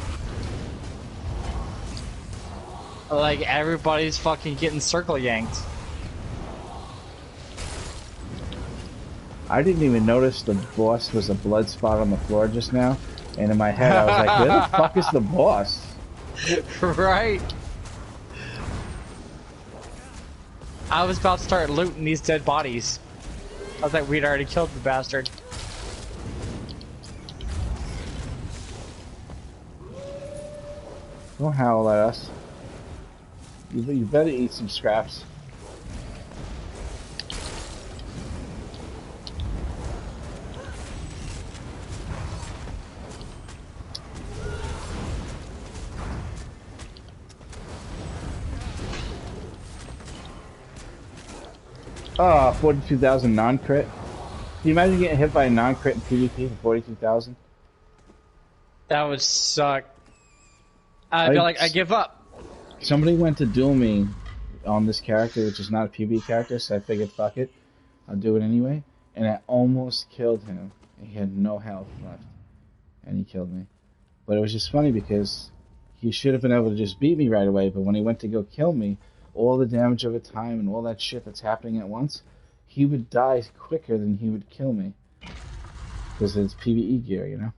Like, everybody's fucking getting circle yanked. I didn't even notice the boss was a blood spot on the floor just now, and in my head I was like, where the fuck is the boss? Right. I was about to start looting these dead bodies. I was like, we'd already killed the bastard. Don't howl at us. You better eat some scraps. Oh, 42,000 non-crit. Can you imagine getting hit by a non-crit in PvP for 42,000? That would suck. I'd be like, I give up. Somebody went to duel me on this character, which is not a PvP character, so I figured, fuck it, I'll do it anyway. And I almost killed him. He had no health left, and he killed me. But it was just funny because he should have been able to just beat me right away, but when he went to go kill me, all the damage over time and all that shit that's happening at once, he would die quicker than he would kill me. Because it's PvE gear, you know?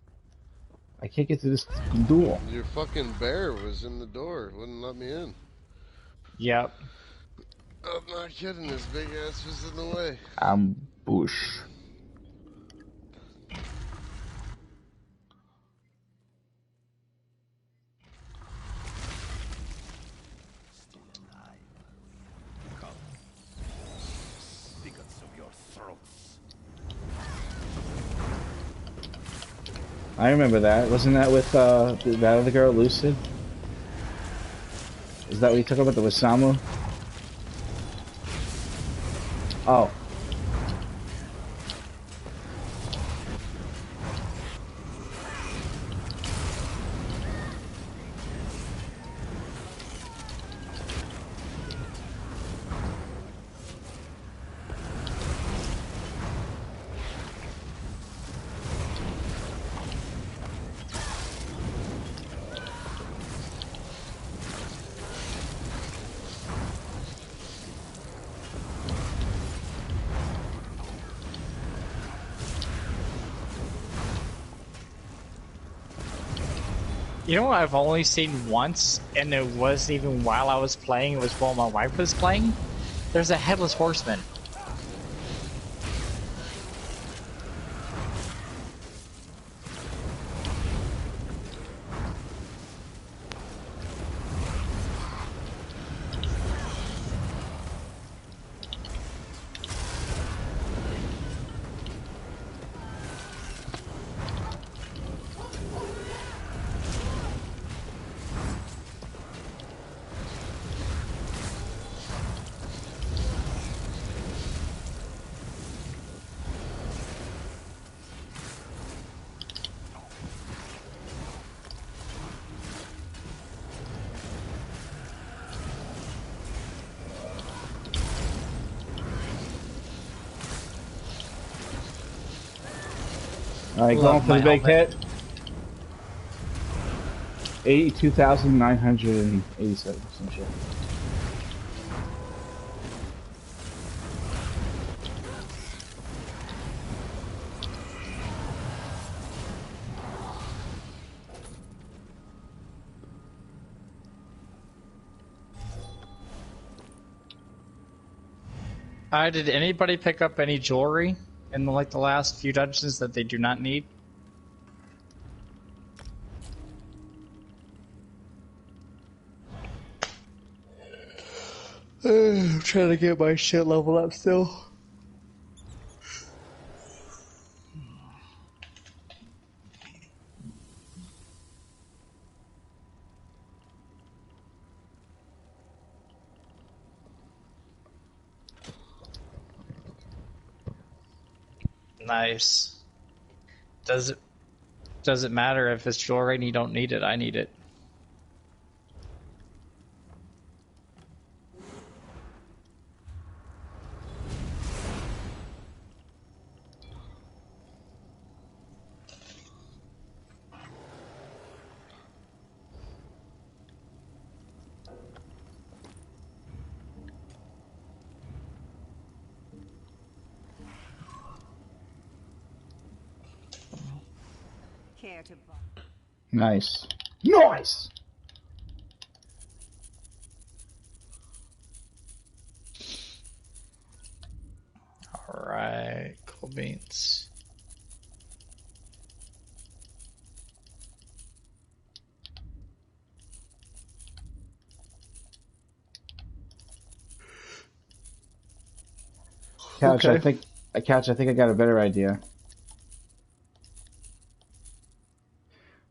I can't get to this duel. Your fucking bear was in the door, wouldn't let me in. Yep. I'm not kidding, his big ass was in the way. Ambush. I remember that. Wasn't that with that other girl, Lucid? Is that what you took about the Wasamu? Oh. You know what I've only seen once, and it wasn't even while I was playing, it was while my wife was playing? There's a Headless Horseman. Alright, Look, going for my the big helmet. hit. 82,987, some shit. Did anybody pick up any jewelry in like the last few dungeons that they do not need? I'm trying to get my shit leveled up still. Nice. Does it matter if it's jewelry and you don't need it? I need it. Care to buy? Nice. Nice! Alright, cool beans. Couch, Okay. I think I got a better idea.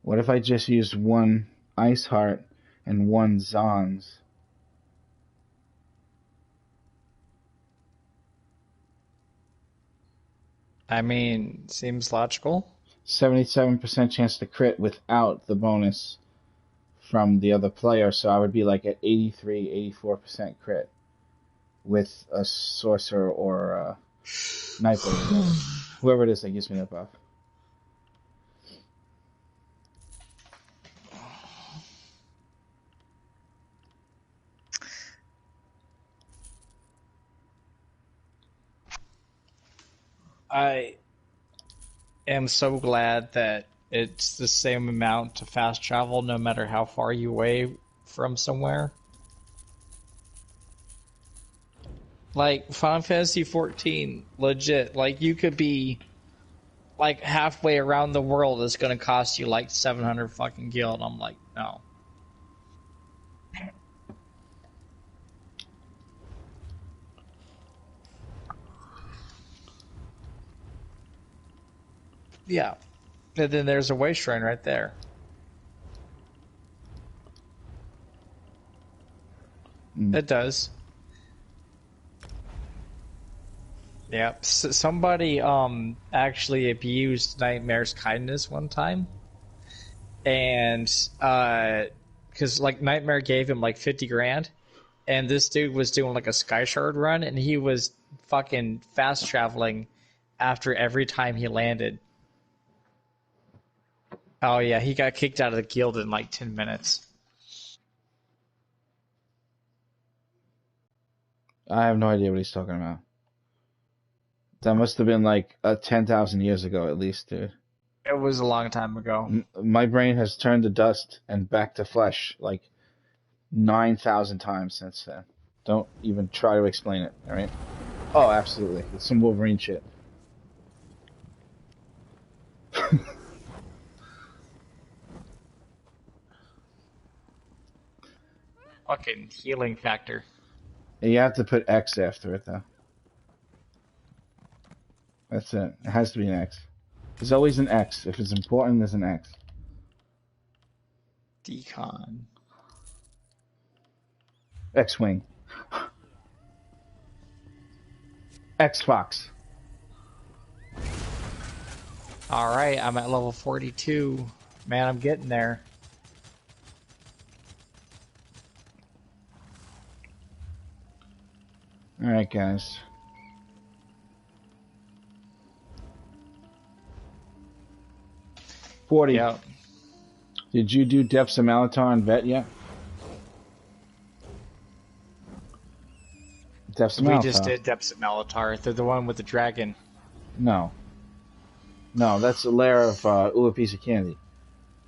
What if I just used one Ice Heart and one Zons? I mean, seems logical. 77% chance to crit without the bonus from the other player, so I would be like at 83, 84% crit with a sorcerer or a sniper, whoever it is that gives me that buff. I am so glad that it's the same amount to fast travel no matter how far you away from somewhere. Like Final Fantasy 14, legit. Like you could be like halfway around the world. It's gonna cost you like 700 fucking gil. And I'm like, no. Yeah. And then there's a way shrine right there. It does. Yeah, somebody actually abused Nightmare's kindness one time, and because like Nightmare gave him like 50 grand, and this dude was doing like a Sky Shard run, and he was fucking fast traveling after every time he landed. Oh yeah, he got kicked out of the guild in like 10 minutes. I have no idea what he's talking about. That must have been like 10,000 years ago at least, dude. It was a long time ago. My brain has turned to dust and back to flesh like 9,000 times since then. Don't even try to explain it, alright? Oh, absolutely. It's some Wolverine shit. Fucking healing factor. You have to put X after it, though. That's it. It has to be an X. There's always an X. If it's important, there's an X. Decon. X-Wing. Xbox. Alright, I'm at level 42. Man, I'm getting there. Alright, guys. Yep. Did you do Depths of Malatar and Vet yet? Depths of We Malatar. just did Depths of Malatar. They're the one with the dragon. No. No, that's the lair of Ooh, a Piece of Candy.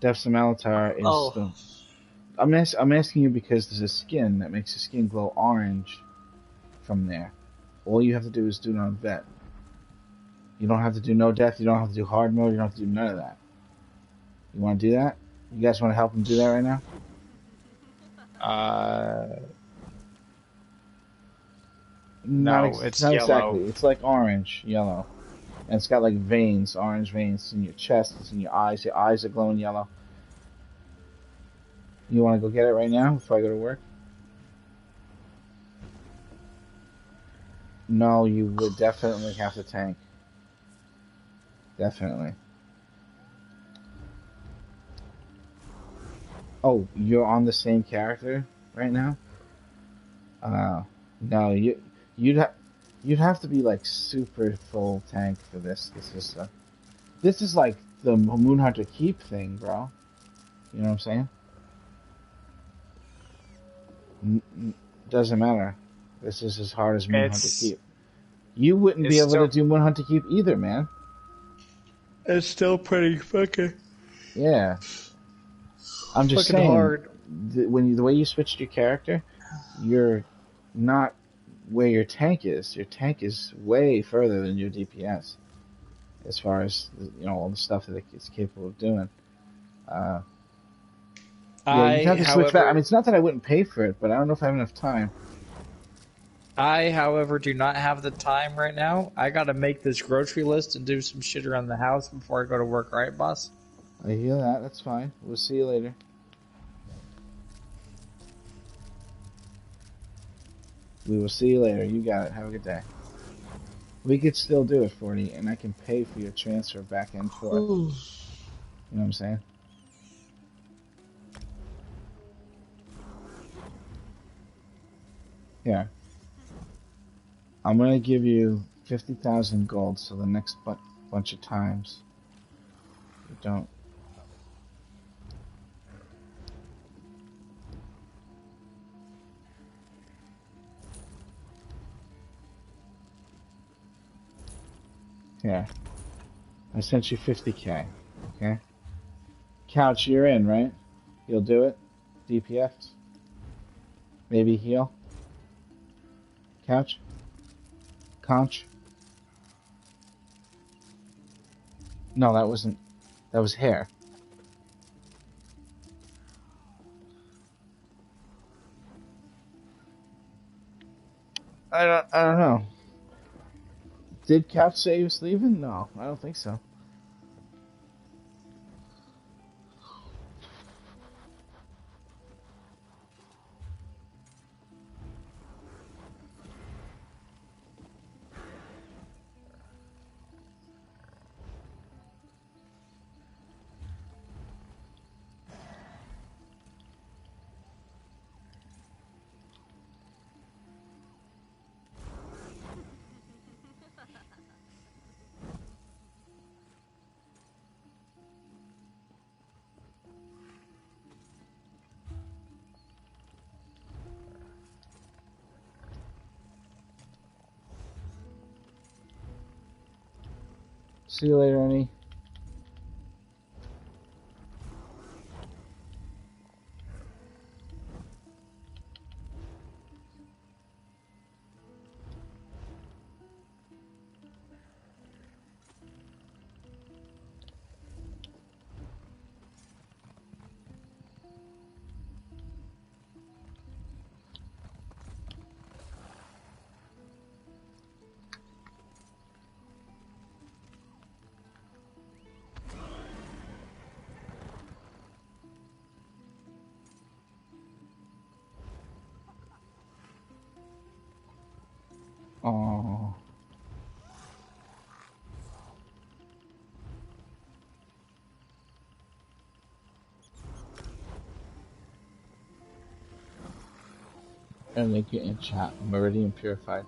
Depths of Malatar is I'm asking you because there's a skin that makes the skin glow orange from there. All you have to do is do it on Vet. You don't have to do no death, you don't have to do hard mode, you don't have to do none of that. You want to do that? You guys want to help him do that right now? No, it's not yellow. Exactly. It's like orange, yellow. And it's got like veins, orange veins in your chest, it's in your eyes. Your eyes are glowing yellow. You want to go get it right now before I go to work? No, you would definitely have to tank. Definitely. Oh, you're on the same character right now? No, you'd have to be like super full tank for this. This is like the Moonhunter Keep thing, bro. You know what I'm saying? Doesn't matter. This is as hard as Moonhunter Keep. You wouldn't be able to do Moonhunter Keep either, man. It's still pretty fucking. Yeah. I'm just saying, hard. The way you switched your character, you're not where your tank is. Your tank is way further than your DPS, as far as all the stuff that it's capable of doing. Yeah, you have to switch back. I mean, it's not that I wouldn't pay for it, but I don't know if I have enough time. I, however, do not have the time right now. I gotta make this grocery list and do some shit around the house before I go to work, right, boss? I hear that. That's fine. We'll see you later. We will see you later. You got it. Have a good day. We could still do it, 40, and I can pay for your transfer back and forth. You know what I'm saying? Yeah. I'm going to give you 50,000 gold, so the next bunch of times you don't. Yeah. I sent you 50k. Okay? Couch, you're in, right? You'll do it? DPS? Maybe heal? Couch? Conch? No, that wasn't. That was hair. I don't know. Did Couch say he was leaving? No, I don't think so. See you later, Ernie. Oh. And they get in chat. Meridian Purified.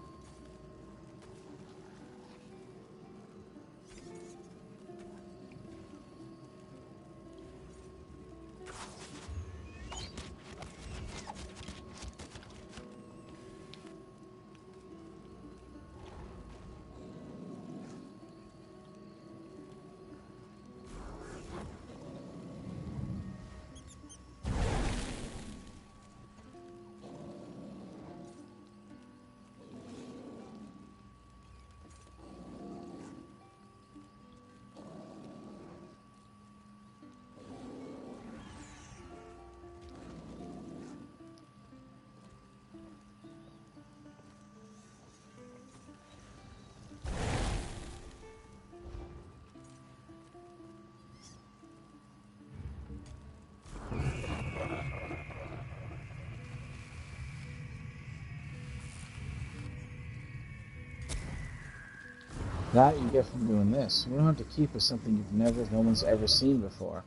That you get from doing this. You don't have to keep with something no one's ever seen before.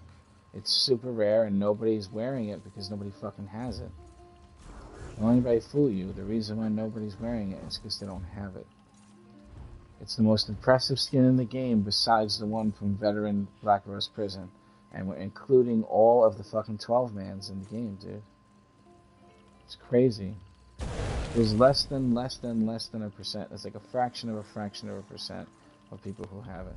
It's super rare and nobody's wearing it because nobody fucking has it. Don't anybody fool you. The reason why nobody's wearing it is because they don't have it. It's the most impressive skin in the game besides the one from veteran Black Rose Prison. And we're including all of the fucking 12-mans in the game, dude. It's crazy. There's less than a percent. It's like a fraction of a percent of people who have it.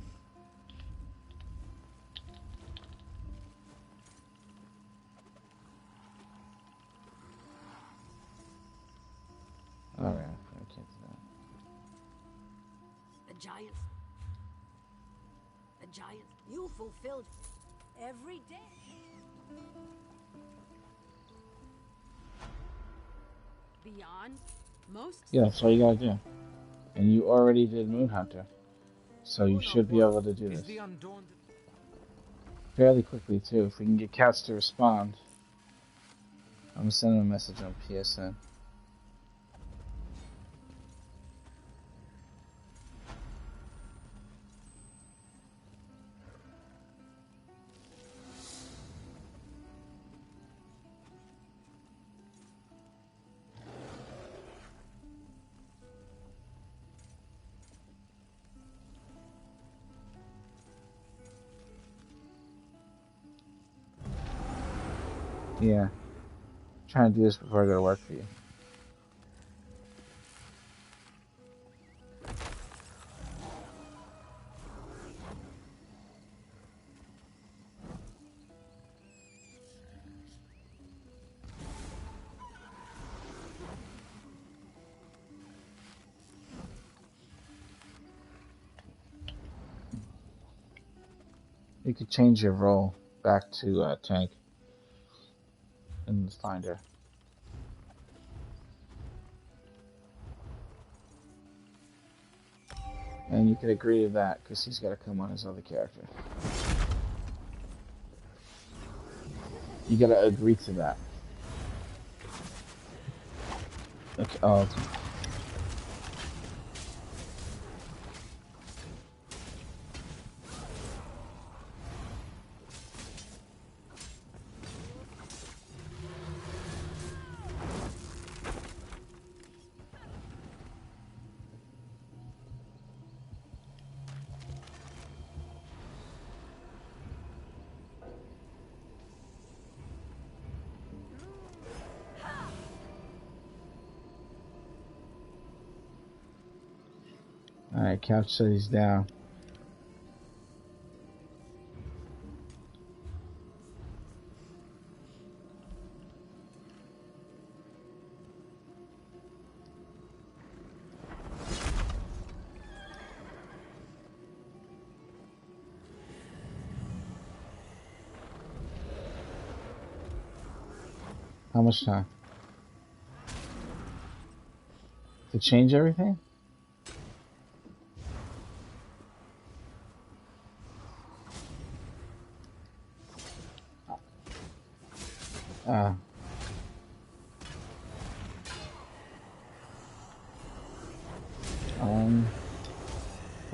Alright, I can't do that. The giant, you fulfilled every day. Beyond most. Yeah, that's all you gotta do. And you already did Moon Hunter. So you should be able to do this. Fairly quickly, too. If we can get Couch to respond. I'm gonna send him a message on PSN. Yeah. I'm trying to do this before I go to work for you. You could change your role back to tank in the finder. And you could agree to that because he's got to come on his other character. You got to agree to that. Okay. Oh. Okay. Alright, Couch said he's down. How much time? To change everything?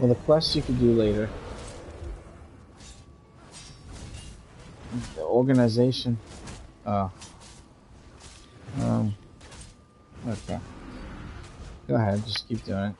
Well, the quest you could do later. The organization. Oh. Okay. Go ahead, just keep doing it.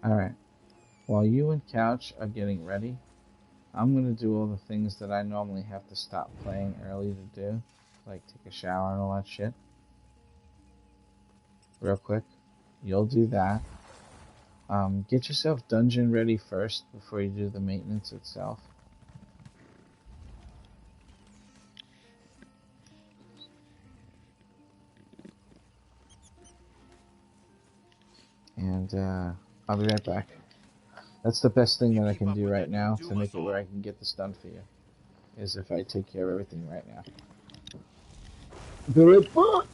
Alright. While you and Couch are getting ready, I'm gonna do all the things that I normally have to stop playing early to do. Like take a shower and all that shit. Real quick. You'll do that. Get yourself dungeon ready first before you do the maintenance itself. And I'll be right back. That's the best thing that I can do right now to make it where I can get this done for you. Is if I take care of everything right now. Be right back!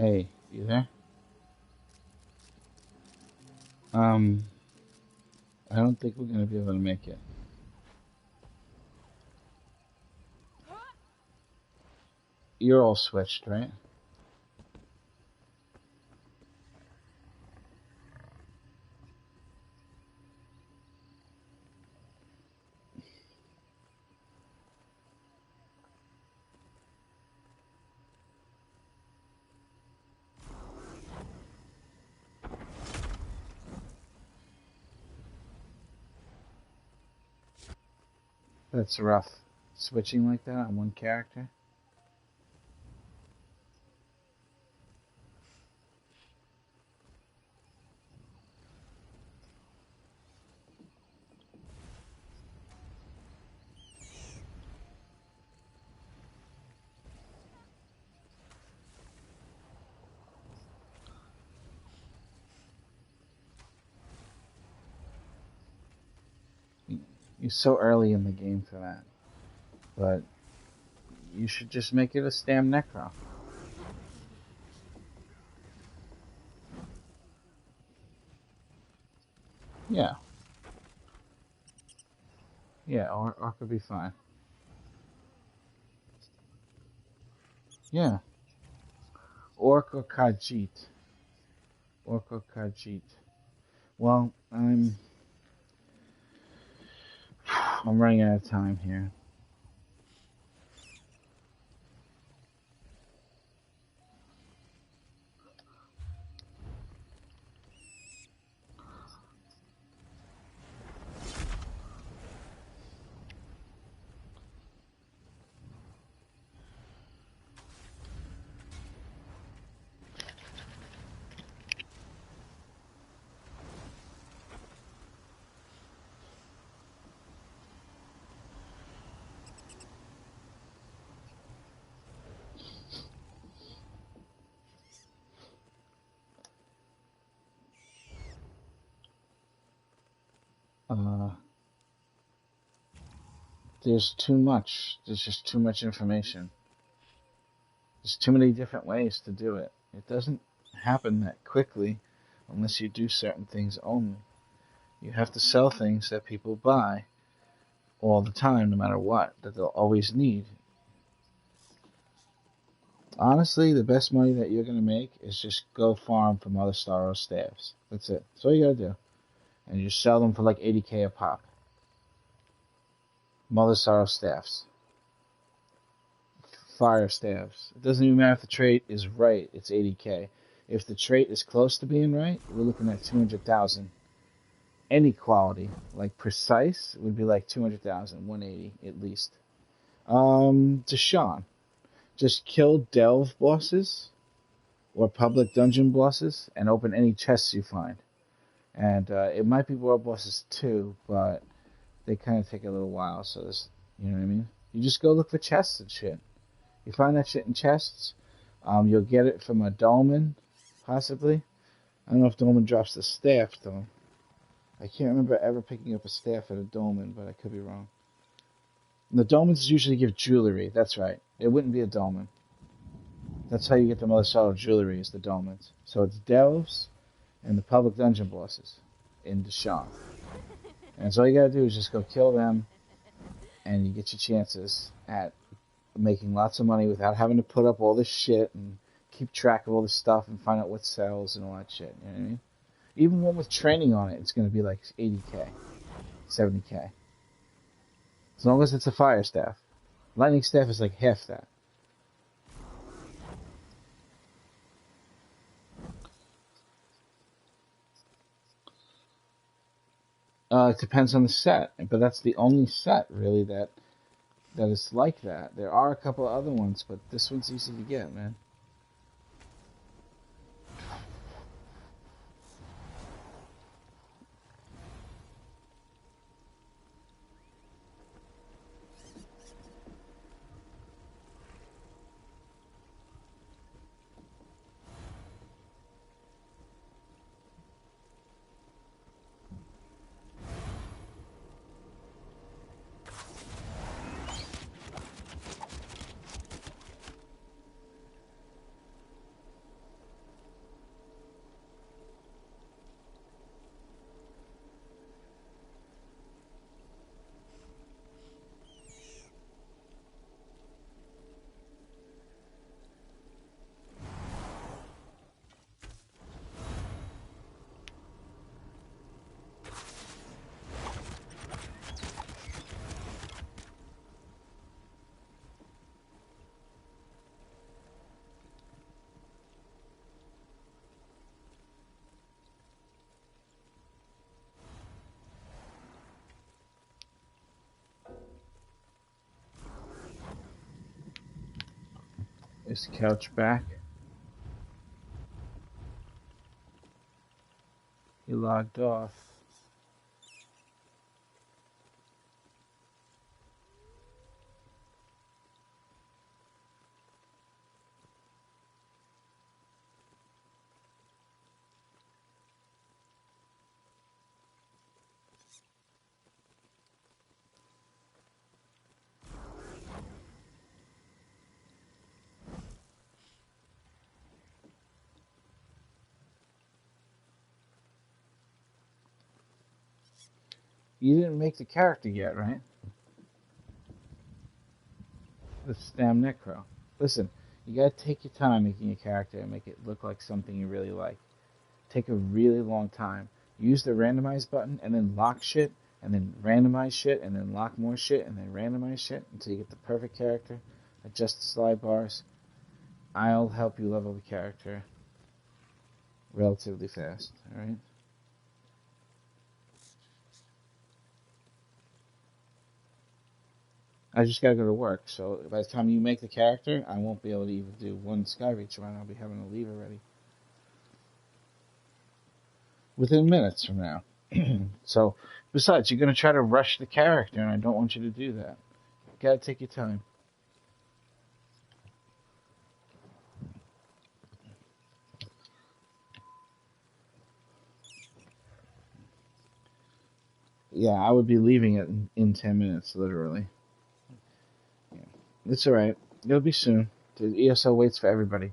Hey, you there? I don't think we're gonna be able to make it. You're all switched, right? That's rough. Switching like that on one character. You're so early in the game for that. But you should just make it a Stam Necro. Yeah. Yeah, or could be fine. Yeah. Orc or Khajiit. Orc or Khajiit. Well, I'm running out of time here. There's too much. There's just too much information. There's too many different ways to do it. It doesn't happen that quickly unless you do certain things only. You have to sell things that people buy all the time, no matter what, that they'll always need. Honestly, the best money that you're going to make is just go farm from other Staros staffs. That's it. That's all you got to do. And you just sell them for like 80k a pop. Mother Sorrow staffs. Fire staffs. It doesn't even matter if the trait is right, it's 80k. If the trait is close to being right, we're looking at 200,000. Any quality, like precise, would be like 200,000, 180 at least. Deshaun. Just kill delve bosses or public dungeon bosses and open any chests you find. And it might be world bosses too, but they kind of take a little while, so this, you know what I mean? You just go look for chests and shit. You find that shit in chests, you'll get it from a dolmen, possibly. I don't know if dolmen drops the staff, though. I can't remember ever picking up a staff at a dolmen, but I could be wrong. And the dolmens usually give jewelry, that's right. It wouldn't be a dolmen. That's how you get the most solid jewelry, is the dolmens. So it's delves and the public dungeon bosses in Deshaun. And so all you gotta do is just go kill them, and you get your chances at making lots of money without having to put up all this shit and keep track of all this stuff and find out what sells and all that shit. You know what I mean? Even one with training on it, it's gonna be like 80k, 70k. As long as it's a fire staff. Lightning staff is like half that. It depends on the set, but that's the only set really that is like that. There are a couple of other ones, but this one's easy to get, man. Is Couch back? He logged off. You didn't make the character yet, right? The Stam Necro. Listen, you gotta take your time making a character and make it look like something you really like. Take a really long time. Use the randomize button and then lock shit, and then randomize shit, and then lock more shit, and then randomize shit until you get the perfect character. Adjust the slide bars. I'll help you level the character relatively fast, alright? I just gotta go to work, so by the time you make the character, I won't be able to even do one Skyreach run. I'll be having to leave already. Within minutes from now. So, besides, you're gonna try to rush the character, and I don't want you to do that. You gotta take your time. Yeah, I would be leaving it in 10 minutes, literally. It's alright. It'll be soon. The ESO waits for everybody.